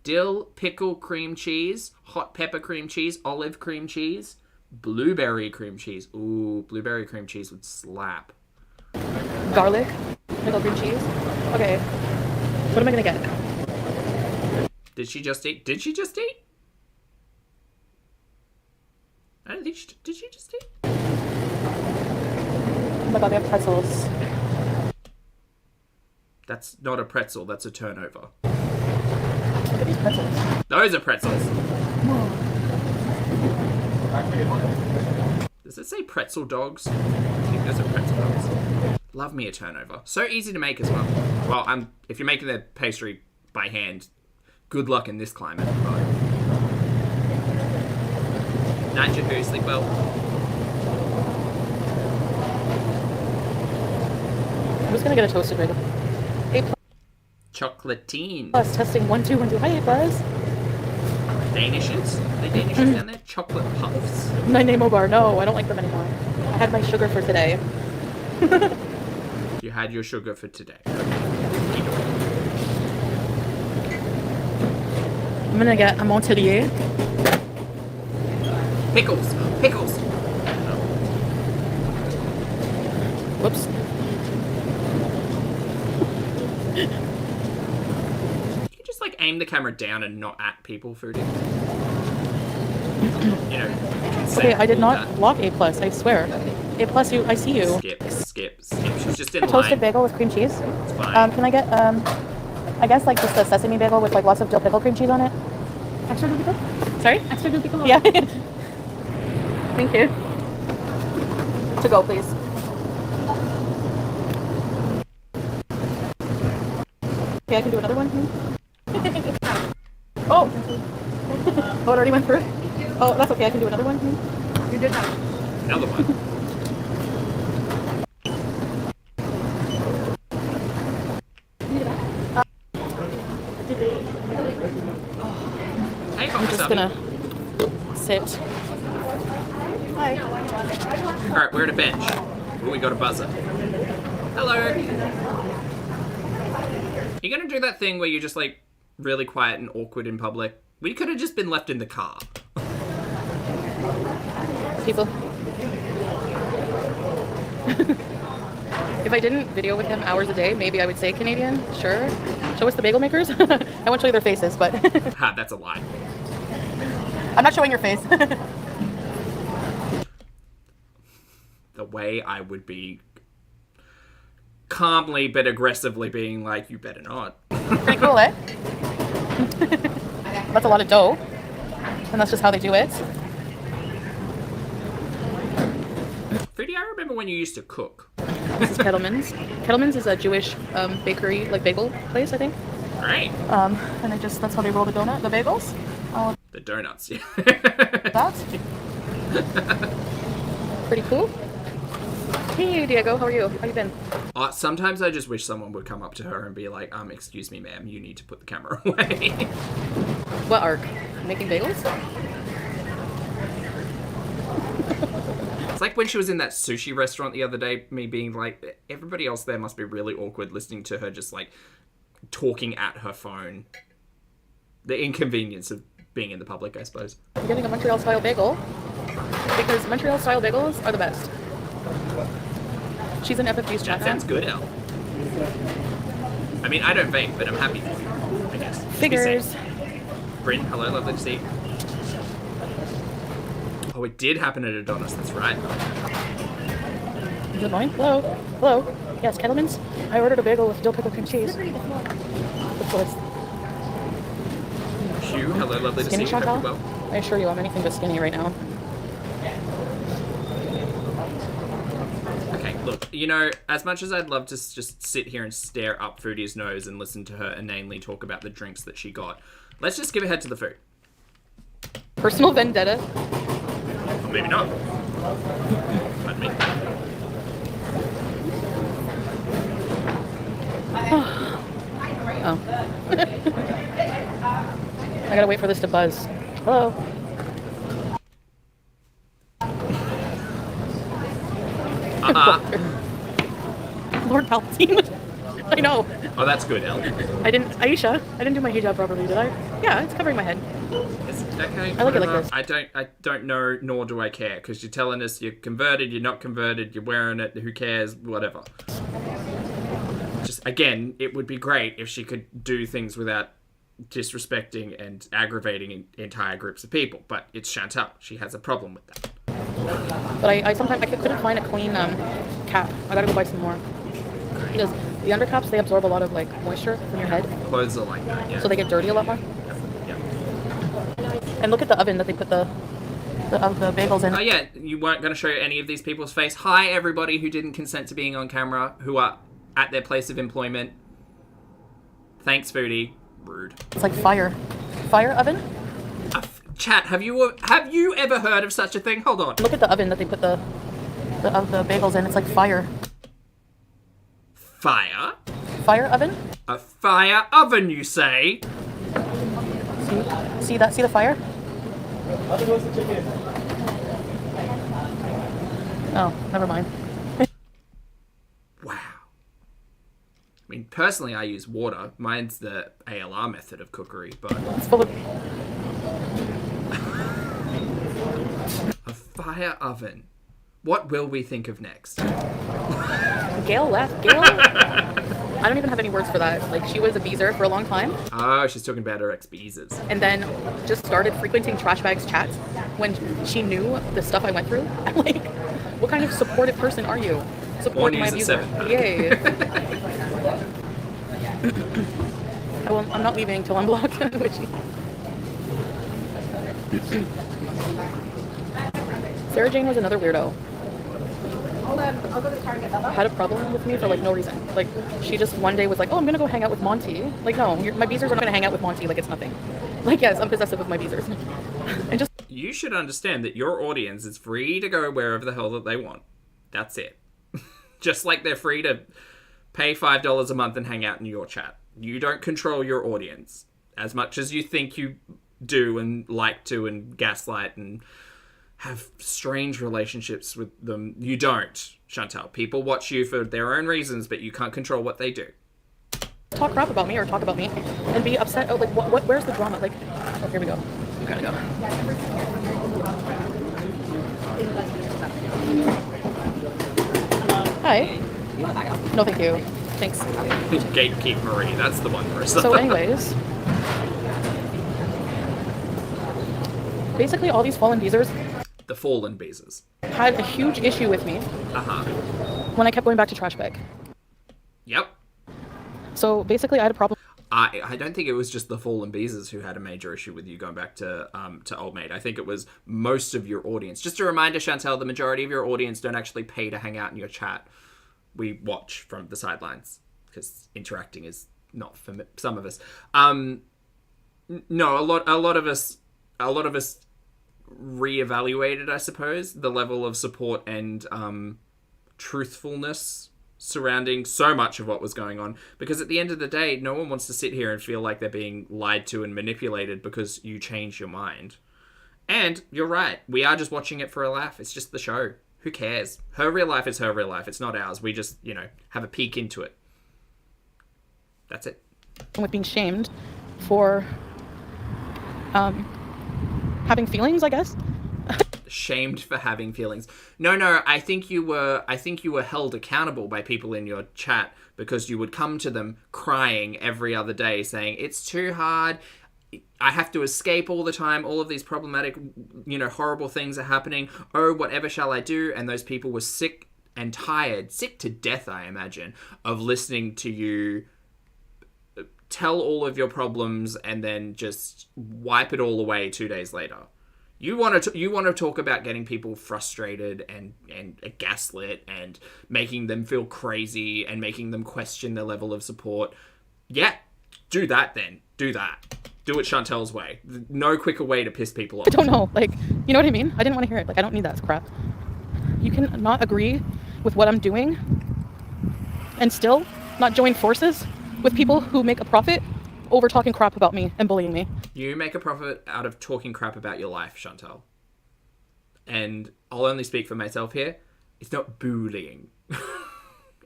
Dill, pickle, cream cheese, hot pepper cream cheese, olive cream cheese, blueberry cream cheese. Ooh, blueberry cream cheese would slap. Garlic. Pickle cream cheese. Okay. What am I gonna get? Did she just eat? Did she just eat? I don't think she... Did she just eat? Oh my god, they have pretzels. That's not a pretzel, that's a turnover. Look at these pretzels. Those are pretzels. Does it say pretzel dogs? I think those are pretzel dogs. Love me a turnover. So easy to make as well. Well, if you're making the pastry by hand, good luck in this climate. But... Night, Jahu, sleep well. I'm just gonna get a toasted bagel. Chocolatine. Plus, testing 1 2 1 2. Hi, A plus. Danishes? Are they Danishes down there? Chocolate puffs. My Nemo bar. No, I don't like them anymore. I had my sugar for today. You had your sugar for today. I'm gonna get a Montelier. Pickles. Pickles. Whoops. You can just like aim the camera down and not at people, Foodie. You know. Okay, I did not block A plus. I swear. A plus, I see you. Skip. She's just in A line. toasted bagel with cream cheese. It's fine. Can I get I guess like just a sesame bagel with like lots of dill pickle cream cheese on it. Extra dill pickle? Sorry? Extra dill pickle? Yeah. Thank you. To go, please. Okay, I can do another one. Oh! Oh, it already went through? Oh, that's okay. I can do another one. You did that. Another one. I'm just gonna sit. Hi. Alright, we're at a bench. Ooh, we got a buzzer. Hello. You're gonna do that thing where you're just like really quiet and awkward in public. We could have just been left in the car. People. If I didn't video with him hours a day, maybe I would say Canadian. Sure. Show us the bagel makers. I won't show you their faces, but Ha, that's a lie. I'm not showing your face. The way I would be calmly but aggressively being like, you better not. Pretty cool, eh? That's a lot of dough. And that's just how they do it. Foodie, I remember when you used to cook. This is Kettleman's. Kettleman's is a Jewish bakery, like bagel place, I think. Right. And that's how they roll the bagels. The donuts, yeah. That's pretty cool. Hey, Diego, how are you? How you been? Sometimes I just wish someone would come up to her and be like, excuse me, ma'am, you need to put the camera away. What arc? Making bagels? It's like when she was in that sushi restaurant the other day, me being like, everybody else there must be really awkward listening to her just like talking at her phone. The inconvenience of being in the public, I suppose. I'm getting a Montreal style bagel because Montreal style bagels are the best. She's an FFG's chat. That sounds good, Elle. I mean, I don't vape, but I'm happy for you, I guess. Figures. Bryn, hello, lovely to see you. Oh, it did happen at Adonis, that's right. Good morning. Hello. Hello. Yes, Kettleman's. I ordered a bagel with dill pickle cream cheese. Of course. Hugh, hello, lovely to see you. Hope you're well. I assure you, I'm anything but skinny right now. Okay, look, you know, as much as I'd love to just sit here and stare up Foodie's nose and listen to her inanely talk about the drinks that she got, let's just give a head to the food. Personal vendetta. Or maybe not. Pardon me. Oh. I gotta wait for this to buzz. Hello. Lord Palpatine. I know. Oh, that's good, Elle. Aisha, I didn't do my hijab properly, did I? Yeah, it's covering my head. Is it okay? I like it like this. I don't know, nor do I care, because you're telling us you're converted, you're not converted, you're wearing it, who cares, whatever. Just, again, it would be great if she could do things without disrespecting and aggravating entire groups of people, but it's Chantal. She has a problem with that. But I sometimes couldn't find a clean cap. I gotta go buy some more. Because the undercaps, they absorb a lot of like moisture from your head. Clothes are like that, yeah. So they get dirty a lot more. Yeah. And look at the oven that they put the bagels in. Oh yeah, you weren't going to show any of these people's face. Hi everybody who didn't consent to being on camera, who are at their place of employment. Thanks, Foodie. Rude. It's like fire oven. Chat, have you ever heard of such a thing? Hold on. Look at the oven that they put the bagels in. It's like fire. Fire? Fire oven? A fire oven, you say? See that? See the fire? Oh, never mind. Wow. I mean, personally, I use water. Mine's the ALR method of cookery, but... It's full of... A fire oven. What will we think of next? Gail left. Gail? I don't even have any words for that. Like, she was a beezer for a long time. Oh, she's talking about her ex-beezers. And then just started frequenting Trash Bags chats when she knew the stuff I went through. I'm like, what kind of supportive person are you? Supporting my abuser. Yay. I'm not leaving till I'm blocked. Sarah Jane was another weirdo. I'll go to the car and get that. Had a problem with me for like no reason. Like she just one day was like, "Oh, I'm gonna go hang out with Monty." Like, no, my beezers are not gonna hang out with Monty. Like it's nothing. Like yes, I'm possessive of my beezers. And just you should understand that your audience is free to go wherever the hell that they want. That's it. Just like they're free to pay $5 a month and hang out in your chat. You don't control your audience as much as you think you do and like to and gaslight and have strange relationships with them. You don't, Chantal. People watch you for their own reasons, but you can't control what they do. Talk crap about me or talk about me and be upset. Oh, like, what? Where's the drama? Like, oh, here we go. We gotta go. Hi. You want to back up? No, thank you. Thanks. Gatekeep Marie. That's the one, Marissa. So anyways, basically all these fallen beezers The fallen beezers. had a huge issue with me Uh-huh. when I kept going back to trash bag. Yep. So basically I had a problem. I don't think it was just the fallen beezers who had a major issue with you going back to Old Maid. I think it was most of your audience. Just a reminder, Chantal, the majority of your audience don't actually pay to hang out in your chat. We watch from the sidelines because interacting is not for some of us. No, a lot of us reevaluated, I suppose, the level of support and truthfulness surrounding so much of what was going on, because at the end of the day, no one wants to sit here and feel like they're being lied to and manipulated because you changed your mind. And you're right, we are just watching it for a laugh. It's just the show. Who cares? Her real life is her real life. It's not ours. We just, have a peek into it. That's it. With being shamed for having feelings, I guess. Shamed for having feelings. No, I think you were held accountable by people in your chat because you would come to them crying every other day saying, it's too hard, I have to escape all the time, all of these problematic, horrible things are happening, oh, whatever shall I do? And those people were sick and tired, sick to death, I imagine, of listening to you tell all of your problems and then just wipe it all away 2 days later. You want to talk about getting people frustrated and gaslit and making them feel crazy and making them question their level of support. Yeah, do that then. Do that. Do it Chantel's way. No quicker way to piss people off. I don't know. You know what I mean? I didn't want to hear it. I don't need that crap. You can not agree with what I'm doing and still not join forces with people who make a profit over talking crap about me and bullying me. You make a profit out of talking crap about your life, Chantal. And I'll only speak for myself here. It's not bullying.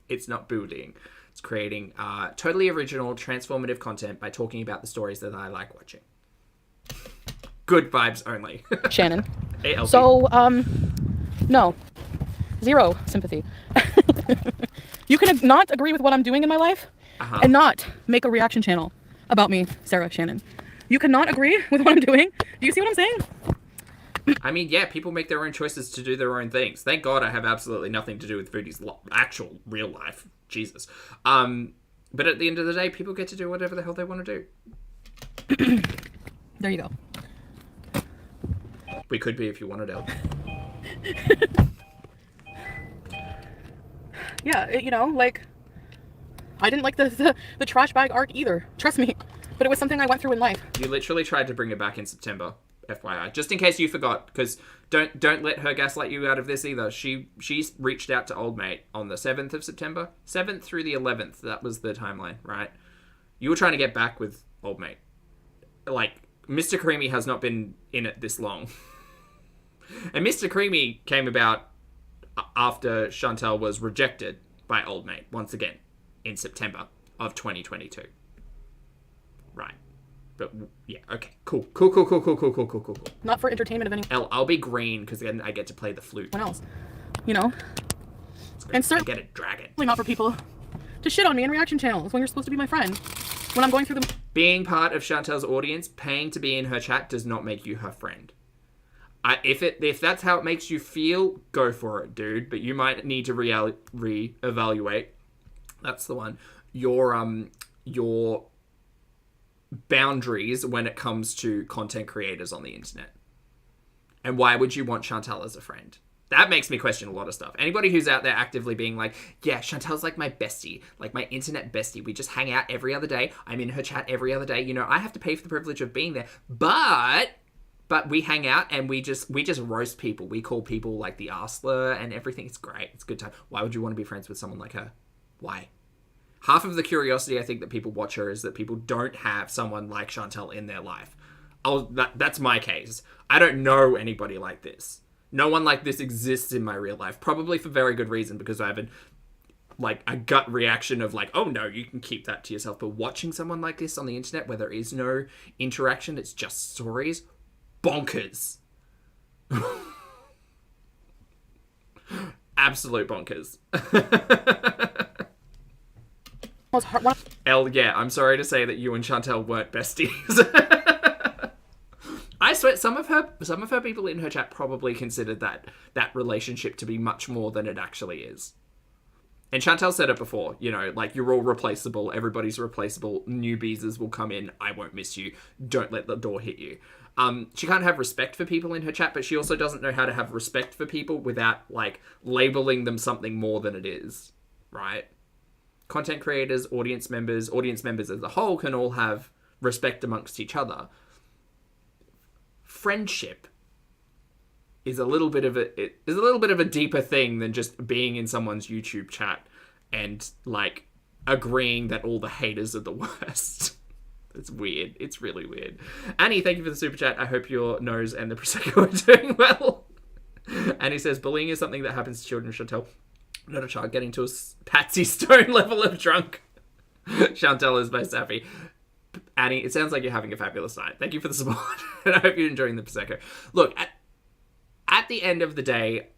It's not bullying. It's creating totally original, transformative content by talking about the stories that I like watching. Good vibes only. Shannon. Hey, LP. So, no. Zero sympathy. You can not agree with what I'm doing in my life and not make a reaction channel about me, Sarah Shannon. You cannot agree with what I'm doing. Do you see what I'm saying? I mean, yeah, people make their own choices to do their own things. Thank God I have absolutely nothing to do with Foodie's actual real life. Jesus. But at the end of the day, people get to do whatever the hell they want to do. There you go. We could be if you wanted, El. Yeah, I didn't like the trash bag arc either. Trust me. But it was something I went through in life. You literally tried to bring it back in September, FYI. Just in case you forgot, because don't let her gaslight you out of this either. She reached out to Old Mate on the 7th of September. 7th through the 11th. That was the timeline, right? You were trying to get back with Old Mate. Mr. Creamy has not been in it this long. And Mr. Creamy came about after Chantal was rejected by Old Mate once again in September of 2022. Right. But yeah, okay. Cool. Not for entertainment of anyone I'll be green because then I get to play the flute. else. And certainly get a dragon. Not for people to shit on me in reaction channels when you're supposed to be my friend. When I'm going through the... Being part of Chantal's audience, paying to be in her chat does not make you her friend. If that's how it makes you feel, go for it, dude. But you might need to reevaluate. That's the one. Your boundaries when it comes to content creators on the internet. And why would you want Chantal as a friend? That makes me question a lot of stuff. Anybody who's out there actively being like, yeah, Chantal's like my bestie, like my internet bestie. We just hang out every other day. I'm in her chat every other day. I have to pay for the privilege of being there. But we hang out and we just roast people. We call people like the arsler and everything. It's great. It's a good time. Why would you want to be friends with someone like her? Why? Half of the curiosity I think that people watch her is that people don't have someone like Chantal in their life. That's my case. I don't know anybody like this. No one like this exists in my real life. Probably for very good reason, because I have a gut reaction of oh no, you can keep that to yourself. But watching someone like this on the internet where there is no interaction, it's just stories, bonkers. absolute bonkers. Most hard one. Elle, yeah, I'm sorry to say that you and Chantel weren't besties. I swear, some of her people in her chat probably considered that relationship to be much more than it actually is. And Chantel said it before, you know, like, you're all replaceable, everybody's replaceable, newbies will come in, I won't miss you, don't let the door hit you. She can't have respect for people in her chat, but she also doesn't know how to have respect for people without, like, labeling them something more than it is, right? Content creators, audience members as a whole can all have respect amongst each other. Friendship is a little bit of a deeper thing than just being in someone's YouTube chat and, like, agreeing that all the haters are the worst. It's weird. It's really weird. Annie, thank you for the super chat. I hope your nose and the Prosecco are doing well. Annie says, bullying is something that happens to children, Chantel. Not a child getting to a Patsy Stone level of drunk. Chantel is most happy. Annie, it sounds like you're having a fabulous night. Thank you for the support. And I hope you're enjoying the Prosecco. Look, at the end of the day,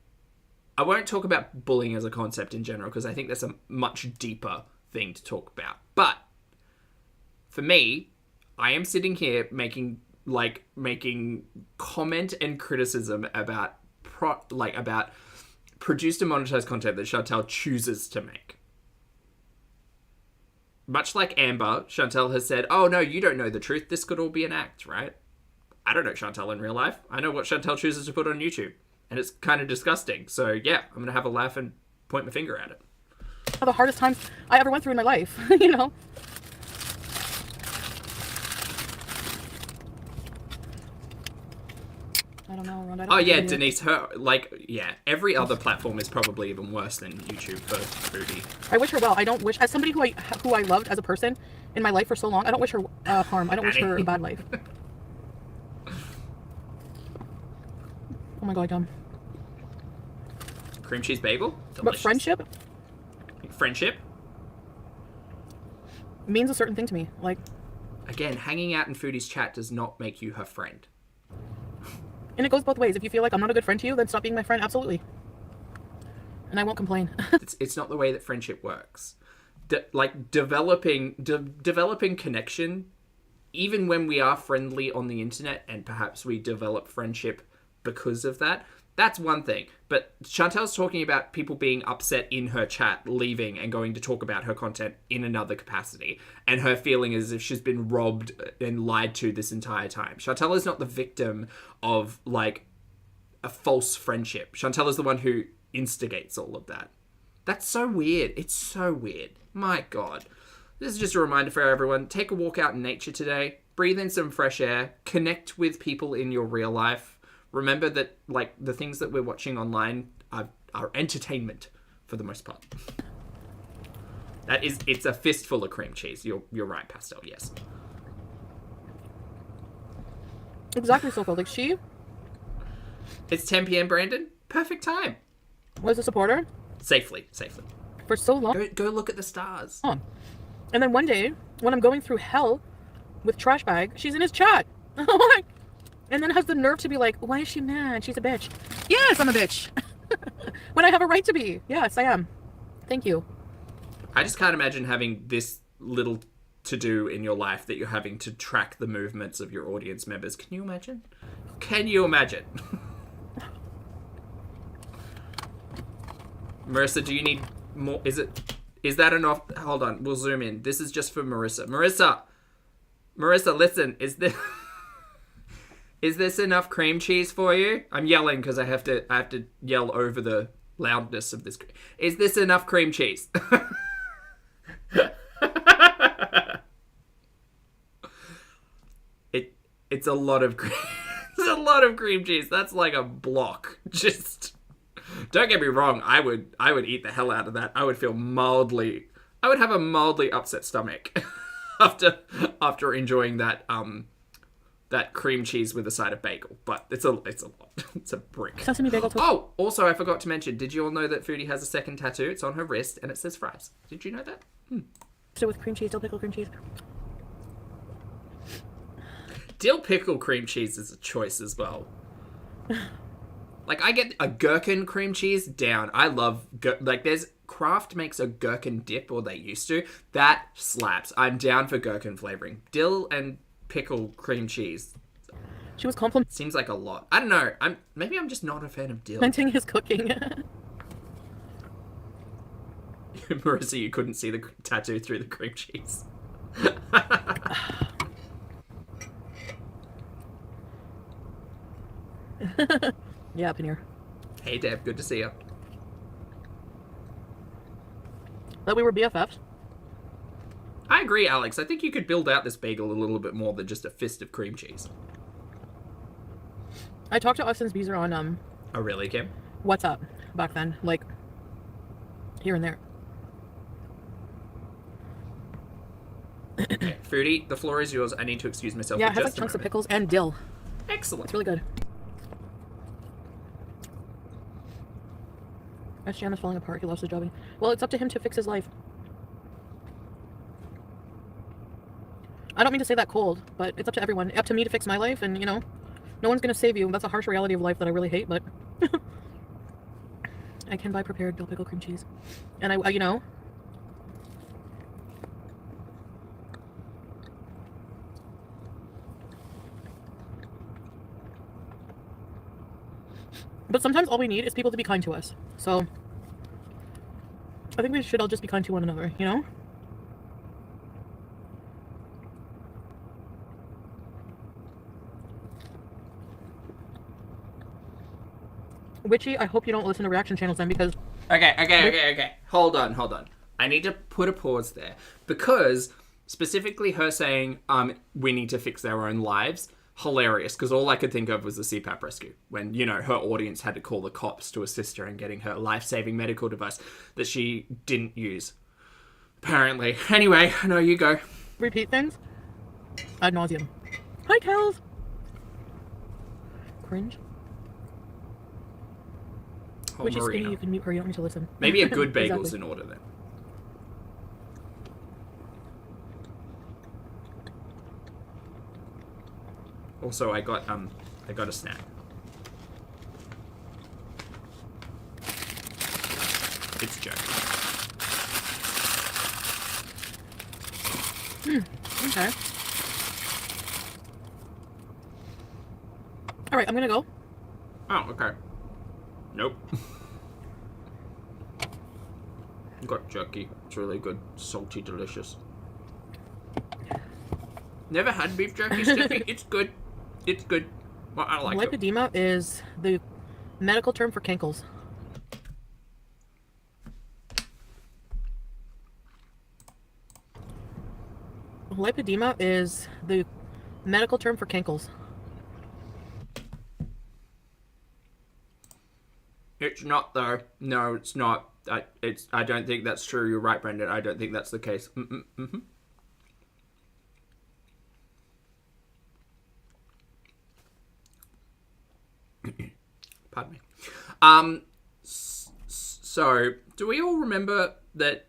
I won't talk about bullying as a concept in general, because I think that's a much deeper thing to talk about. But for me, I am sitting here making comment and criticism about produced and monetized content that Chantel chooses to make. Much like Amber, Chantel has said, oh no, you don't know the truth, this could all be an act, right? I don't know Chantel in real life. I know what Chantel chooses to put on YouTube. And it's kind of disgusting. So yeah, I'm going to have a laugh and point my finger at it. The hardest times I ever went through in my life, you know? I don't know, Rhonda. Oh yeah, Denise, every other platform is probably even worse than YouTube for Foodie. I wish her well. I don't wish, as somebody who I loved as a person in my life for so long, I don't wish her harm. I don't wish her a bad life. Oh my god, yum. Cream cheese bagel? Delicious. But friendship means a certain thing to me. Like, again, hanging out in Foodie's chat does not make you her friend. And it goes both ways. If you feel like I'm not a good friend to you, then stop being my friend. Absolutely. And I won't complain. It's not the way that friendship works. Developing connection, even when we are friendly on the internet, and perhaps we develop friendship because of that, that's one thing. But Chantel's talking about people being upset in her chat, leaving and going to talk about her content in another capacity, and her feeling as if she's been robbed and lied to this entire time. Chantel is not the victim of, like, a false friendship. Chantel is the one who instigates all of that. That's so weird. It's so weird. My God. This is just a reminder for everyone. Take a walk out in nature today. Breathe in some fresh air. Connect with people in your real life. Remember that, like, the things that we're watching online are entertainment for the most part. It's a fistful of cream cheese. You're right, Pastel, yes. Exactly, so cool. Like, she... It's 10 p.m., Brandon. Perfect time. Was a supporter. Safely. For so long. Go look at the stars. And then one day, when I'm going through hell with Trash Bag, she's in his chat. And then has the nerve to be like, why is she mad? She's a bitch. Yes, I'm a bitch. When I have a right to be. Yes, I am. Thank you. I just can't imagine having this little to do in your life that you're having to track the movements of your audience members. Can you imagine? Marissa, do you need more? Is that enough? Hold on, we'll zoom in. This is just for Marissa. Marissa, listen, is this enough cream cheese for you? I'm yelling because I have to yell over the loudness of this. Is this enough cream cheese? It's a lot of cream. It's a lot of cream cheese. That's like a block. Just don't get me wrong. I would eat the hell out of that. I would have a mildly upset stomach after enjoying that cream cheese with a side of bagel. But it's a lot. It's a brick. Sesame bagel too. Oh, also I forgot to mention. Did you all know that Foodie has a second tattoo? It's on her wrist and it says fries. Did you know that? So with cream cheese, dill pickle cream cheese. Dill pickle cream cheese is a choice as well. Like, I get a gherkin cream cheese down. I love, like, there's, Kraft makes a gherkin dip, or they used to. That slaps. I'm down for gherkin flavoring. Dill and pickle cream cheese. She was complimenting Seems like a lot. I don't know. Maybe I'm just not a fan of dill. his cooking. Marissa, you couldn't see the tattoo through the cream cheese. Yeah, Paneer. Hey, Deb. Good to see you. That we were BFFs. I agree, Alex. I think you could build out this bagel a little bit more than just a fist of cream cheese. I talked to Austin's Beezer on Oh, really, Kim? What's Up back then, like here and there. Okay, Foodie, the floor is yours. I need to excuse myself. Yeah, for it has like just a chunks of moment. pickles and dill. Excellent. It's really good. SGM is falling apart. He loves his jobbing. Well, it's up to him to fix his life. I don't mean to say that cold, but it's up to everyone. Up to me to fix my life, and, you know, no one's going to save you. That's a harsh reality of life that I really hate, but I can buy prepared dill pickle cream cheese. And I you know, but sometimes all we need is people to be kind to us. So I think we should all just be kind to one another, you know? Witchy, I hope you don't listen to reaction channels then, because... Okay. Hold on. I need to put a pause there. Because, specifically her saying, we need to fix our own lives, hilarious, because all I could think of was the CPAP rescue. When, you know, her audience had to call the cops to assist her in getting her life-saving medical device that she didn't use. Apparently. Anyway, no, you go. Repeat things? Ad nauseum. Hi, Kels! Cringe. Oh, Which is skinny, Marina. you can mute her, you don't need to listen. Maybe a good bagel's Exactly. in order then. Also, I got a snack. It's jerky. Okay. Alright, I'm gonna go. Oh, okay. Nope. Got jerky. It's really good. Salty, delicious. Never had beef jerky, Steffi. It's good. It's good. Well, I like it. Lipedema is the medical term for cankles. Lipedema is the medical term for cankles. It's not though. No, it's not. I don't think that's true. You're right, Brendan. I don't think that's the case. Pardon me. So, do we all remember that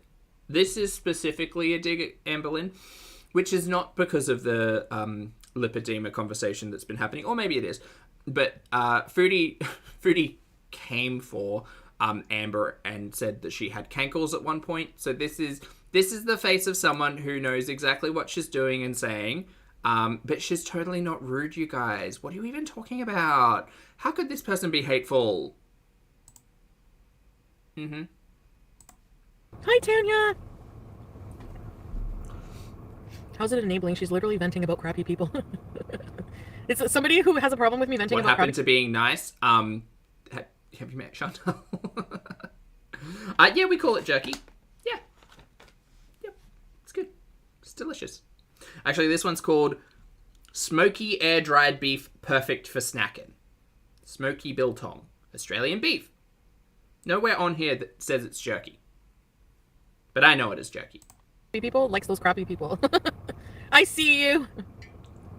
this is specifically a dig at Amberlynn? Which is not because of the lipedema conversation that's been happening, or maybe it is. But Foodie came for Amber and said that she had cankles at one point. So this is the face of someone who knows exactly what she's doing and saying. But she's totally not rude, you guys. What are you even talking about? How could this person be hateful? Hi, Tanya! How's it enabling? She's literally venting about crappy people. It's somebody who has a problem with me venting What about happened crappy to being nice? Have you met Chantal? Yeah, we call it jerky. Yeah. Yep. It's good. It's delicious. Actually, this one's called Smoky Air-Dried Beef Perfect for Snacking. Smoky Biltong. Australian beef. Nowhere on here that says it's jerky. But I know it is jerky. people likes those crappy people. I see you.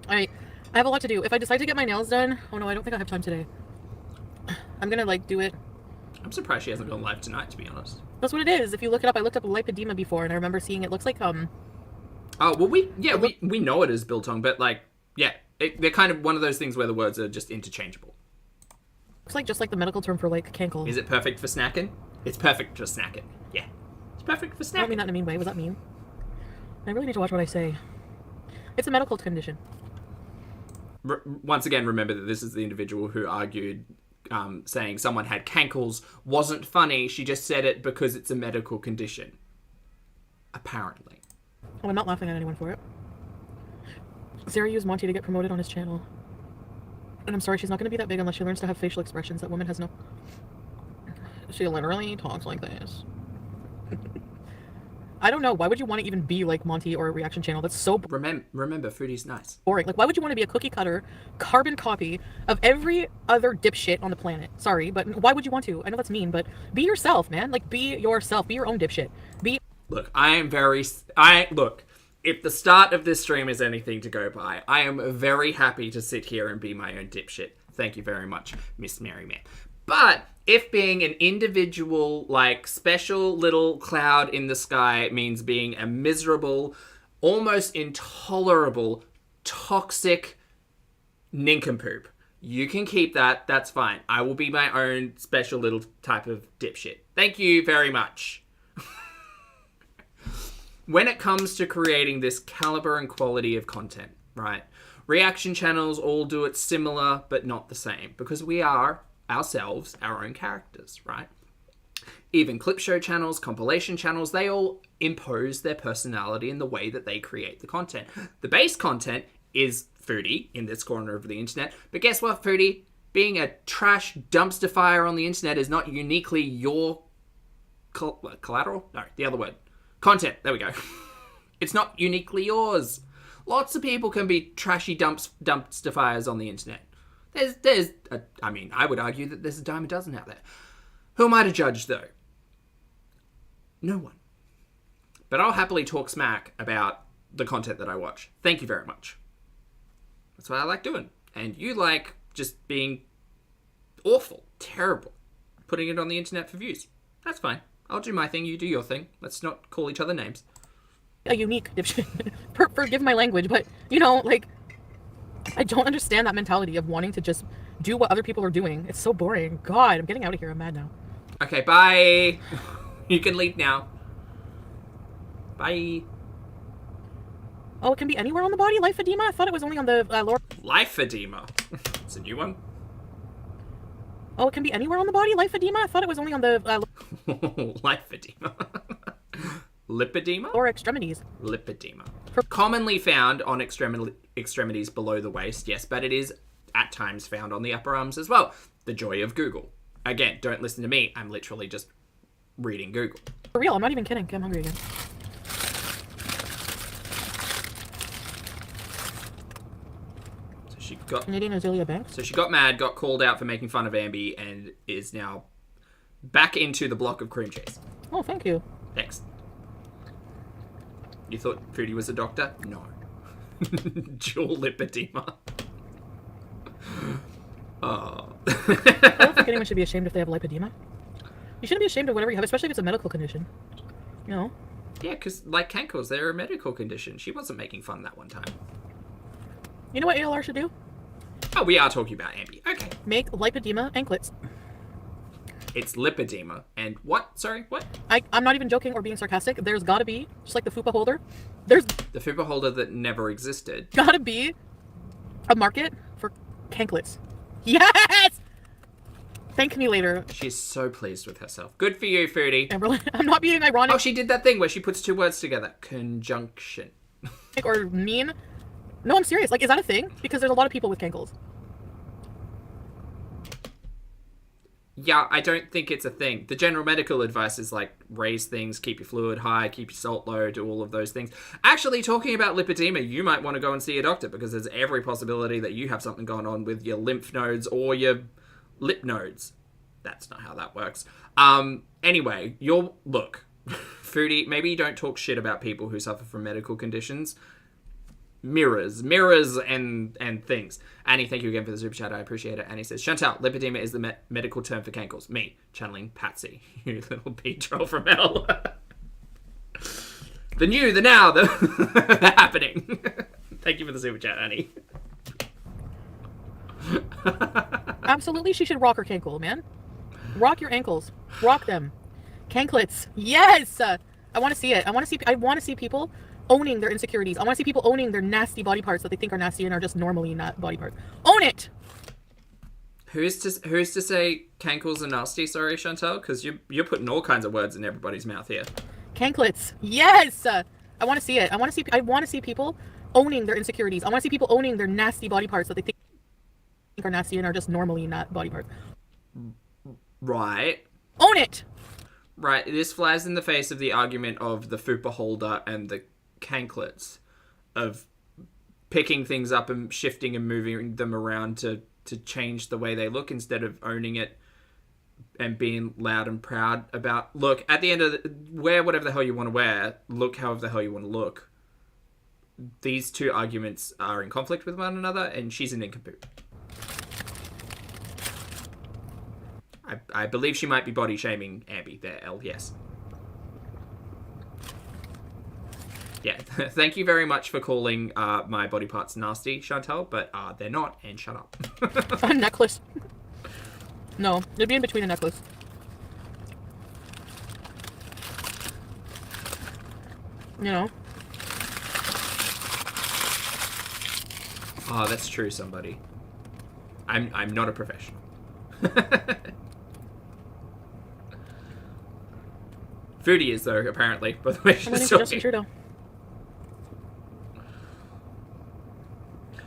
I have a lot to do. If I decide to get my nails done, oh no, I don't think I have time today. I'm gonna like do it. I'm surprised she hasn't gone live tonight, to be honest. That's what it is. If you look it up, I looked up lipedema before, and I remember seeing it looks like Oh well, we know it as biltong, but like they're kind of one of those things where the words are just interchangeable. It's like just like the medical term for like cankle. Is it perfect for snacking? It's perfect for snacking. Yeah. It's perfect for snacking. I don't mean that in a mean way. What does that mean? I really need to watch what I say. It's a medical condition. Once again, remember that this is the individual who argued saying someone had cankles wasn't funny. She just said it because it's a medical condition. Apparently. Oh, I'm not laughing at anyone for it. Sarah used Monty to get promoted on his channel. And I'm sorry, she's not going to be that big unless she learns to have facial expressions. That woman has no... She literally talks like this. I don't know. Why would you want to even be like Monty or a reaction channel? That's so remember, Foodie's nice. boring. Like, why would you want to be a cookie cutter, carbon copy of every other dipshit on the planet? Sorry, but why would you want to? I know that's mean, but be yourself, man. Like, be yourself. Be your own dipshit. Look, look, if the start of this stream is anything to go by, I am very happy to sit here and be my own dipshit. Thank you very much, Miss Mary Man. But if being an individual, like, special little cloud in the sky means being a miserable, almost intolerable, toxic nincompoop, you can keep that. That's fine. I will be my own special little type of dipshit. Thank you very much. When it comes to creating this caliber and quality of content, right? Reaction channels all do it similar, but not the same, because we are ourselves our own characters, right? Even clip show channels, compilation channels, they all impose their personality in the way that they create the content. The base content is Foodie in this corner of the internet, but guess what, Foodie? Being a trash dumpster fire on the internet is not uniquely your collateral? No, the other word. Content. There we go. It's not uniquely yours. Lots of people can be trashy dumpster fires on the internet. I would argue that there's a dime a dozen out there. Who am I to judge, though? No one. But I'll happily talk smack about the content that I watch. Thank you very much. That's what I like doing. And you like just being awful, terrible, putting it on the internet for views. That's fine. I'll do my thing, you do your thing. Let's not call each other names. A unique dipshit. Forgive my language, but, you know, like, I don't understand that mentality of wanting to just do what other people are doing. It's so boring. God, I'm getting out of here. I'm mad now. Okay, bye. You can leave now. Bye. Oh, it can be anywhere on the body? Lipedema? I thought it was only on the lower... Lipedema? It's a new one. Oh, it can be anywhere on the body? Lipedema? I thought it was only on the... Lipedema. Lipedema? Or extremities. Lipedema. Commonly found on extremities below the waist, yes, but it is at times found on the upper arms as well. The joy of Google. Again, don't listen to me. I'm literally just reading Google. For real, I'm not even kidding. Okay, I'm hungry again. Canadian Azealia Banks. So she got mad, got called out for making fun of Ambi, and is now back into the block of cream cheese. Oh, thank you. Thanks. You thought Foodie was a doctor? No. Dual lipedema. Oh. I don't think anyone should be ashamed if they have lipedema. You shouldn't be ashamed of whatever you have, especially if it's a medical condition. You know? Yeah, because like cankles, they're a medical condition. She wasn't making fun that one time. You know what ALR should do? Oh, we are talking about Ambi. Okay. Make lipedema anklets. It's lipedema. And what? Sorry, what? I'm not even joking or being sarcastic. There's gotta be, just like the fupa holder, there's... The fupa holder that never existed. Gotta be a market for canklets. Yes! Thank me later. She's so pleased with herself. Good for you, Foodie. Amberlynn, I'm not being ironic. Oh, she did that thing where she puts two words together. Conjunction. Or mean. No, I'm serious. Like, is that a thing? Because there's a lot of people with cankles. Yeah, I don't think it's a thing. The general medical advice is like raise things, keep your fluid high, keep your salt low, do all of those things. Actually, talking about lipedema, you might want to go and see a doctor because there's every possibility that you have something going on with your lymph nodes or your lip nodes. That's not how that works. Anyway, look, Foodie, maybe you don't talk shit about people who suffer from medical conditions. Mirrors and things. Annie, thank you again for the super chat. I appreciate it. Annie says, Chantal, lipedema is the medical term for cankles. Me, channeling Patsy, you little pea troll from hell. The new, the now, the, the happening. Thank you for the super chat, Annie. Absolutely, she should rock her cankle, man. Rock your ankles. Rock them. Canklets. Yes! I want to see it. I want to see people owning their insecurities. I want to see people owning their nasty body parts that they think are nasty and are just normally not body parts. Own it! Who's to say cankles are nasty? Sorry, Chantal, because you're putting all kinds of words in everybody's mouth here. Canklets. Yes! I want to see it. I want to see people owning their insecurities. I want to see people owning their nasty body parts that they think are nasty and are just normally not body parts. Right. Own it! Right. This flies in the face of the argument of the fupa holder and the canklets, of picking things up and shifting and moving them around to change the way they look instead of owning it and being loud and proud about, look, at the end of wear whatever the hell you want to wear, look however the hell you want to look. These two arguments are in conflict with one another, and she's an nincompoop. I believe she might be body shaming Ambi there, Elle, yes. Yeah, thank you very much for calling my body parts nasty, Chantal, but they're not, and shut up. A necklace. No, it'd be in between a necklace. You know? Oh, that's true, somebody. I'm not a professional. Foodie is, though, apparently, by the way she's talking. Trudeau.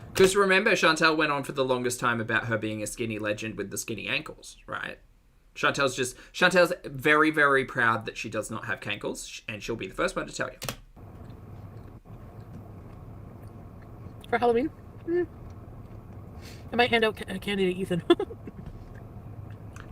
Because remember, Chantal went on for the longest time about her being a skinny legend with the skinny ankles, right? Chantal's very, very proud that she does not have cankles, and she'll be the first one to tell you. For Halloween? I might hand out candy to Ethan.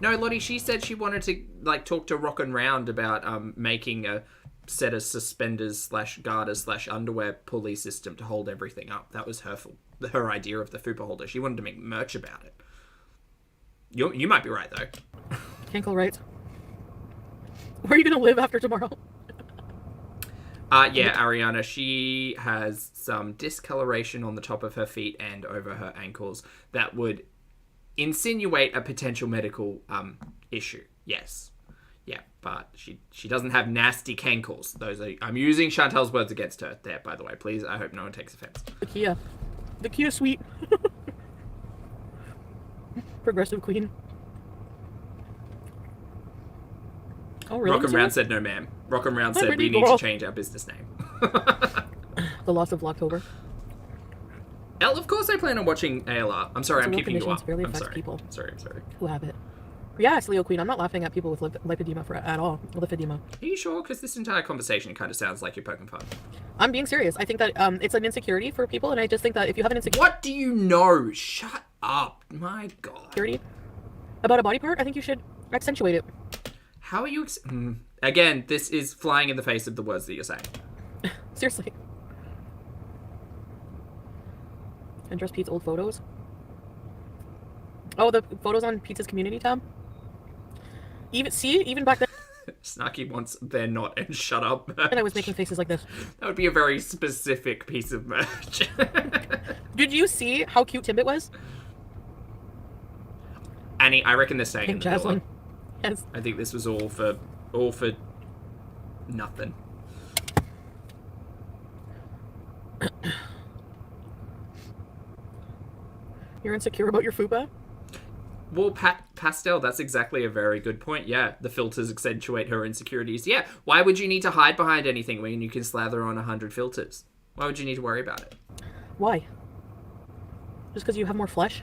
No, Lottie, she said she wanted to talk to Rock and Round about making a set of suspenders / garters / underwear pulley system to hold everything up. That was her idea of the fupa holder. She wanted to make merch about it. You might be right, though. Cankle right. Where are you going to live after tomorrow? Yeah, Ariana, she has some discoloration on the top of her feet and over her ankles that would insinuate a potential medical issue. Yes. Yeah, but she doesn't have nasty cankles. I'm using Chantal's words against her there, by the way. Please, I hope no one takes offense. The Kia suite. Progressive queen. Oh, really? Rock and Round said no, ma'am. Rock and Round said we need to change our business name. The loss of Vlogtober. Elle, of course I plan on watching ALR. I'm sorry, I'm keeping you up. Barely I'm affects sorry. people I'm sorry. who have it. Yes, Leo Queen. I'm not laughing at people with lipedema at all. Lipedema. Are you sure? Because this entire conversation kind of sounds like you're poking fun. I'm being serious. I think that it's an insecurity for people, and I just think that if you have an insecurity... What do you know? Shut up. My God. About a body part, I think you should accentuate it. How are you... Again, this is flying in the face of the words that you're saying. Seriously. Address Pete's old photos. Oh, the photos on Pete's community tab? Even back then... Snarky wants they're not and shut up. And I was making faces like this. That would be a very specific piece of merch. Did you see how cute Timbit was? Annie, I reckon they're staying Pink in the Jaslyn. villa. Yes. I think this was all for nothing. You're insecure about your fupa? Well, Pastel, that's exactly a very good point. Yeah, the filters accentuate her insecurities. Yeah, why would you need to hide behind anything when you can slather on 100 filters? Why would you need to worry about it? Why? Just because you have more flesh?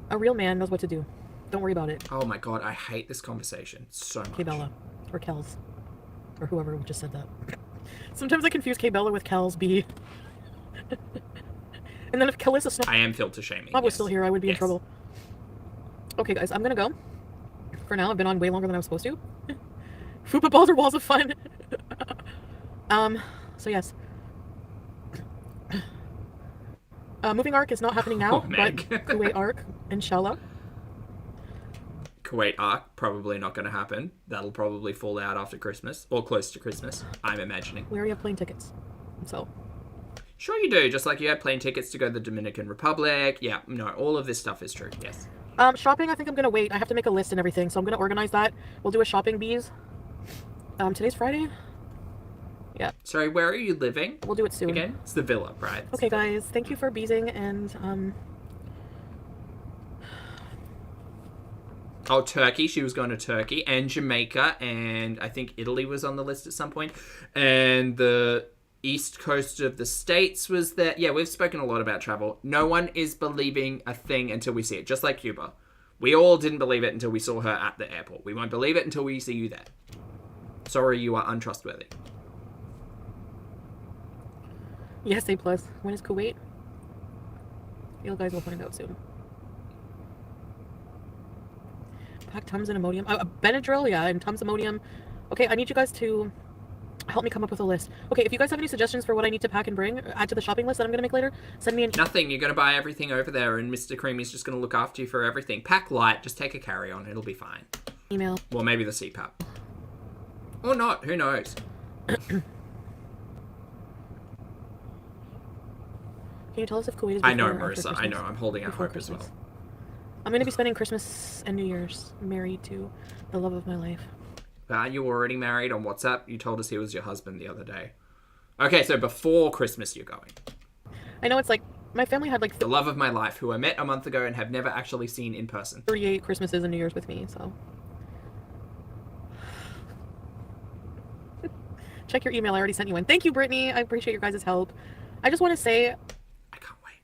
A real man knows what to do. Don't worry about it. Oh my God, I hate this conversation so much. K-Bella. Or Kels. Or whoever just said that. Sometimes I confuse K-Bella with Kels B. And then if Calissa Snow... I am filter shaming. I was still here, I would be in trouble. Okay, guys, I'm gonna go. For now, I've been on way longer than I was supposed to. Fupa balls are walls of fun. So yes. Moving arc is not happening now, but Kuwait arc, inshallah. Kuwait arc, probably not going to happen. That'll probably fall out after Christmas, or close to Christmas, I'm imagining. We already have plane tickets, so... Sure you do. Just like you had plane tickets to go to the Dominican Republic. Yeah, no, all of this stuff is true. Yes. Shopping, I think I'm going to wait. I have to make a list and everything, so I'm going to organize that. We'll do a shopping bees. Today's Friday? Yeah. Sorry, where are you living? We'll do it soon. Again? It's the villa, right? Okay, guys. Thank you for beezing and, Oh, Turkey. She was going to Turkey and Jamaica, and I think Italy was on the list at some point. And the east coast of the States was there. Yeah, we've spoken a lot about travel. No one is believing a thing until we see it, just like Cuba. We all didn't believe it until we saw her at the airport. We won't believe it until we see you there. Sorry, you are untrustworthy. yes, A+. When is Kuwait? You guys will find out soon. Pack Tums and Imodium. Benadryl, yeah, and Tums Imodium. Okay, I need you guys to help me come up with a list. Okay, if you guys have any suggestions for what I need to pack and bring, add to the shopping list that I'm going to make later, send me an... Nothing. You're going to buy everything over there, and Mr. Creamy's just going to look after you for everything. Pack light. Just take a carry-on. It'll be fine. email. Well, maybe the CPAP. Or not. Who knows? Can you tell us if Kuwait is I know, before or after Marissa. I know. I'm holding out Before hope as well. Christmas. I'm going to be spending Christmas and New Year's married to the love of my life. You were already married on WhatsApp. You told us he was your husband the other day. Okay, so before Christmas you're going. I know it's like, my family had like The love of my life, who I met a month ago and have never actually seen in person. 38 Christmases and New Year's with me, so. Check your email. I already sent you one. Thank you, Brittany. I appreciate your guys' help. I just want to say, I can't wait.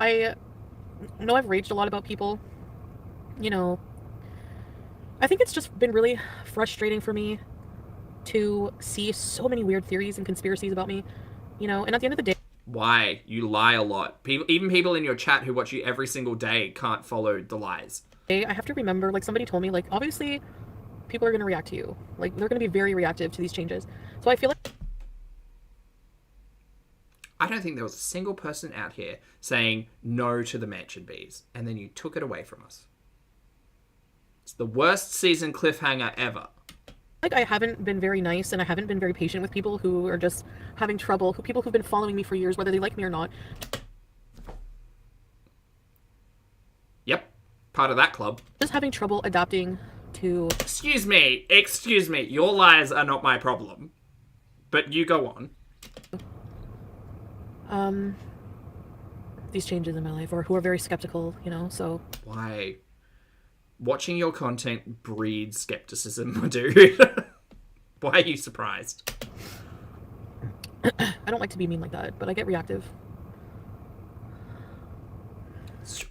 I know I've raged a lot about people. You know, I think it's just been really frustrating for me to see so many weird theories and conspiracies about me, you know, and at the end of the day, Why? You lie a lot. Even people in your chat who watch you every single day can't follow the lies. I have to remember, like somebody told me, like, obviously people are going to react to you. Like, they're going to be very reactive to these changes. So I feel like I don't think there was a single person out here saying no to the mansion bees, and then you took it away from us. It's the worst season cliffhanger ever. I haven't been very nice and I haven't been very patient with people who are just having trouble, people who've been following me for years, whether they like me or not. Yep, part of that club. Just having trouble adapting to... Excuse me, your lies are not my problem. But you go on. these changes in my life, or who are very skeptical, you know, so... Why? Watching your content breeds skepticism, dude. Why are you surprised? I don't like to be mean like that, but I get reactive.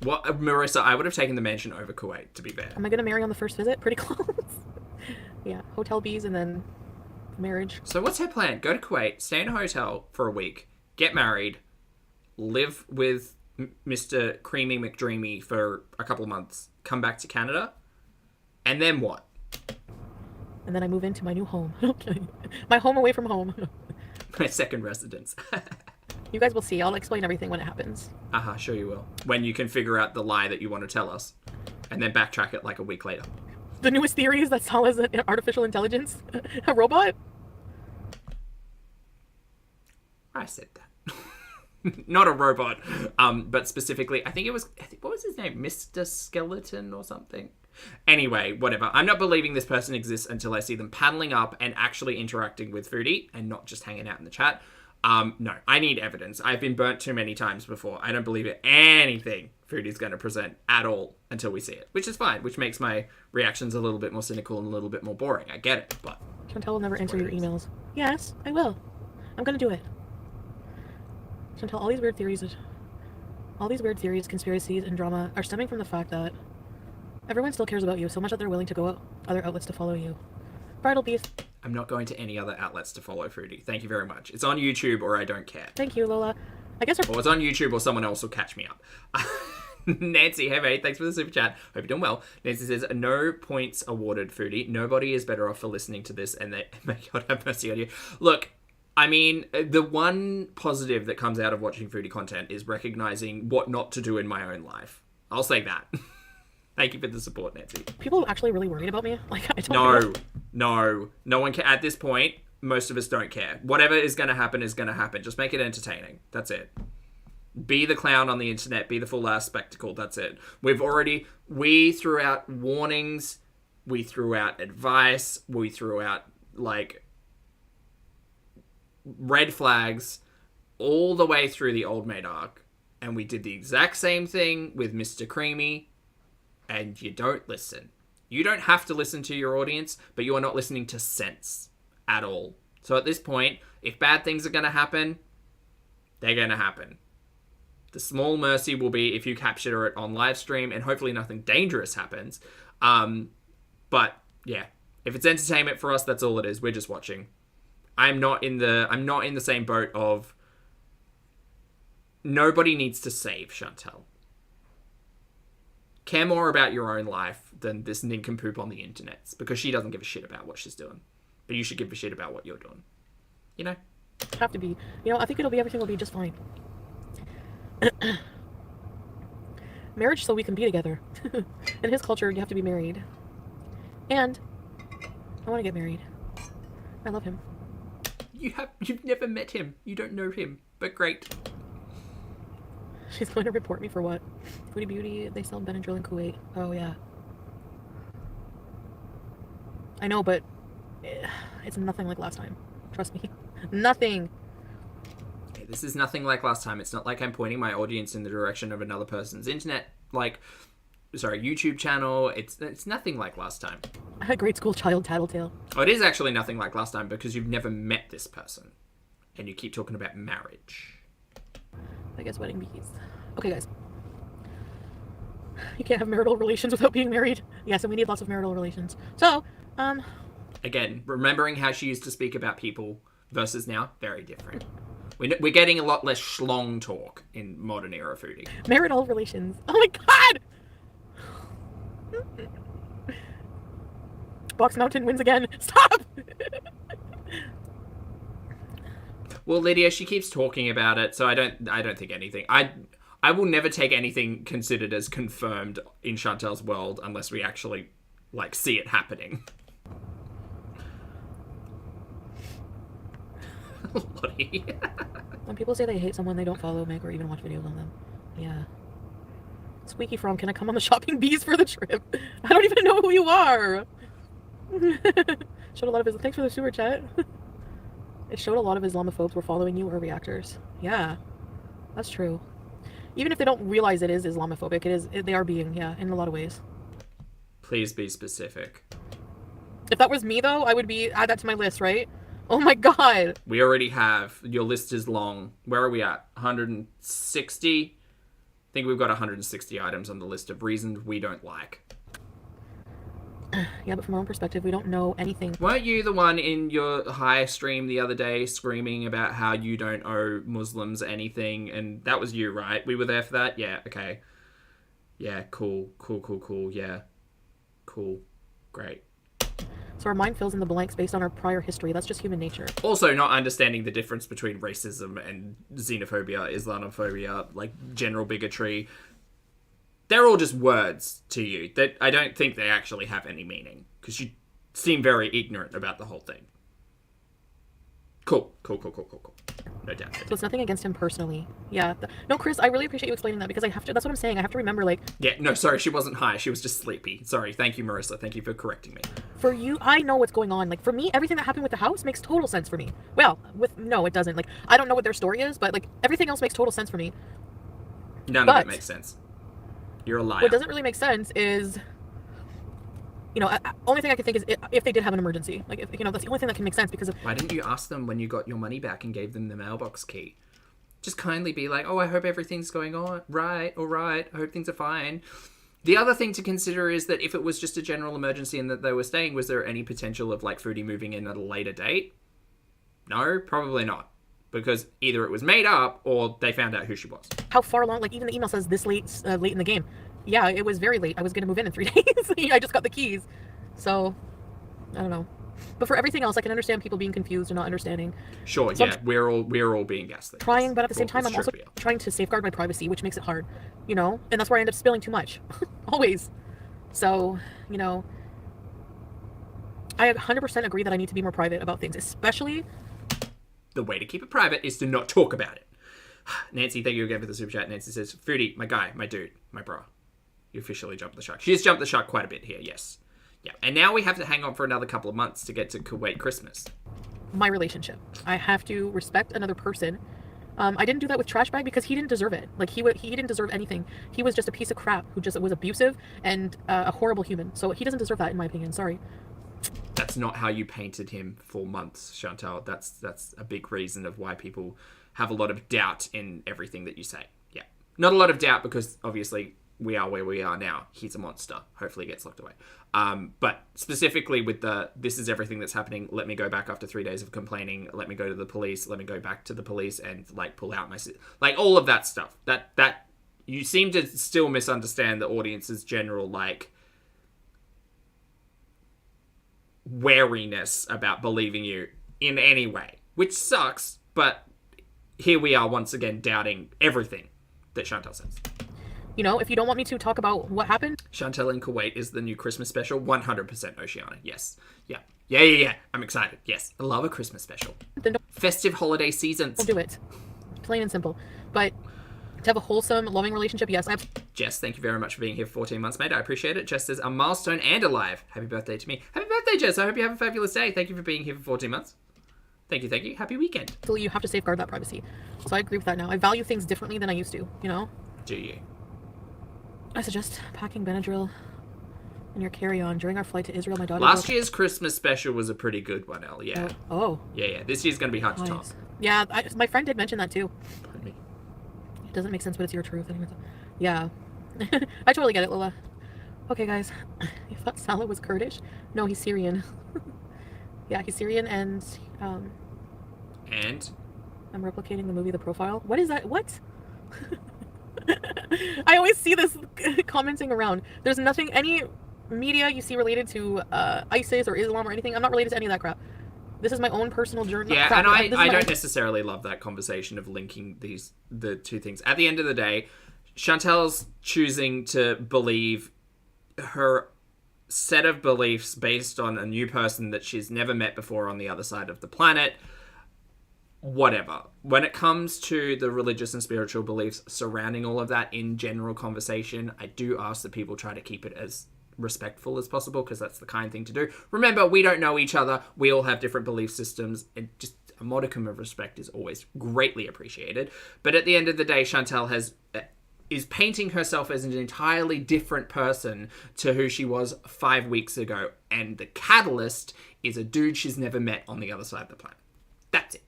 What, Marissa, I would have taken the mansion over Kuwait, to be fair. Am I gonna marry on the first visit? Pretty close. Yeah, hotel bees and then marriage. So what's her plan? Go to Kuwait, stay in a hotel for a week, get married, live with Mr. Creamy McDreamy for a couple of months, come back to Canada, and then what? And then I move into my new home. Okay. My home away from home. My second residence. You guys will see. I'll explain everything when it happens. Sure you will. When you can figure out the lie that you want to tell us, and then backtrack it like a week later. The newest theory is that Salah is an artificial intelligence, a robot. I said that. Not a robot, but specifically, what was his name? Mr. Skeleton or something? Anyway, whatever. I'm not believing this person exists until I see them paddling up and actually interacting with Foodie and not just hanging out in the chat. No, I need evidence. I've been burnt too many times before. I don't believe anything Foodie's going to present at all until we see it, which is fine, which makes my reactions a little bit more cynical and a little bit more boring. I get it, but... Chantal will never answer your emails. Yes, I will. I'm going to do it. Chantal, all these weird theories, conspiracies, and drama are stemming from the fact that everyone still cares about you so much that they're willing to go other outlets to follow you. Bridal beef. I'm not going to any other outlets to follow Foodie. Thank you very much. It's on YouTube or I don't care. Thank you, Lola. I guess or it's on YouTube or someone else will catch me up. Nancy, hey mate, thanks for the super chat. Hope you're doing well. Nancy says, no points awarded, Foodie. Nobody is better off for listening to this, and may God have mercy on you. Look, I mean, the one positive that comes out of watching Foodie content is recognizing what not to do in my own life. I'll say that. Thank you for the support, Nancy. People are actually really worried about me. Like, I don't know. No one can. At this point, most of us don't care. Whatever is going to happen is going to happen. Just make it entertaining. That's it. Be the clown on the internet. Be the full-ass spectacle. That's it. We threw out warnings. We threw out advice. We threw out, like, red flags all the way through the Old Maid arc. And we did the exact same thing with Mr. Creamy. And you don't listen. You don't have to listen to your audience, but you are not listening to sense at all. So at this point, if bad things are going to happen, they're going to happen. The small mercy will be if you capture it on live stream, and hopefully nothing dangerous happens. But yeah, if it's entertainment for us, that's all it is. We're just watching. I'm not in the same boat of nobody needs to save Chantal. Care more about your own life than this nincompoop on the internet, because she doesn't give a shit about what she's doing. But you should give a shit about what you're doing. You know? Have to be. You know, I think everything will be just fine. Marriage so we can be together. In his culture, you have to be married. And I want to get married. I love him. You've never met him. You don't know him. But great. She's going to report me for what? Foodie Beauty, they sell Benadryl in Kuwait. Oh, yeah. I know, but it's nothing like last time. Trust me. Nothing. Okay, this is nothing like last time. It's not like I'm pointing my audience in the direction of another person's YouTube channel. It's nothing like last time. I had grade school child tattletale. Oh, it is actually nothing like last time because you've never met this person. And you keep talking about marriage. I guess wedding bees. Okay, guys. You can't have marital relations without being married. Yes, and we need lots of marital relations. So, again, remembering how she used to speak about people versus now, very different. We're getting a lot less schlong talk in modern era foodie. Marital relations. Oh my god! Box Mountain wins again. Stop! Well, Lydia, she keeps talking about it, so I don't think anything. I will never take anything considered as confirmed in Chantal's world unless we actually, see it happening. Lottie. When people say they hate someone, they don't follow, make, or even watch videos on them. Yeah. Squeaky From, can I come on the shopping bees for the trip? I don't even know who you are. Showed a lot of his... Thanks for the super chat. It showed a lot of Islamophobes were following you or reactors. Yeah, that's true. Even if they don't realize it is Islamophobic, they are being, yeah, in a lot of ways. Please be specific. If that was me, though, I would add that to my list, right? Oh my god. We already have. Your list is long. Where are we at? 160? I think we've got 160 items on the list of reasons we don't like. Yeah, but from our own perspective, we don't know anything. Weren't you the one in your high stream the other day screaming about how you don't owe Muslims anything? And that was you, right? We were there for that? Yeah, okay. Yeah, cool. Yeah. Cool. Great. So our mind fills in the blanks based on our prior history. That's just human nature. Also, not understanding the difference between racism and xenophobia, Islamophobia, general bigotry. They're all just words to you that I don't think they actually have any meaning because you seem very ignorant about the whole thing. Cool. No doubt. So it's nothing against him personally. Yeah. No, Chris, I really appreciate you explaining that because I have to, that's what I'm saying. I have to remember, Yeah, no, sorry, she wasn't high. She was just sleepy. Sorry. Thank you, Marissa. Thank you for correcting me. For you, I know what's going on. For me, everything that happened with the house makes total sense for me. Well, no, it doesn't. I don't know what their story is, but, everything else makes total sense for me. None of it makes sense. You're a liar. What doesn't really make sense is, only thing I can think is if they did have an emergency. That's the only thing that can make sense because of... Why didn't you ask them when you got your money back and gave them the mailbox key? Just kindly be like, oh, I hope everything's going on. Right, all right. I hope things are fine. The other thing to consider is that if it was just a general emergency and that they were staying, was there any potential of, Foodie moving in at a later date? No, probably not. Because either it was made up or they found out who she was. How far along? Even the email says this late in the game. Yeah, it was very late. I was going to move in 3 days. I just got the keys. So, I don't know. But for everything else, I can understand people being confused and not understanding. Sure, so yeah, we're all being gaslit. Trying, but at the same time, I'm also trying to safeguard my privacy, which makes it hard, And that's where I end up spilling too much. Always. So, I 100% agree that I need to be more private about things, especially... The way to keep it private is to not talk about it. Nancy, thank you again for the super chat. Nancy says, Foodie, my guy, my dude, my bro. You officially jumped the shark. She has jumped the shark quite a bit here, yes. Yeah, and now we have to hang on for another couple of months to get to Kuwait Christmas. My relationship. I have to respect another person. I didn't do that with Trash Bag because he didn't deserve it. Like, he didn't deserve anything. He was just a piece of crap who just was abusive and a horrible human. So he doesn't deserve that, in my opinion. Sorry. That's not how you painted him for months, Chantal. That's a big reason of why people have a lot of doubt in everything that you say. Yeah. Not a lot of doubt because, obviously, we are where we are now. He's a monster. Hopefully he gets locked away. But specifically with this is everything that's happening. Let me go back after 3 days of complaining. Let me go to the police. Let me go back to the police and, like, pull out my... Like, all of that stuff. That you seem to still misunderstand the audience's general, like, wariness about believing you in any way. Which sucks, but here we are once again doubting everything that Chantal says. You know, if you don't want me to talk about what happened... Chantal in Kuwait is the new Christmas special. 100% Oceania. Yes. Yeah. I'm excited. Yes. I love a Christmas special. Festive holiday seasons. Don't do it. Plain and simple. But to have a wholesome, loving relationship, yes. Jess, thank you very much for being here for 14 months, mate. I appreciate it. Jess says, a milestone and alive. Happy birthday to me. Happy birthday, Jess. I hope you have a fabulous day. Thank you for being here for 14 months. Thank you. Happy weekend. So you have to safeguard that privacy. So I agree with that now. I value things differently than I used to, you know? Do you? I suggest packing Benadryl in your carry-on during our flight to Israel. My daughter... Last year's Christmas special was a pretty good one, Elle. Yeah. Oh. Yeah. This year's going to be hard to top. Yeah, my friend did mention that too. Pardon me. It doesn't make sense, but it's your truth. Yeah. I totally get it, Lola. Okay, guys. You thought Salah was Kurdish? No, he's Syrian. Yeah, he's Syrian and... And? I'm replicating the movie The Profile. What is that? What? I always see this commenting around. There's nothing, any media you see related to ISIS or Islam or anything. I'm not related to any of that crap. This is my own personal journey. Yeah, and I don't necessarily love that conversation of linking the two things. At the end of the day, Chantal's choosing to believe her set of beliefs based on a new person that she's never met before on the other side of the planet. Whatever. When it comes to the religious and spiritual beliefs surrounding all of that in general conversation, I do ask that people try to keep it as respectful as possible because that's the kind thing to do. Remember, we don't know each other. We all have different belief systems. And just a modicum of respect is always greatly appreciated. But at the end of the day, Chantal is painting herself as an entirely different person to who she was 5 weeks ago. And the catalyst is a dude she's never met on the other side of the planet. That's it.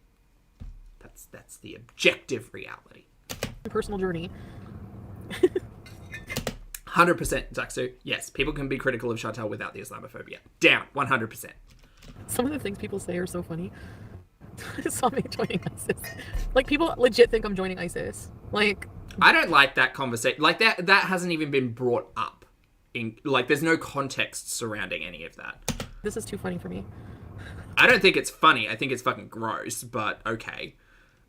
That's the objective reality. Personal journey. 100%, Zaksu. Yes, people can be critical of Chantal without the Islamophobia. Down, 100%. Some of the things people say are so funny. I saw me joining ISIS. Like, people legit think I'm joining ISIS. Like... I don't like that conversation. Like, that hasn't even been brought up. There's no context surrounding any of that. This is too funny for me. I don't think it's funny. I think it's fucking gross, but okay.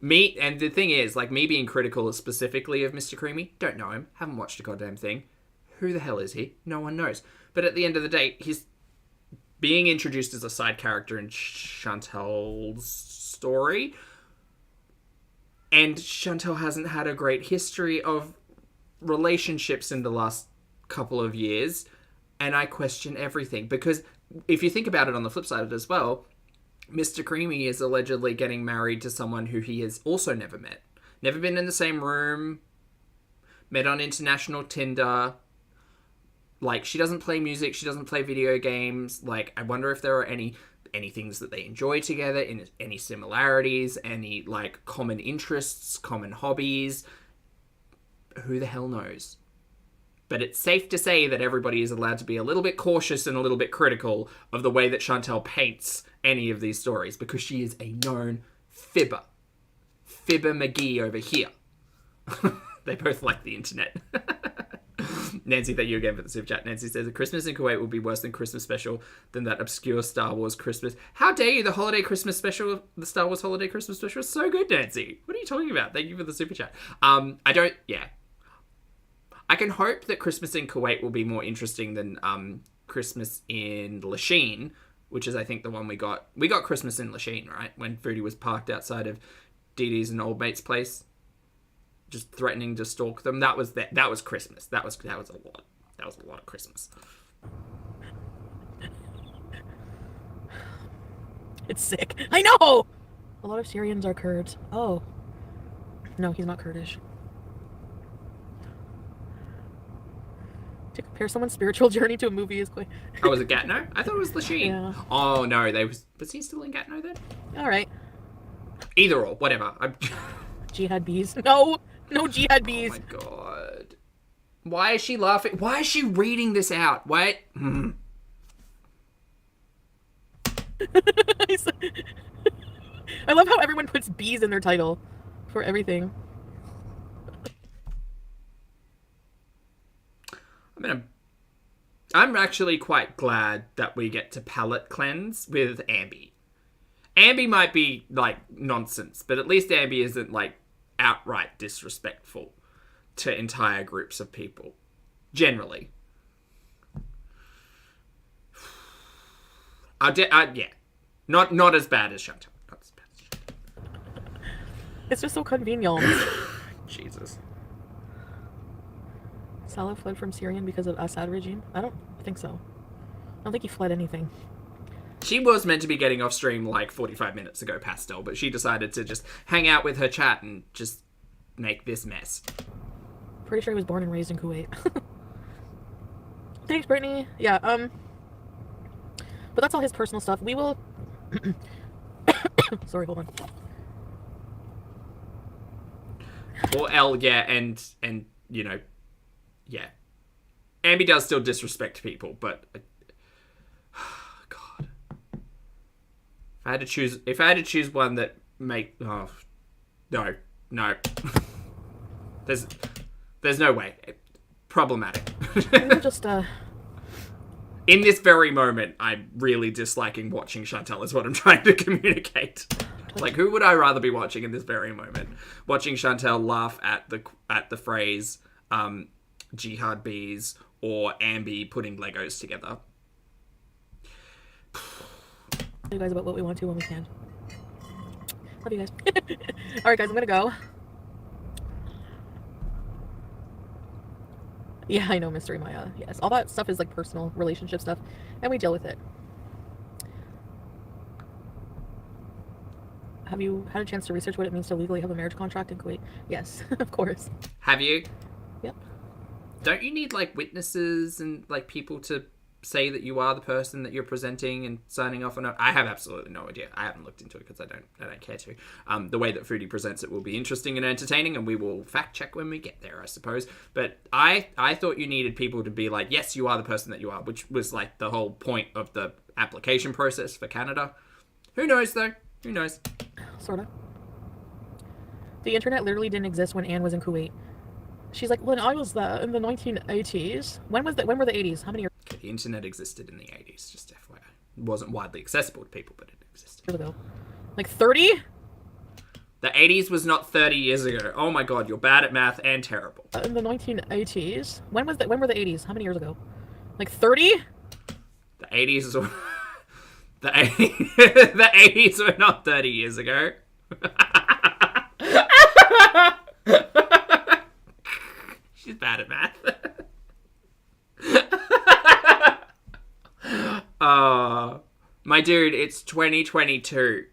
And the thing is, like, me being critical specifically of Mr. Creamy, don't know him, haven't watched a goddamn thing. Who the hell is he? No one knows. But at the end of the day, he's being introduced as a side character in Chantal's story. And Chantal hasn't had a great history of relationships in the last couple of years. And I question everything. Because if you think about it on the flip side of it as well, Mr. Creamy is allegedly getting married to someone who he has also never met. Never been in the same room. Met on international Tinder. Like, she doesn't play music. She doesn't play video games. Like, I wonder if there are any things that they enjoy together, any similarities, any, like, common interests, common hobbies. Who the hell knows? But it's safe to say that everybody is allowed to be a little bit cautious and a little bit critical of the way that Chantal paints any of these stories, because she is a known fibber. Fibber McGee over here. They both like the internet. Nancy, thank you again for the super chat. Nancy says, Christmas in Kuwait will be worse than Christmas special than that obscure Star Wars Christmas. How dare you? The holiday Christmas special, the Star Wars holiday Christmas special is so good, Nancy. What are you talking about? Thank you for the super chat. I can hope that Christmas in Kuwait will be more interesting than Christmas in Lachine, which is I think the one we got. We got Christmas in Lachine, right? When Foodie was parked outside of Dee Dee's and old mate's place, just threatening to stalk them. That was Christmas. That was a lot. That was a lot of Christmas. It's sick. I know! A lot of Syrians are Kurds. Oh. No, he's not Kurdish. To compare someone's spiritual journey to a movie is quite... Oh, was it Gatineau? I thought it was Lachine. Yeah. Oh, no. Was he still in Gatineau then? Alright. Either or. Whatever. Jihad bees. No! No jihad bees! Oh, my God. Why is she laughing? Why is she reading this out? Wait. I love how everyone puts bees in their title for everything. I'm actually quite glad that we get to palate cleanse with Ambi. Ambi might be, like, nonsense, but at least Ambi isn't, like, outright disrespectful to entire groups of people. Generally. Yeah. Not as bad as Chantal. Not as bad as Chantal. It's just so convenient. Jesus. Salah fled from Syrian because of Assad regime? I don't think so. I don't think he fled anything. She was meant to be getting off stream like 45 minutes ago, Pastel, but she decided to just hang out with her chat and just make this mess. Pretty sure he was born and raised in Kuwait. Thanks, Brittany. Yeah, but that's all his personal stuff. We will... Sorry, hold on. Or L, yeah, and you know, yeah. Ambi does still disrespect people, but... God. If I had to choose one that make... Oh, no. There's no way. Problematic. Just, In this very moment, I'm really disliking watching Chantal is what I'm trying to communicate. Like, who would I rather be watching in this very moment? Watching Chantal laugh at the phrase, jihad bees, or Ambi putting Legos together. You guys about what we want to when we can. Love you guys. Alright guys, I'm gonna go. Yeah, I know, Mystery Maya. Yes, all that stuff is like personal relationship stuff, and we deal with it. Have you had a chance to research what it means to legally have a marriage contract in Kuwait? Yes, of course. Have you? Yep. Don't you need like witnesses and like people to say that you are the person that you're presenting and signing off on it? I have absolutely no idea. I haven't looked into it because I don't care to. The way that Foodie presents it will be interesting and entertaining, and we will fact check when we get there, I suppose. But I thought you needed people to be like, yes, you are the person that you are, which was like the whole point of the application process for Canada. Who knows though? Who knows? Sorta. The internet literally didn't exist when Anne was in Kuwait. She's like, when I was there in the 1980s. When were the 80s? How many years? Okay, the internet existed in the 80s, just FYI. It wasn't widely accessible to people, but it existed. Years ago. Like 30? The 80s was not 30 years ago. Oh my god, you're bad at math and terrible. In the 1980s. When were the 80s? How many years ago? Like 30? The 80s were... the 80s were not 30 years ago. She's bad at math. My dude, it's 2022.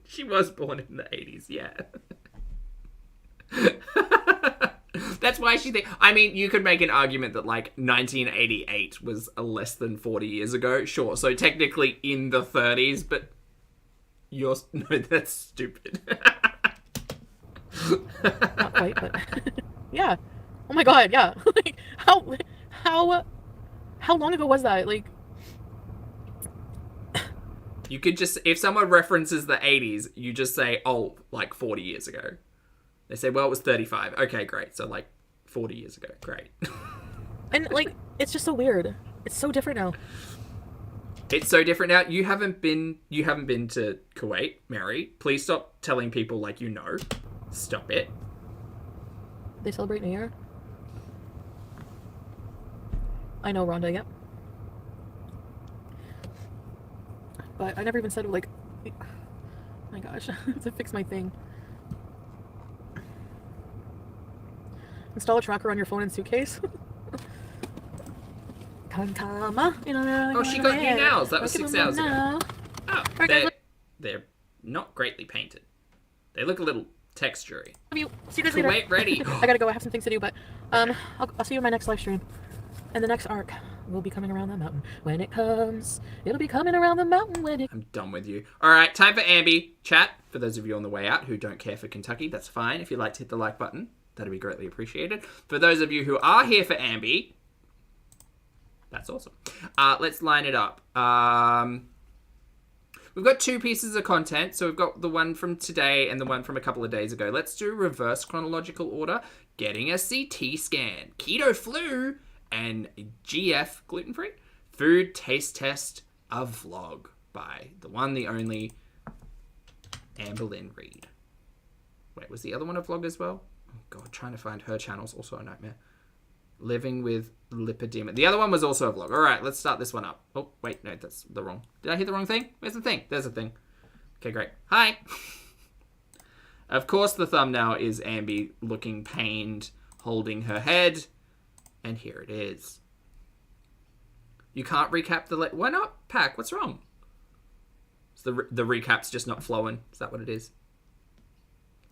She was born in the 80s, yeah. That's why she thinks... I mean, you could make an argument that, like, 1988 was less than 40 years ago. Sure, so technically in the 30s, but... No, that's stupid. Not quite, but... Yeah. Oh my god, yeah. Like, how long ago was that? Like... You could just... If someone references the 80s, you just say, oh, like 40 years ago. They say, well, it was 35. Okay, great. So, like, 40 years ago. Great. And, like, it's just so weird. It's so different now. It's so different now. You haven't been to Kuwait, Mary. Please stop telling people like you know. Stop it. They celebrate New Year? I know, Rhonda, yep. but I never even said like, oh my gosh, to fix my thing. Install a tracker on your phone and suitcase. Oh, she got new nails. That was 6 hours ago. Oh, they're not greatly painted. They look a little textury. Love you. See you guys later. Wait, ready. I gotta go. I have some things to do, but I'll see you in my next live stream. And the next arc will be coming around the mountain. When it comes, it'll be coming around the mountain when it... I'm done with you. All right, time for Ambi. Chat, for those of you on the way out who don't care for Kentucky, that's fine. If you'd like to hit the like button, that'd be greatly appreciated. For those of you who are here for Ambi, that's awesome. Let's line it up. We've got 2 pieces of content. So we've got the one from today and the one from a couple of days ago. Let's do reverse chronological order. Getting a CT scan. Keto flu and GF, gluten-free, food taste test, a vlog by the one, the only, Amberlynn Reid. Wait, was the other one a vlog as well? Oh God, trying to find her channel's also a nightmare. Living with lipedema. The other one was also a vlog. All right, let's start this one up. Oh, wait, no, that's the wrong. Did I hit the wrong thing? Where's the thing? There's the thing. Okay, great. Hi. Of course, the thumbnail is Ambi looking pained, holding her head. And here it is. You can't recap the... Why not, Pack? What's wrong? Is the recap's just not flowing. Is that what it is?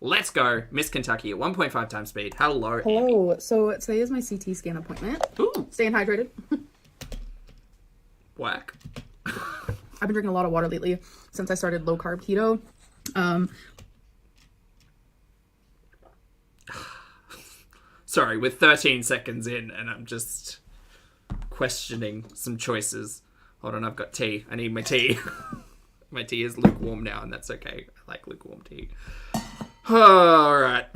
Let's go. Miss Kentucky at 1.5 times speed. Hello, Hello. Amy. So today is my CT scan appointment. Ooh. Staying hydrated. Whack. I've been drinking a lot of water lately since I started low carb keto. Sorry, we're 13 seconds in and I'm just questioning some choices. Hold on, I've got tea. I need my tea. My tea is lukewarm now and that's okay. I like lukewarm tea. All right.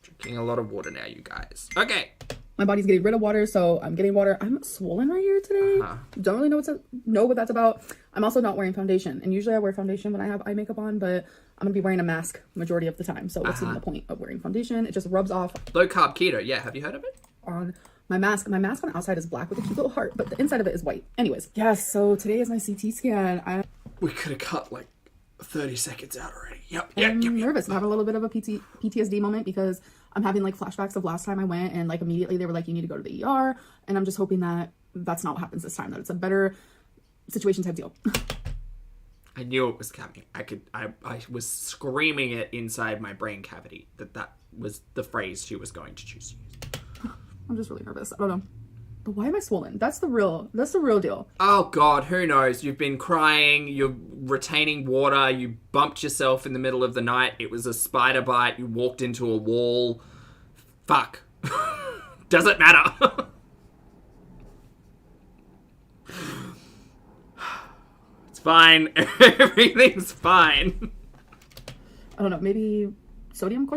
Drinking a lot of water now, you guys. Okay. My body's getting rid of water, so I'm getting water. I'm swollen right here today. Don't really know what that's about. I'm also not wearing foundation, and usually I wear foundation when I have eye makeup on, but I'm gonna be wearing a mask majority of the time. So what's even the point of wearing foundation? It just rubs off. Low carb keto. Yeah, have you heard of it? On my mask. My mask on the outside is black with a cute little heart, but the inside of it is white. Anyways, yes. So today is my CT scan. We could have cut like 30 seconds out already. Yep. I'm nervous. I'm having a little bit of a PTSD moment because I'm having like flashbacks of last time I went and like immediately they were like, you need to go to the ER. And I'm just hoping that that's not what happens this time, that it's a better situation type deal. I knew it was coming. I was screaming it inside my brain cavity that was the phrase she was going to choose to use. I'm just really nervous. I don't know. But why am I swollen? That's the real deal. Oh God, who knows? You've been crying, you're retaining water, you bumped yourself in the middle of the night, it was a spider bite, you walked into a wall. Fuck. Does it matter? It's fine. Everything's fine. I don't know, maybe sodium ?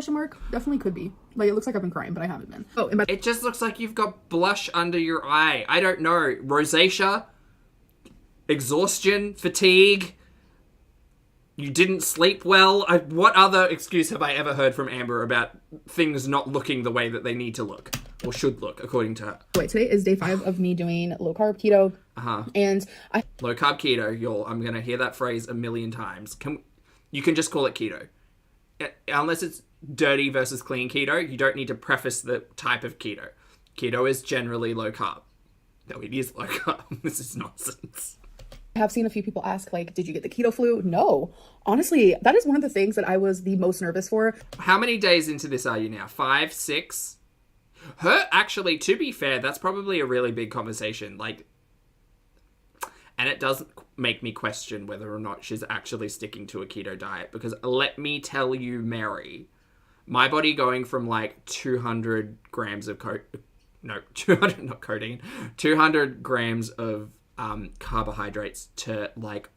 Definitely could be. Like, it looks like I've been crying, but I haven't been. Oh, and it just looks like you've got blush under your eye. I don't know. Rosacea? Exhaustion? Fatigue? You didn't sleep well? What other excuse have I ever heard from Amber about things not looking the way that they need to look? Or should look, according to her. Wait, today is day 5 of me doing low carb keto. And low carb keto, y'all. I'm going to hear that phrase a million times. You can just call it keto. Unless it's dirty versus clean keto, you don't need to preface the type of keto. Keto is generally low carb. No, it is low carb. This is nonsense. I have seen a few people ask, like, did you get the keto flu? No. Honestly, that is one of the things that I was the most nervous for. How many days into this are you now? 5, 6? Actually, to be fair, that's probably a really big conversation. Like, and it does make me question whether or not she's actually sticking to a keto diet. Because let me tell you, Mary, my body going from like 200 grams of 200 grams of carbohydrates to like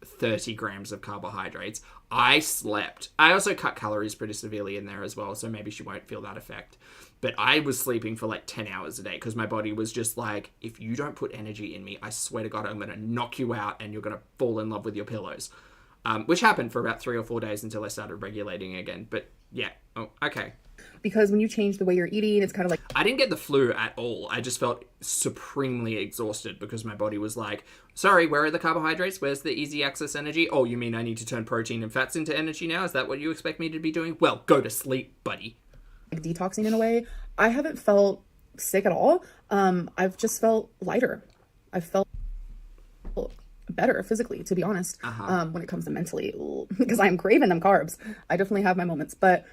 30 grams of carbohydrates. I slept. I also cut calories pretty severely in there as well, so maybe she won't feel that effect. But I was sleeping for like 10 hours a day because my body was just like, if you don't put energy in me, I swear to God, I'm going to knock you out and you're going to fall in love with your pillows. Which happened for about 3 or 4 days until I started regulating again. But yeah. Oh, okay. because when you change the way you're eating, it's kind of like I didn't get the flu at all. I just felt supremely exhausted because my body was like, sorry, where are the carbohydrates? Where's the easy access energy? Oh, you mean I need to turn protein and fats into energy now? Is that what you expect me to be doing? Well, go to sleep, buddy. detoxing in a way. I haven't felt sick at all. I've just felt lighter. I felt better physically, to be honest. When it comes to mentally, because I'm craving them carbs. I definitely have my moments, but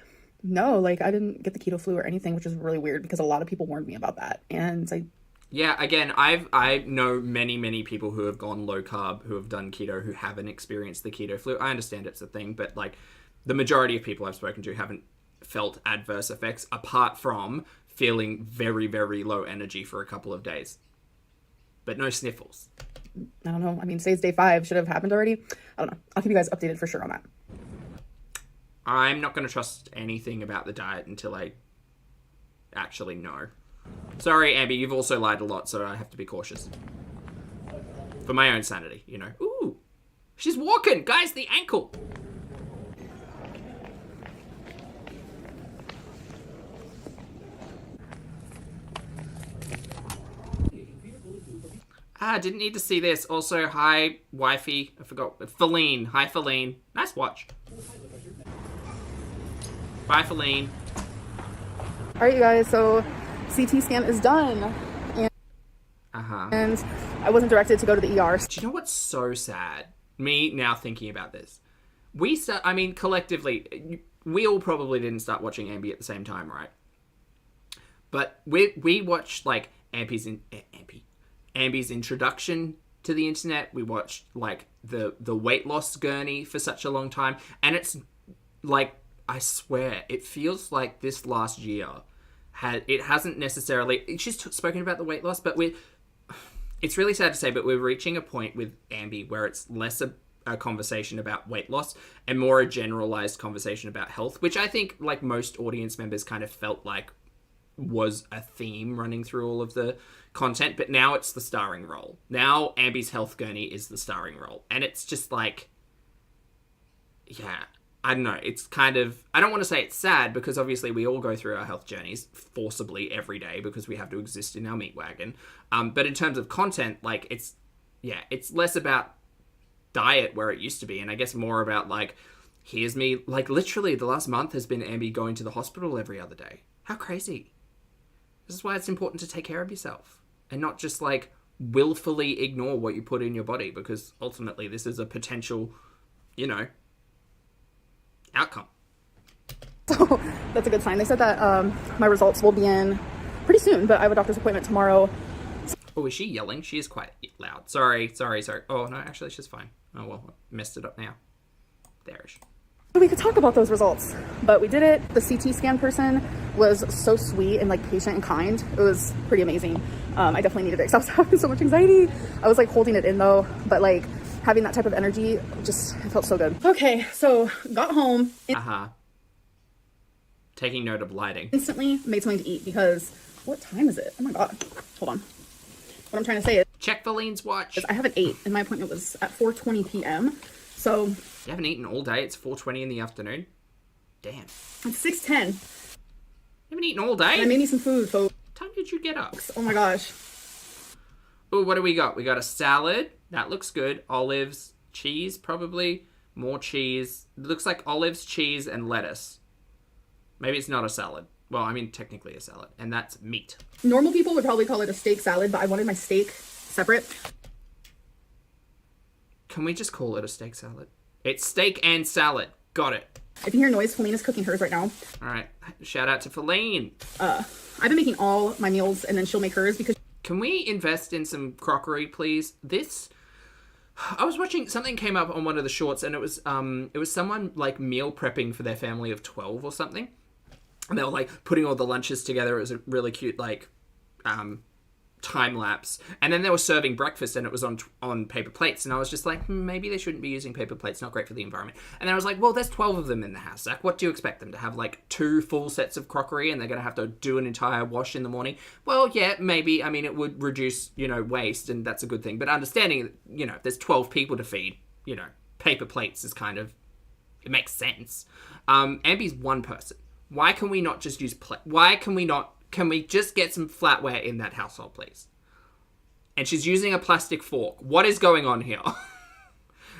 no, like I didn't get the keto flu or anything, which is really weird because a lot of people warned me about that. And yeah, again, I know many people who have gone low carb, who have done keto, who haven't experienced the keto flu. I understand it's a thing, but like the majority of people I've spoken to haven't felt adverse effects apart from feeling very, very low energy for a couple of days. But no sniffles. I don't know. I mean, today's day 5. Should have happened already. I don't know. I'll keep you guys updated for sure on that. I'm not going to trust anything about the diet until I actually know. Sorry, Amber, you've also lied a lot, so I have to be cautious. For my own sanity, you know. Ooh, she's walking. Guys, the ankle. Didn't need to see this. Also, hi, wifey. I forgot. Feline. Hi, Feline. Nice watch. Bye, Feline. All right, you guys. So, CT scan is done, and I wasn't directed to go to the ER. Do you know what's so sad? Me now thinking about this. Collectively, we all probably didn't start watching Ambi at the same time, right? But we watched like Ambi's introduction to the internet. We watched like the weight loss gurney for such a long time, and it's like, I swear it feels like this last year hasn't necessarily, she's spoken about the weight loss, but it's really sad to say, but we're reaching a point with Ambi where it's less a conversation about weight loss and more a generalized conversation about health, which I think like most audience members kind of felt like was a theme running through all of the content, but now it's the starring role. Now Ambi's health gurney is the starring role, and it's just like, yeah, I don't know, it's kind of, I don't want to say it's sad because obviously we all go through our health journeys forcibly every day because we have to exist in our meat wagon, but in terms of content, like it's less about diet where it used to be, and I guess more about like, here's me, like literally the last month has been Ambi going to the hospital every other day. How crazy. This is why it's important to take care of yourself and not just like willfully ignore what you put in your body, because ultimately this is a potential, you know, outcome. So that's a good sign. They said that my results will be in pretty soon, but I have a doctor's appointment tomorrow. Oh, is she yelling? She is quite loud. Sorry. Oh, no, actually she's fine. Oh, well, I messed it up now. There-ish. We could talk about those results, but we did it. The CT scan person was so sweet and like patient and kind. It was pretty amazing. I definitely needed it because I was having so much anxiety. I was like holding it in though, but like having that type of energy, just, it felt so good. Okay, so got home. Taking note of lighting. Instantly made something to eat because, what time is it? Oh my God, hold on. What I'm trying to say is, check Feline's watch. I haven't ate and my appointment was at 4:20 p.m. So you haven't eaten all day. It's 4:20 in the afternoon. Damn. It's 6:10. You haven't eaten all day? I made me some food, folks. What time did you get up? Oh my gosh. Oh, what do we got? We got a salad. That looks good. Olives, cheese, probably. More cheese. It looks like olives, cheese, and lettuce. Maybe it's not a salad. Well, I mean, technically a salad. And that's meat. Normal people would probably call it a steak salad, but I wanted my steak separate. Can we just call it a steak salad? It's steak and salad. Got it. If you hear noise, Feline is cooking hers right now. All right. Shout out to Feline. I've been making all my meals, and then she'll make hers because... Can we invest in some crockery, please? I was watching, something came up on one of the shorts, and it was someone like meal prepping for their family of 12 or something. And they were like putting all the lunches together. It was a really cute like time lapse. And then they were serving breakfast, and it was on paper plates. And I was just like, maybe they shouldn't be using paper plates. Not great for the environment. And then I was like, well, there's 12 of them in the house, Zach. What do you expect them to have? Like 2 full sets of crockery, and they're going to have to do an entire wash in the morning? Well, yeah, maybe. I mean, it would reduce, waste, and that's a good thing. But understanding, if there's 12 people to feed, paper plates is kind of, it makes sense. Ambi's one person. Why can we not just use why can we not? Can we just get some flatware in that household, please? And she's using a plastic fork. What is going on here?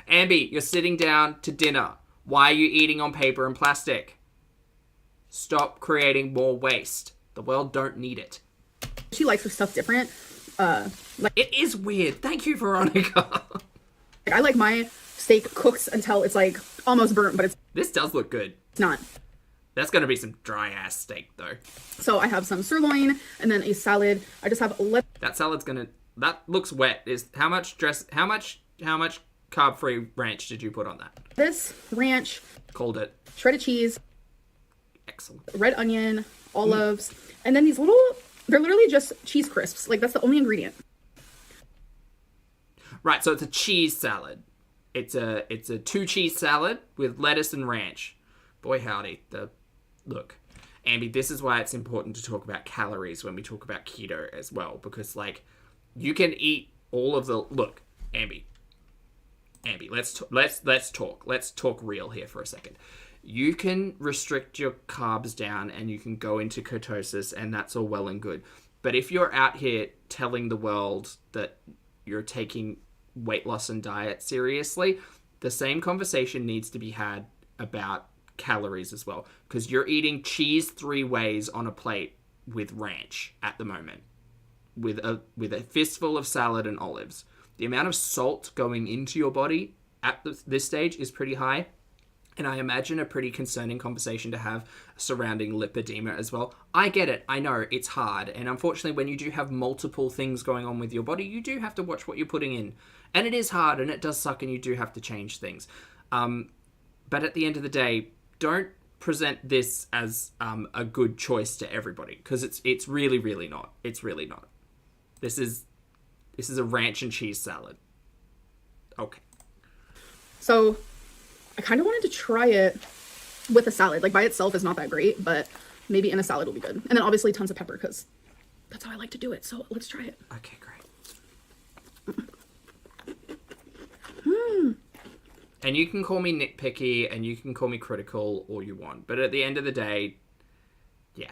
Ambi, you're sitting down to dinner. Why are you eating on paper and plastic? Stop creating more waste. The world don't need it. She likes her stuff different. It is weird. Thank you, Veronica. I like my steak cooked until it's like almost burnt, but This does look good. it's not. That's going to be some dry ass steak though. So I have some sirloin and then a salad. I just have That salad's going to... That looks wet. How much carb-free ranch did you put on that? this ranch, Called it. shredded cheese, Excellent. red onion, olives, and then these little, they're literally just cheese crisps. Like that's the only ingredient. Right, so it's a cheese salad. It's a 2-cheese salad with lettuce and ranch. Boy howdy. Look, Ambi, this is why it's important to talk about calories when we talk about keto as well, because like you can eat all of the... Look, Ambi, let's talk. Let's talk real here for a second. You can restrict your carbs down and you can go into ketosis, and that's all well and good. But if you're out here telling the world that you're taking weight loss and diet seriously, the same conversation needs to be had about calories as well, because you're eating cheese 3 ways on a plate with ranch at the moment, with a fistful of salad and olives. The amount of salt going into your body at this stage is pretty high, and I imagine a pretty concerning conversation to have surrounding lipedema as well. I get it. I know it's hard, and unfortunately when you do have multiple things going on with your body, you do have to watch what you're putting in, and it is hard and it does suck, and you do have to change things. But at the end of the day, don't present this as a good choice to everybody, because it's really, really not. It's really not. This is a ranch and cheese salad. Okay. So I kind of wanted to try it with a salad. Like by itself is not that great, but maybe in a salad will be good. And then obviously tons of pepper, because that's how I like to do it. So let's try it. Okay, great. And you can call me nitpicky and you can call me critical all you want. But at the end of the day, yeah.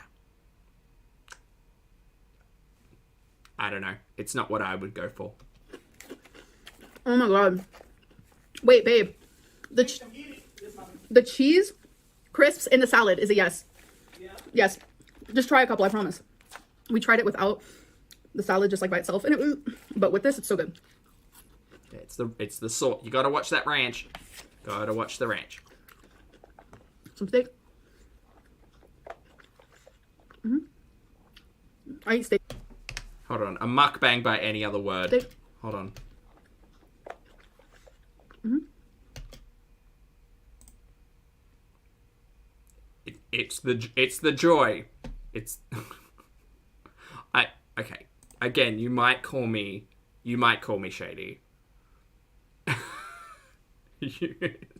I don't know. It's not what I would go for. Oh my god. Wait, babe. The cheese crisps in the salad is a yes. Yeah. Yes. Just try a couple, I promise. We tried it without the salad, just like by itself, and but with this, it's so good. It's the salt. You gotta watch that ranch. Gotta watch the ranch. Some steak. I eat steak. Hold on. A mukbang by any other word. Steak. Hold on. It's the joy. It's okay. Again, you might call me shady.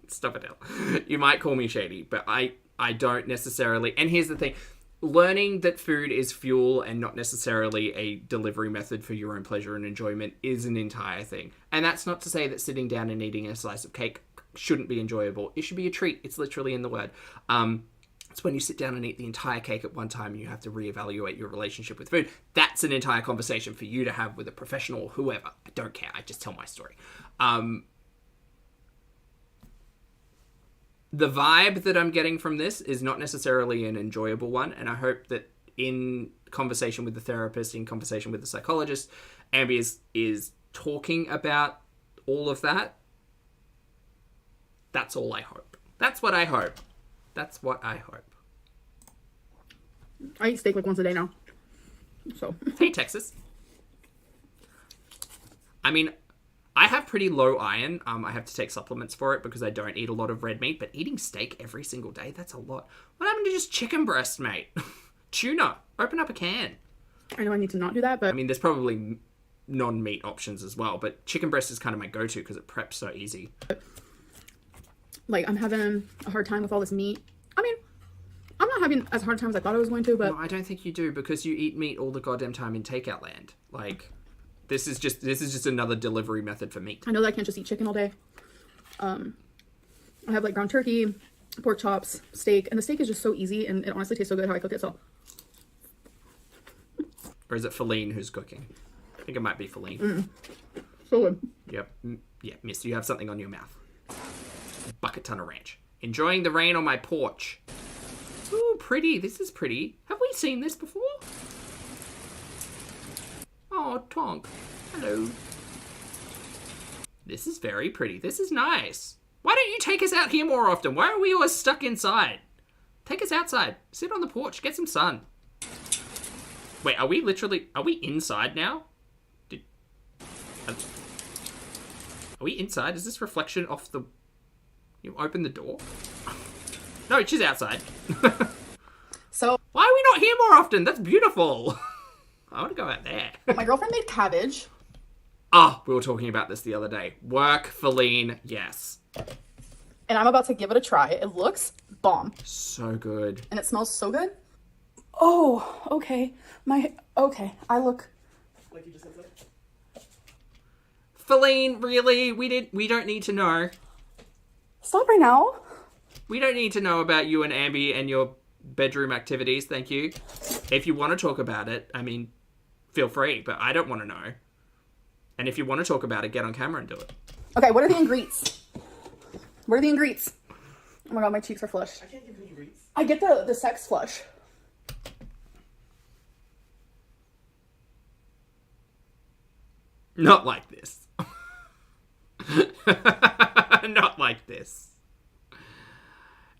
Stop it, Elle. You might call me shady, but I don't necessarily. And here's the thing. Learning that food is fuel and not necessarily a delivery method for your own pleasure and enjoyment is an entire thing. And that's not to say that sitting down and eating a slice of cake shouldn't be enjoyable. It should be a treat. It's literally in the word. It's when you sit down and eat the entire cake at one time and you have to reevaluate your relationship with food. That's an entire conversation for you to have with a professional or whoever. I don't care. I just tell my story. The vibe that I'm getting from this is not necessarily an enjoyable one, and I hope that in conversation with the therapist, in conversation with the psychologist, Ambi is talking about all of that. That's all I hope. That's what I hope. That's what I hope. I eat steak like once a day now. So. Hey, Texas. I mean, I have pretty low iron. I have to take supplements for it because I don't eat a lot of red meat. But eating steak every single day, that's a lot. What happened to just chicken breast, mate? Tuna. Open up a can. I know I need to not do that, but... I mean, there's probably non-meat options as well. But chicken breast is kind of my go-to because it preps so easy. Like, I'm having a hard time with all this meat. I mean, I'm not having as hard a time as I thought I was going to, but... No, I don't think you do because you eat meat all the goddamn time in takeout land. Like... This is just another delivery method for meat. I know that I can't just eat chicken all day. I have like ground turkey, pork chops, steak, and the steak is just so easy, and it honestly tastes so good how I cook it. So, or is it Feline who's cooking? I think it might be Feline. so good. Yep. Yeah, miss, you have something on your mouth. Bucket ton of ranch. Enjoying the rain on my porch. Ooh, pretty. This is pretty. Have we seen this before? Oh, Tonk. Hello. This is very pretty. This is nice. Why don't you take us out here more often? Why are we always stuck inside? Take us outside. Sit on the porch. Get some sun. Wait, are we inside now? Are we inside? Is this reflection off the... You open the door? No, she's outside. So... Why are we not here more often? That's beautiful. I want to go out there. My girlfriend made cabbage. Ah, we were talking about this the other day. Work, Feline, yes. And I'm about to give it a try. It looks bomb. So good. And it smells so good. Oh, okay. Okay, I look... Like you just said so? Feline, really? We don't need to know. Stop right now. We don't need to know about you and Ambi and your bedroom activities, thank you. If you want to talk about it, I mean, feel free, but I don't want to know. And if you want to talk about it, get on camera and do it. Okay, what are the ingredients? What are the ingredients? Oh my god, my cheeks are flushed. I can't give you ingredients. I get the sex flush. Not like this. Not like this.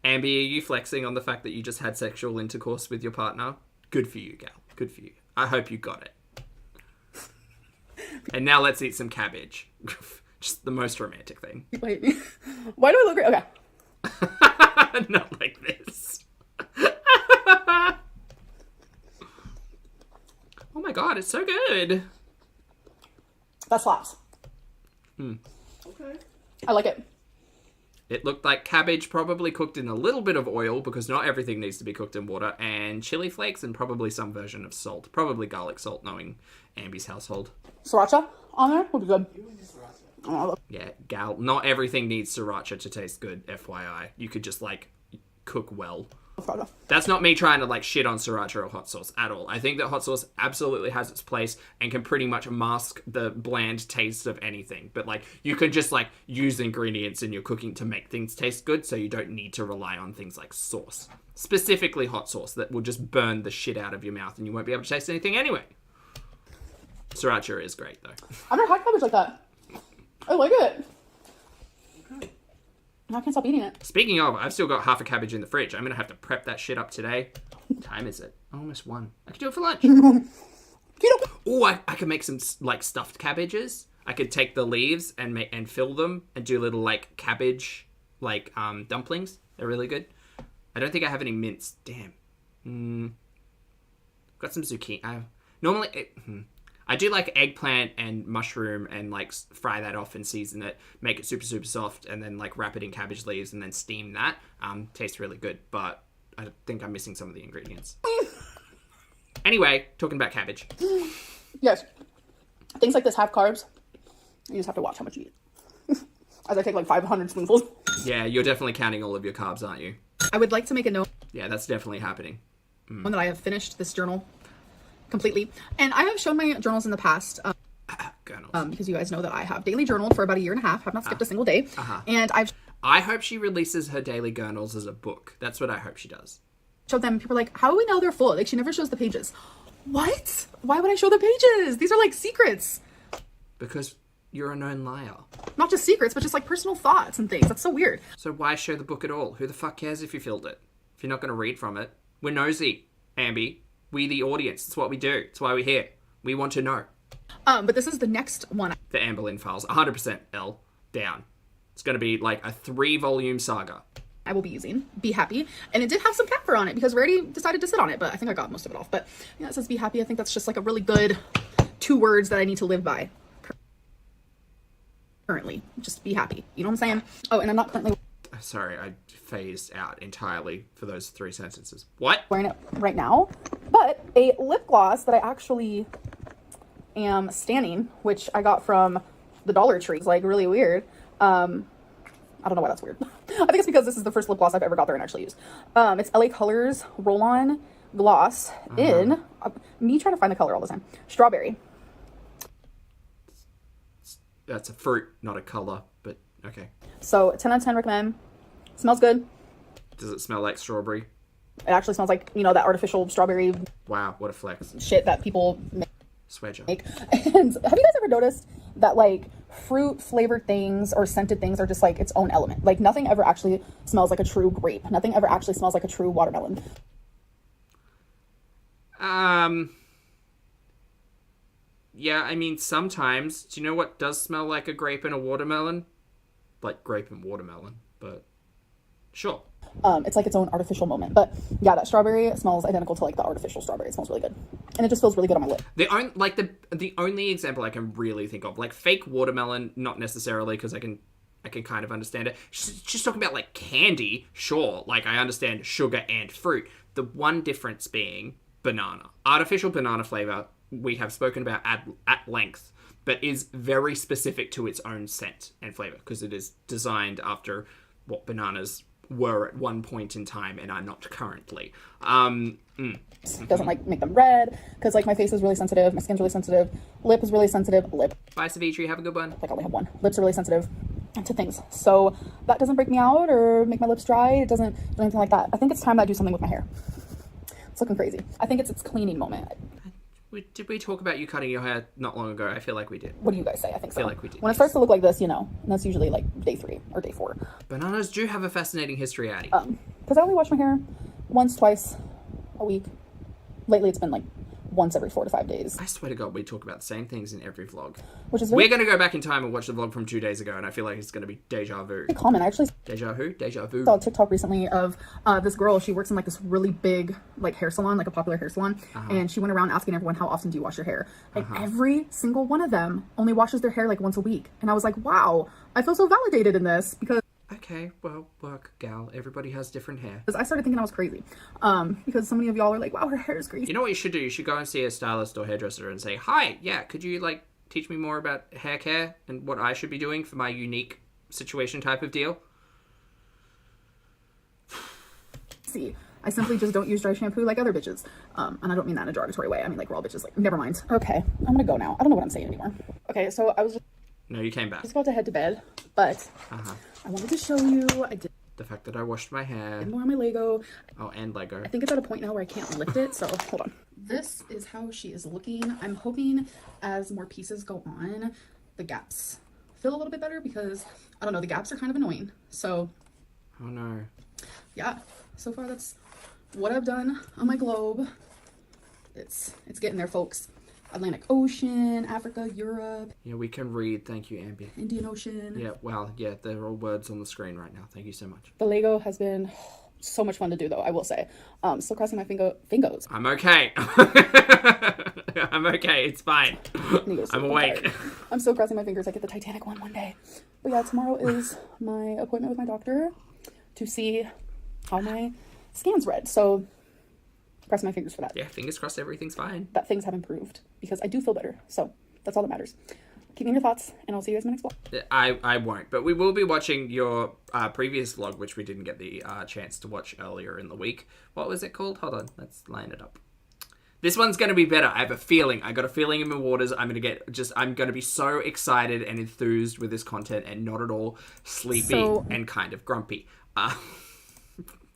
Ambi, are you flexing on the fact that you just had sexual intercourse with your partner? Good for you, gal. Good for you. I hope you got it. And now let's eat some cabbage. Just the most romantic thing. Wait, why do I look great? Okay. Not like this. Oh my god, it's so good. That slaps. Okay. I like it. It looked like cabbage probably cooked in a little bit of oil because not everything needs to be cooked in water, and chili flakes and probably some version of salt. Probably garlic salt, knowing Ambi's household. Sriracha on there would be good. Oh, Yeah, gal, not everything needs sriracha to taste good, FYI. You could just, like, cook well. sriracha. That's not me trying to, like, shit on sriracha or hot sauce at all. I think that hot sauce absolutely has its place and can pretty much mask the bland taste of anything. But, like, you can just, like, use ingredients in your cooking to make things taste good, so you don't need to rely on things like sauce. Specifically hot sauce that will just burn the shit out of your mouth and you won't be able to taste anything anyway. Sriracha is great, though. I've never had cabbage like that. I like it. Okay. I can't stop eating it. Speaking of, I've still got half a cabbage in the fridge. I'm going to have to prep that shit up today. What time is it? Almost 1. I could do it for lunch. Oh, I could make some, like, stuffed cabbages. I could take the leaves and fill them and do little, like, cabbage, like, dumplings. They're really good. I don't think I have any mince. Damn. Got some zucchini. I do like eggplant and mushroom and like fry that off and season it, make it super, super soft, and then like wrap it in cabbage leaves and then steam that. Tastes really good, but I think I'm missing some of the ingredients. Anyway, talking about cabbage. Yes. Things like this have carbs. You just have to watch how much you eat. As I take like 500 spoonfuls. Yeah, you're definitely counting all of your carbs, aren't you? I would like to make a note. Yeah, that's definitely happening. That I have finished this journal completely. And I have shown my journals in the past. Because you guys know that I have daily journaled for about 1.5 years. Have not skipped a single day. And I hope she releases her daily journals as a book. That's what I hope she does. showed them. People are like, how do we know they're full? Like, she never shows the pages. What? Why would I show the pages? These are like secrets. Because you're a known liar. Not just secrets, but just like personal thoughts and things. That's so weird. So why show the book at all? Who the fuck cares if you filled it? If you're not going to read from it. We're nosy, Ambi. We the audience. It's what we do. It's why we're here. We want to know. But this is the next one. The Amberlynn Files. 100% L. Down. It's going to be like a 3-volume saga. I will be using. Be happy. And it did have some cat fur on it because we already decided to sit on it, but I think I got most of it off. But yeah, it says be happy. I think that's just like a really good 2 words that I need to live by. Currently. Just be happy. You know what I'm saying? Oh, and I'm not currently... Sorry, I phased out entirely for those 3 sentences. What? Wearing it right now. But a lip gloss that I actually am standing, which I got from the Dollar Tree. It's like really weird. I don't know why that's weird. I think it's because this is the first lip gloss I've ever got there and actually used. It's LA Colors Roll-On Gloss in, me trying to find the color all the time, strawberry. That's a fruit, not a color, but okay. So 10 out of 10 recommend. Smells good. Does it smell like strawberry? It actually smells like, you know, that artificial strawberry Wow, what a flex. shit that people Sweater. make. And have you guys ever noticed that like fruit flavored things or scented things are just like its own element? Like nothing ever actually smells like a true grape. Nothing ever actually smells like a true watermelon. Yeah, I mean, sometimes. Do you know what does smell like a grape and a watermelon? Like grape and watermelon, but sure. It's like its own artificial moment. But yeah, that strawberry smells identical to like the artificial strawberry. It smells really good. And it just feels really good on my lip. The only example I can really think of, like fake watermelon, not necessarily, because I can kind of understand it. Just talking about like candy, sure. Like I understand sugar and fruit. The one difference being banana. Artificial banana flavor, we have spoken about at length, but is very specific to its own scent and flavor because it is designed after what bananas were at one point in time and are not currently. Doesn't like make them red because like my face is really sensitive, my skin's really sensitive, lip is really sensitive. Bye, Savitri. Have a good one. Like I only have one. Lips are really sensitive to things, so that doesn't break me out or make my lips dry. It doesn't do anything like that. I think it's time that I do something with my hair. It's looking crazy. I think it's its cleaning moment. Did we talk about you cutting your hair not long ago? I feel like we did. What do you guys say? I think so. I feel like we did. When it starts to look like this, you know, and that's usually like day 3 or day 4. Bananas do have a fascinating history, Addie. Because I only wash my hair once, twice a week. Lately, it's been like once every 4 to 5 days. I swear to God, we talk about the same things in every vlog. Which is We're going to go back in time and watch the vlog from 2 days ago, and I feel like it's going to be deja vu. common. I actually Deja vu? Deja vu. saw a TikTok recently of this girl. She works in like this really big like hair salon, like a popular hair salon, and she went around asking everyone, how often do you wash your hair? And every single one of them only washes their hair like once a week. And I was like, wow, I feel so validated in this because Okay, well, work, gal. Everybody has different hair. I started thinking I was crazy. Because so many of y'all are like, wow, her hair is greasy. You know what you should do? You should go and see a stylist or hairdresser and say, hi, yeah, could you, like, teach me more about hair care and what I should be doing for my unique situation type of deal? See, I simply just don't use dry shampoo like other bitches. And I don't mean that in a derogatory way. I mean, like, we're all bitches. Like, never mind. Okay, I'm gonna go now. I don't know what I'm saying anymore. Okay, so I was No, you came back. just about to head to bed, but I wanted to show you. I did The fact that I washed my hair. more on my Lego. Oh, and Lego. I think it's at a point now where I can't lift it, so hold on. This is how she is looking. I'm hoping as more pieces go on, the gaps feel a little bit better because, I don't know, the gaps are kind of annoying. So, Oh, no. yeah, so far that's what I've done on my globe. It's getting there, folks. Atlantic Ocean, Africa, Europe, Yeah, we can read. Thank you, Ambi. Indian Ocean. Yeah, well, yeah, they're all words on the screen right now. Thank you so much. The Lego has been so much fun to do, though, I will say. Still crossing my fingers. I'm okay. I'm okay. It's fine. I'm awake. Tired. I'm still crossing my fingers I get the Titanic one day. But yeah, tomorrow is my appointment with my doctor to see how my scan's read. So crossing my fingers for that. Yeah, fingers crossed everything's fine. That things have improved because I do feel better. So that's all that matters. Keep me in your thoughts, and I'll see you guys in my next vlog. I won't, but we will be watching your previous vlog, which we didn't get the chance to watch earlier in the week. What was it called? Hold on, let's line it up. This one's going to be better. I have a feeling. I got a feeling in my waters. I'm going to be so excited and enthused with this content and not at all sleepy and kind of grumpy.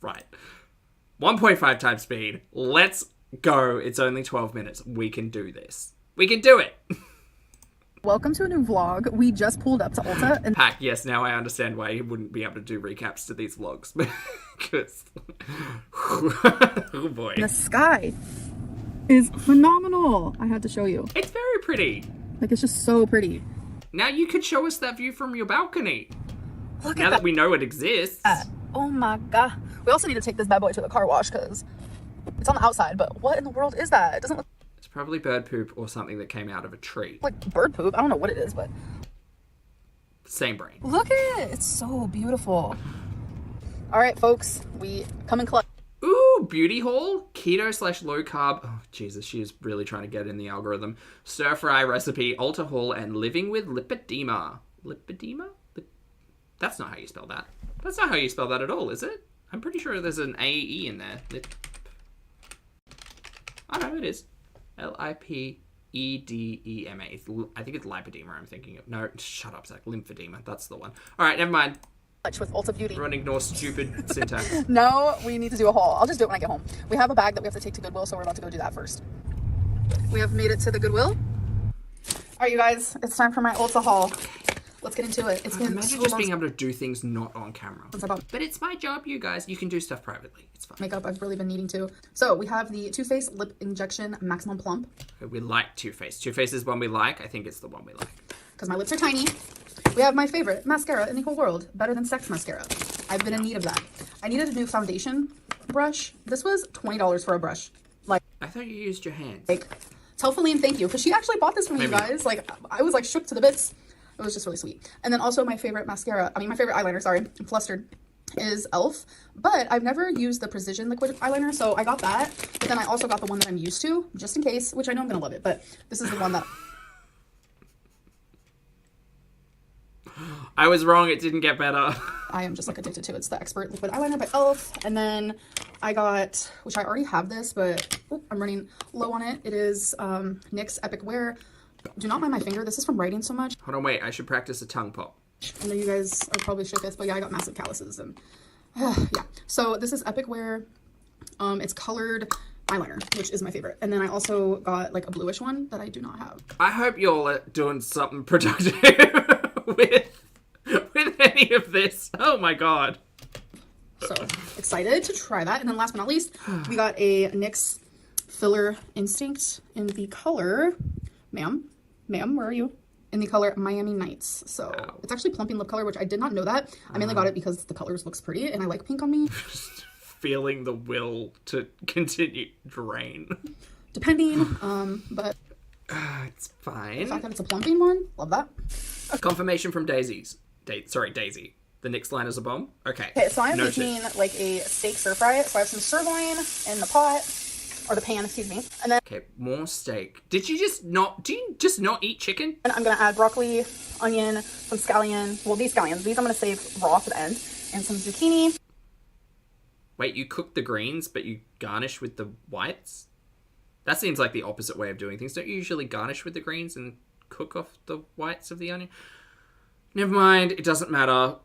Right. 1.5 times speed. Let's go. It's only 12 minutes. We can do this. We can do it. Welcome to a new vlog. We just pulled up to Ulta and Pack, yes, now I understand why he wouldn't be able to do recaps to these vlogs. Because, oh boy. the sky is phenomenal. I had to show you. It's very pretty. Like, it's just so pretty. Now you could show us that view from your balcony. Look Now at that we know it exists. Oh my god. We also need to take this bad boy to the car wash because it's on the outside, but what in the world is that? It doesn't look It's probably bird poop or something that came out of a tree. like bird poop. I don't know what it is, but Same brain. look at it. It's so beautiful. All right, folks, we come and collect. Ooh, beauty haul, keto/low carb. Oh, Jesus, she is really trying to get in the algorithm. Stir fry recipe, ulta haul, and living with lipedema. Lipedema? That's not how you spell that. That's not how you spell that at all, is it? I'm pretty sure there's an A-E in there. Oh, no, it is. Lipedema. I think it's lipedema I'm thinking of. No, shut up, Zach. Lymphedema. That's the one. All right, never mind. With Ulta Beauty. Everyone ignore stupid syntax. No, we need to do a haul. I'll just do it when I get home. We have a bag that we have to take to Goodwill, so we're about to go do that first. We have made it to the Goodwill. All right, you guys, it's time for my Ulta haul. Let's get into it. It's been Imagine so just long being able to do things not on camera. But it's my job, you guys. You can do stuff privately. It's fine. makeup. I've really been needing to. So we have the Too Faced Lip Injection Maximum Plump. We like Too Faced. Too Faced is one we like. I think it's the one we like. Because my lips are tiny. We have my favorite mascara in the whole world. Better Than Sex mascara. I've been in need of that. I needed a new foundation brush. This was $20 for a brush. Like, I thought you used your hands. Tell Feline thank you, because she actually bought this for me, you guys. Like, I was like shook to the bits. It was just really sweet. And then also my favorite mascara, my favorite eyeliner, sorry, flustered, is e.l.f. But I've never used the Precision Liquid Eyeliner, so I got that. But then I also got the one that I'm used to, just in case, which I know I'm going to love it. But this is the one that... I was wrong. It didn't get better. I am just like addicted to. It's the Expert Liquid Eyeliner by e.l.f. And then I got, which I already have this, but I'm running low on it. It is NYX Epic Wear. Do not mind my finger. This is from writing so much. Hold on, wait. I should practice a tongue pop. I know you guys are probably shook this, but yeah, I got massive calluses and yeah. So this is Epic Wear. It's colored eyeliner, which is my favorite. And then I also got like a bluish one that I do not have. I hope you're doing something productive with any of this. Oh my god. So excited to try that. And then last but not least, we got a NYX Filler Instinct in the color, ma'am, where are you? In the color Miami Nights. So it's actually plumping lip color, which I did not know that. I mainly got it because the colors looks pretty and I like pink on me. Feeling the will to continue drain. Depending, but it's fine. the fact that it's a plumping one, love that. Confirmation from Daisy. The NYX liner's a bomb? Okay. Okay, so I'm Noted. making like a steak stir fry. So I have some sirloin in the pot, or the pan, excuse me. And then Okay, more steak. Do you just not eat chicken? I'm gonna add broccoli, onion, some scallion. Well, these scallions, these I'm gonna save raw for the end. And some zucchini. Wait, you cook the greens, but you garnish with the whites? That seems like the opposite way of doing things. Don't you usually garnish with the greens and cook off the whites of the onion? Never mind, it doesn't matter.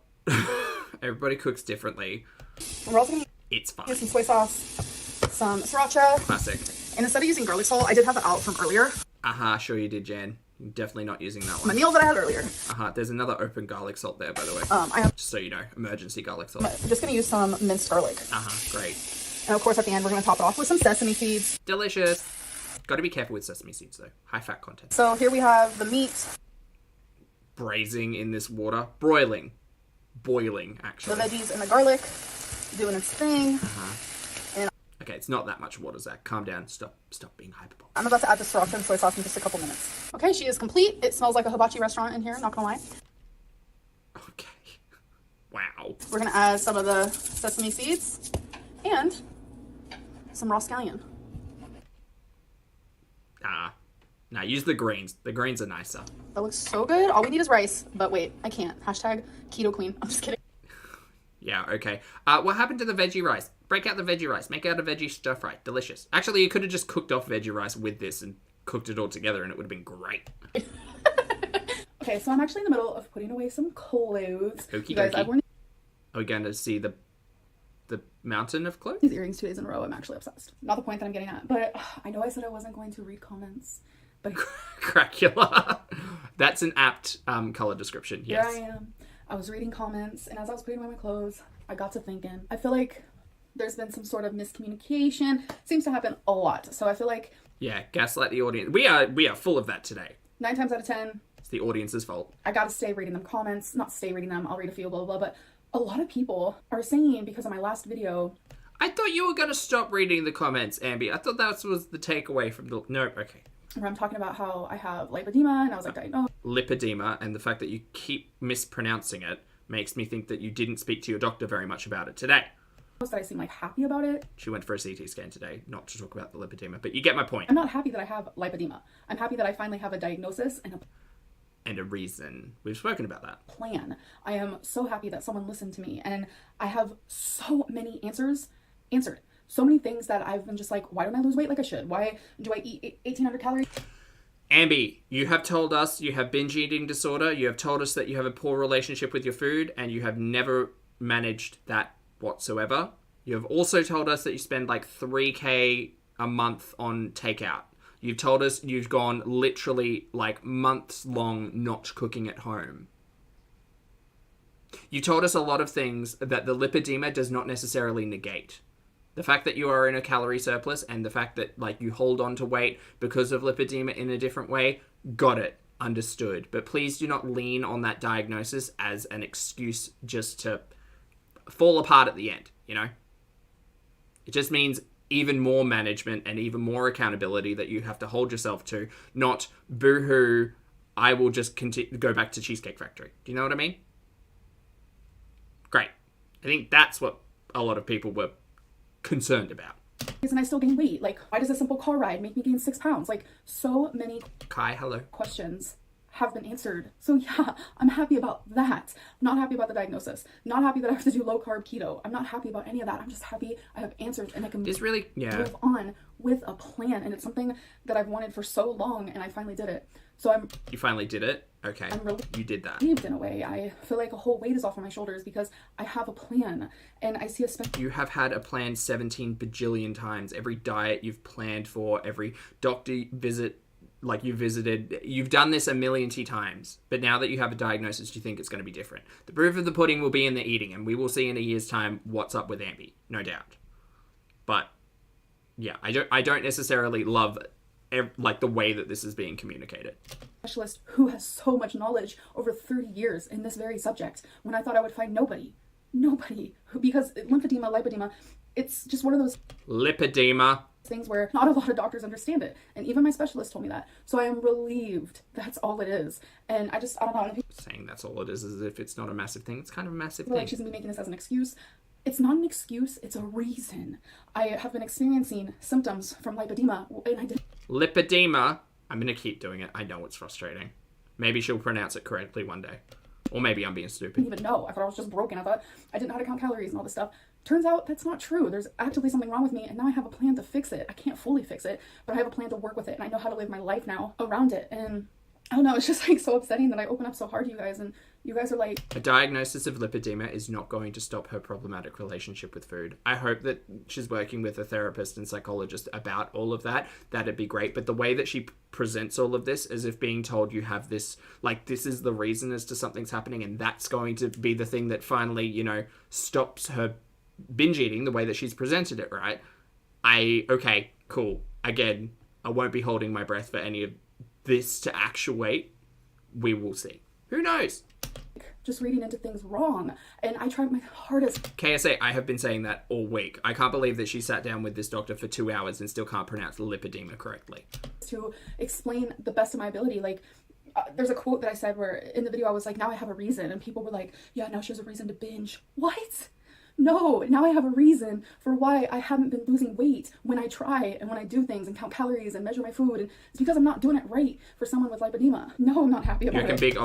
Everybody cooks differently. We're also gonna It's fine. use some soy sauce, some sriracha. Classic. And instead of using garlic salt, I did have it out from earlier. Sure you did, Jan. You're definitely not using that My one. meal that I had earlier. There's another open garlic salt there, by the way. I have, Just so you know, emergency garlic salt. I'm just gonna use some minced garlic. Great. And of course at the end, we're gonna top it off with some sesame seeds. Delicious. Gotta be careful with sesame seeds, though. High fat content. So here we have the meat, Braising in this water. Boiling, the actually. veggies, and the garlic doing its thing. Okay, it's not that much water, Zach. Calm down. Stop being hyperbolic. I'm about to add the sriracha and soy sauce in just a couple minutes. Okay, she is complete. It smells like a hibachi restaurant in here, not gonna lie. Okay. Wow. We're gonna add some of the sesame seeds and some raw scallion. Now use the greens. The greens are nicer. That looks so good. All we need is rice, but wait, I can't. Hashtag keto queen. I'm just kidding. Yeah, okay. What happened to the veggie rice? Break out the veggie rice. Make out a veggie stir fry. Delicious. Actually, you could have just cooked off veggie rice with this and cooked it all together and it would have been great. Okay, so I'm actually in the middle of putting away some clothes. Okie You guys, dokie. I've worn Are we going to see the mountain of clothes? these earrings 2 days in a row. I'm actually obsessed. Not the point that I'm getting at, but I know I said I wasn't going to read comments, but Cracula. That's an apt color description, here yes. I am. I was reading comments, and as I was putting away my clothes, I got to thinking. I feel like there's been some sort of miscommunication. Seems to happen a lot. So I feel like Yeah, gaslight the audience. We are full of that today. 9 times out of 10, It's the audience's fault. I gotta stay reading them comments. Not stay reading them. I'll read a few, blah, blah, blah. But a lot of people are saying, because of my last video, I thought you were going to stop reading the comments, Ambi. I thought that was the takeaway from the... No, okay. where I'm talking about how I have lipedema, and I was like, diagnosed. Lipedema, and the fact that you keep mispronouncing it makes me think that you didn't speak to your doctor very much about it today. That I seem like happy about it. She went for a CT scan today, not to talk about the lipedema, but you get my point. I'm not happy that I have lipedema. I'm happy that I finally have a diagnosis and and a reason. We've spoken about that. Plan. I am so happy that someone listened to me, and I have so many answered. So many things that I've been just like, why don't I lose weight like I should? Why do I eat 1,800 calories? Ambi, you have told us you have binge eating disorder. You have told us that you have a poor relationship with your food, and you have never managed that whatsoever. You have also told us that you spend like $3,000 a month on takeout. You've told us you've gone literally like months long not cooking at home. You told us a lot of things that the lipedema does not necessarily negate. The fact that you are in a calorie surplus and the fact that like you hold on to weight because of lipedema in a different way, got it, understood. But please do not lean on that diagnosis as an excuse just to fall apart at the end, you know? It just means even more management and even more accountability that you have to hold yourself to, not boo-hoo, I will just go back to Cheesecake Factory. Do you know what I mean? Great. I think that's what a lot of people were concerned about. And I still gain weight. Like, why does a simple car ride make me gain 6 pounds? Like, so many Kai, hello. questions have been answered. So yeah, I'm happy about that. I'm not happy about the diagnosis. Not happy that I have to do low carb keto. I'm not happy about any of that. I'm just happy I have answers and I can move on with a plan. And it's something that I've wanted for so long, and I finally did it. So You finally did it? Okay. You did that. Relieved in a way. I feel like a whole weight is off of my shoulders because I have a plan, and I see a You have had a plan 17 bajillion times. Every diet you've planned for, every doctor visit like you visited, you've done this a million times. But now that you have a diagnosis, you think it's going to be different. The proof of the pudding will be in the eating, and we will see in a year's time what's up with Ambi, no doubt. But yeah, I don't necessarily love like the way that this is being communicated. Specialist who has so much knowledge over 30 years in this very subject, when I thought I would find nobody, because lymphedema, lipedema, it's just one of those lipedema things where not a lot of doctors understand it, and even my specialist told me that. So I am relieved that's all it is. And I don't know, saying that's all it is as if it's not a massive thing. It's kind of a massive thing. Like she's gonna be making this as an excuse. It's not an excuse, it's a reason. I have been experiencing symptoms from lipedema, and I didn't. Lipedema. I'm going to keep doing it. I know it's frustrating. Maybe she'll pronounce it correctly one day. Or maybe I'm being stupid. I didn't even know. I thought I was just broken. I thought I didn't know how to count calories and all this stuff. Turns out that's not true. There's actively something wrong with me, and now I have a plan to fix it. I can't fully fix it, but I have a plan to work with it, and I know how to live my life now around it. And I don't know, it's just like so upsetting that I open up so hard to you guys, and you guys are like... A diagnosis of lipedema is not going to stop her problematic relationship with food. I hope that she's working with a therapist and psychologist about all of that. That'd be great. But the way that she presents all of this as if being told you have this, like, this is the reason as to something's happening, and that's going to be the thing that finally, you know, stops her binge eating the way that she's presented it, right? Okay, cool. Again, I won't be holding my breath for any of this to actuate. We will see. Who knows? Just reading into things wrong, and I tried my hardest. KSA, I have been saying that all week. I can't believe that she sat down with this doctor for 2 hours and still can't pronounce lipedema correctly. To explain the best of my ability, like, there's a quote that I said where in the video I was like, now I have a reason, and people were like, yeah, now she has a reason to binge. What? No, now I have a reason for why I haven't been losing weight when I try and when I do things and count calories and measure my food. And it's because I'm not doing it right for someone with lipedema. No, I'm not happy about it. You're big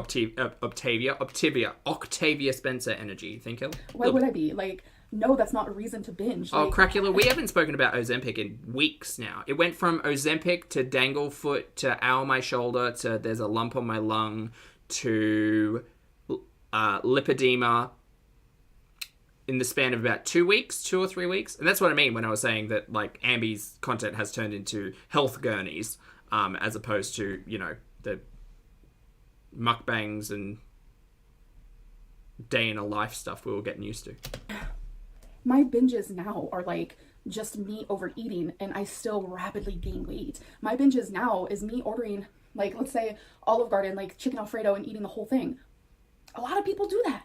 Octavia Spencer energy. You think, Hill? Why would I be? Like, no, that's not a reason to binge. Oh, Cracula, we haven't spoken about Ozempic in weeks now. It went from Ozempic to dangle foot to ow my shoulder to there's a lump on my lung to lipedema in the span of about 2 weeks, 2 or 3 weeks. And that's what I mean when I was saying that, like, Ambi's content has turned into health gurneys, as opposed to, you know, the mukbangs and day in a life stuff we were getting used to. My binges now are like just me overeating, and I still rapidly gain weight. My binges now is me ordering, like, let's say Olive Garden, like chicken Alfredo, and eating the whole thing. A lot of people do that.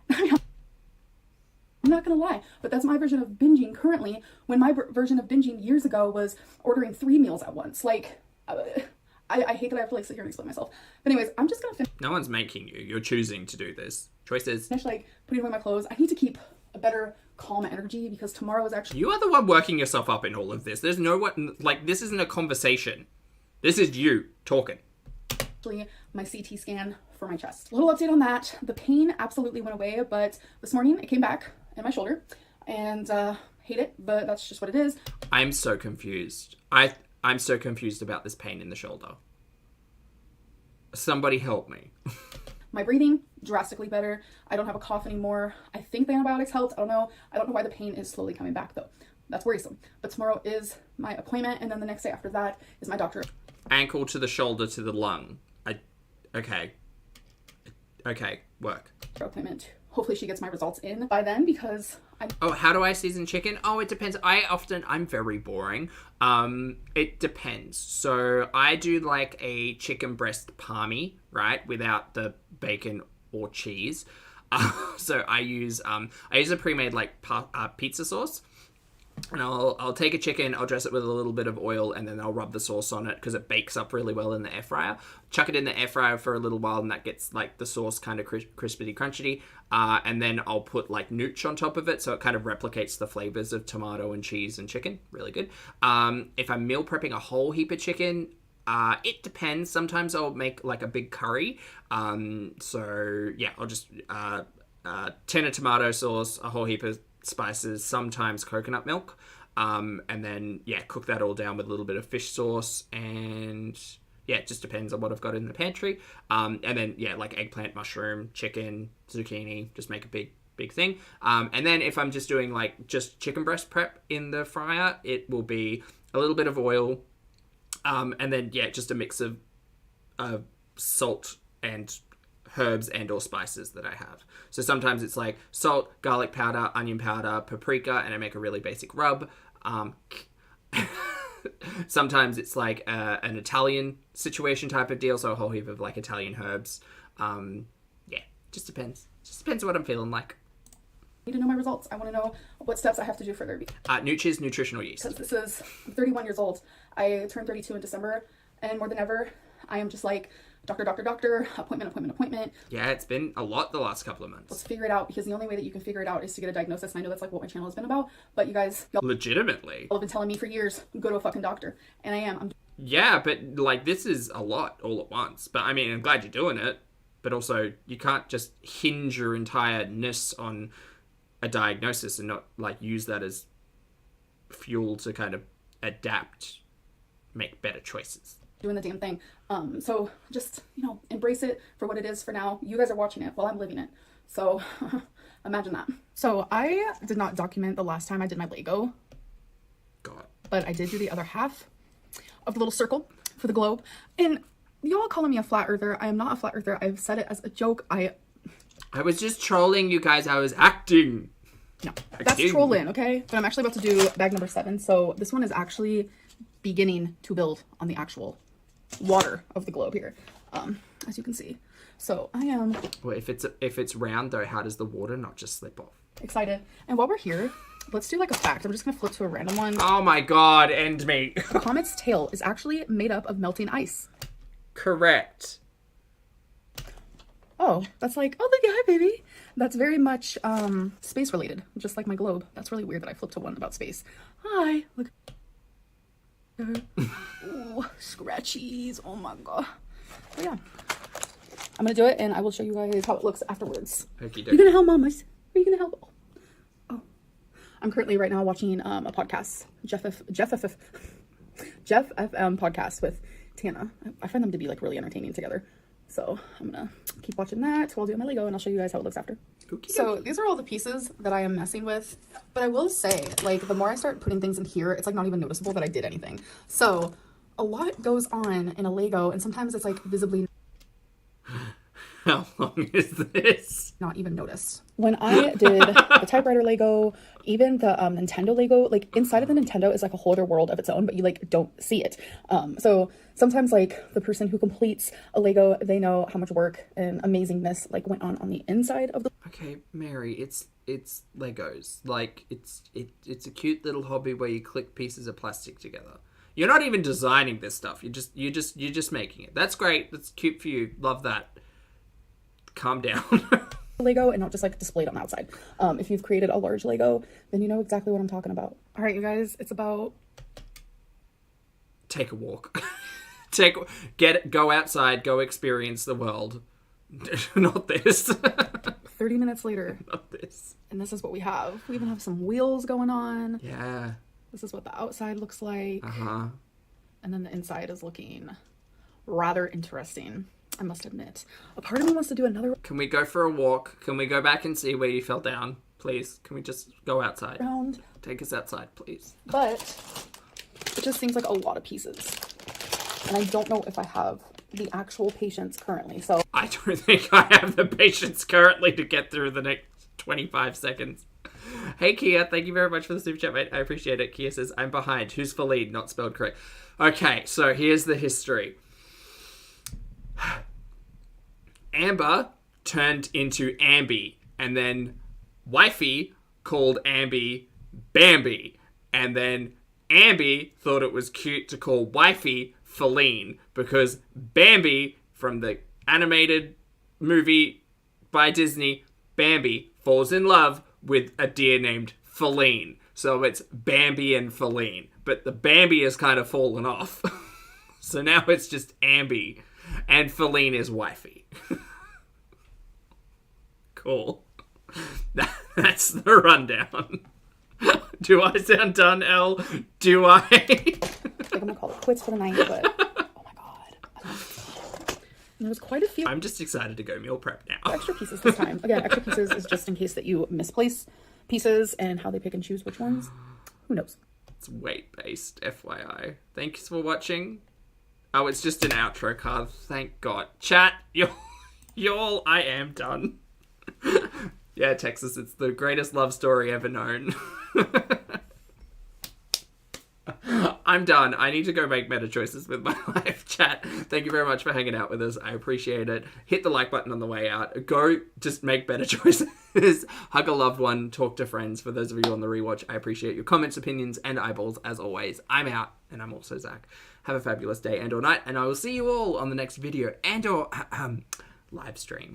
I'm not gonna lie, but that's my version of binging currently, when my version of binging years ago was ordering 3 meals at once. Like, I hate that I have to like sit here and explain myself. But anyways, I'm just gonna finish. No one's making you. You're choosing to do this. Choices. Finish like putting away my clothes. I need to keep a better calm energy because tomorrow is actually... You are the one working yourself up in all of this. There's no one, like, this isn't a conversation. This is you talking. actually my CT scan for my chest. Little update on that. The pain absolutely went away, but this morning it came back in my shoulder, and hate it, but that's just what it is. I'm so confused. I'm so confused about this pain in the shoulder. Somebody help me. My breathing drastically better. I don't have a cough anymore. I think the antibiotics helped. I don't know why the pain is slowly coming back though. That's worrisome. But tomorrow is my appointment, and then the next day after that is my doctor. Ankle to the shoulder to the lung. Okay, work. Appointment. Hopefully she gets my results in by then, because Oh, how do I season chicken? Oh, it depends. I'm very boring. It depends. So I do like a chicken breast palmy, right? Without the bacon or cheese. So I use a pre-made like pizza sauce. And I'll take a chicken, I'll dress it with a little bit of oil, and then I'll rub the sauce on it because it bakes up really well in the air fryer. Chuck it in the air fryer for a little while, and that gets like the sauce kind of crispity crunchy. And then I'll put like nooch on top of it, so it kind of replicates the flavors of tomato and cheese and chicken. Really good. If I'm meal prepping a whole heap of chicken, it depends. Sometimes I'll make like a big curry. So yeah, I'll just tin of tomato sauce, a whole heap of spices, sometimes coconut milk, and then cook that all down with a little bit of fish sauce, and it just depends on what I've got in the pantry. And then like eggplant, mushroom, chicken, zucchini, just make a big thing. And then if I'm just doing like just chicken breast prep in the fryer, it will be a little bit of oil, and then just a mix of salt and herbs and or spices that I have. So sometimes it's like salt, garlic powder, onion powder, paprika, and I make a really basic rub. Sometimes it's like an Italian situation type of deal, so a whole heap of like Italian herbs. Just depends. Just depends what I'm feeling like. I need to know my results. I want to know what steps I have to do further. Nooch's nutritional yeast. Because I'm 31 years old. I turned 32 in December, and more than ever, I am just like, doctor, appointment. Yeah, it's been a lot the last couple of months. Let's figure it out, because the only way that you can figure it out is to get a diagnosis, and I know that's like what my channel has been about, but you guys, y'all legitimately have been telling me for years, go to a fucking doctor, and I am. Yeah, but like this is a lot all at once. But I mean, I'm glad you're doing it, but also you can't just hinge your entireness on a diagnosis and not like use that as fuel to kind of adapt, make better choices. Doing the damn thing. So just, embrace it for what it is for now. You guys are watching it while I'm living it. So imagine that. So I did not document the last time I did my Lego. God. But I did do the other half of the little circle for the globe. And y'all calling me a flat earther. I am not a flat earther. I've said it as a joke. I was just trolling you guys. I was acting. No, that's trolling, okay? But I'm actually about to do bag number 7. So this one is actually beginning to build on the actual water of the globe here, as you can see. So I am well, if it's round though, how does the water not just slip off? Excited. And while we're here, let's do like a fact. I'm just gonna flip to a random one. Oh my god, end me. A comet's tail is actually made up of melting ice. Correct. Oh, that's like, oh look, hi baby. That's very much space related, just like my globe. That's really weird that I flipped to one about space. Hi, look. Ooh, scratchies. Oh my god. But yeah, I'm gonna do it, and I will show you guys how it looks afterwards. You're gonna help, mamas? Are you gonna help? Oh, I'm currently right now watching a podcast, Jeff FM podcast with Tana. I find them to be like really entertaining together. So I'm gonna keep watching that while doing my Lego, and I'll show you guys how it looks after. So these are all the pieces that I am messing with, but I will say, like, the more I start putting things in here, it's like not even noticeable that I did anything. So a lot goes on in a Lego, and sometimes it's like visibly how long is this? Not even noticed. When I did the typewriter Lego, even the Nintendo Lego, like inside of the Nintendo is like a whole other world of its own, but you like don't see it. So sometimes like the person who completes a Lego, they know how much work and amazingness like went on the inside of the. Okay, Mary, it's Legos. Like it's a cute little hobby where you click pieces of plastic together. You're not even designing this stuff. You're just making it. That's great. That's cute for you. Love that. Calm down. Lego and not just like displayed on the outside. If you've created a large Lego, then you know exactly what I'm talking about. All right, you guys, it's about take a walk. Go outside, go experience the world. Not this. 30 minutes later. Not this. And this is what we have. We even have some wheels going on. Yeah. This is what the outside looks like. Uh-huh. And then the inside is looking rather interesting, I must admit. A part of me wants to do another Can we go for a walk? Can we go back and see where you fell down? Please. Can we just go outside? round, Take us outside, please. but it just seems like a lot of pieces. And I don't know if I have the actual patience currently. So I don't think I have the patience currently to get through the next 25 seconds. Hey, Kia, thank you very much for the super chat, mate. I appreciate it. Kia says, I'm behind. Who's for lead? Not spelled correct. Okay, so here's the history. Amber turned into Ambi, and then Wifey called Ambi Bambi, and then Ambi thought it was cute to call Wifey Feline, because Bambi, from the animated movie by Disney, Bambi falls in love with a deer named Feline. So it's Bambi and Feline. But the Bambi has kind of fallen off. So now it's just Ambi. And Feline is Wifey. Cool. That's the rundown. Do I sound done, Elle? Do I? I think I'm gonna call it quits for the night, but oh my god. And there was quite a few I'm just excited to go meal prep now. extra pieces this time. Again, extra pieces is just in case that you misplace pieces and how they pick and choose which ones. Who knows? It's weight-based, FYI. Thanks for watching. Oh, it's just an outro card. Thank God. Chat, y'all, I am done. Yeah, Texas, it's the greatest love story ever known. I'm done. I need to go make better choices with my life. Chat, thank you very much for hanging out with us. I appreciate it. Hit the like button on the way out. Go just make better choices. Hug a loved one. Talk to friends. For those of you on the rewatch, I appreciate your comments, opinions, and eyeballs as always. I'm out, and I'm also Zach. Have a fabulous day and or night, and I will see you all on the next video and or live stream.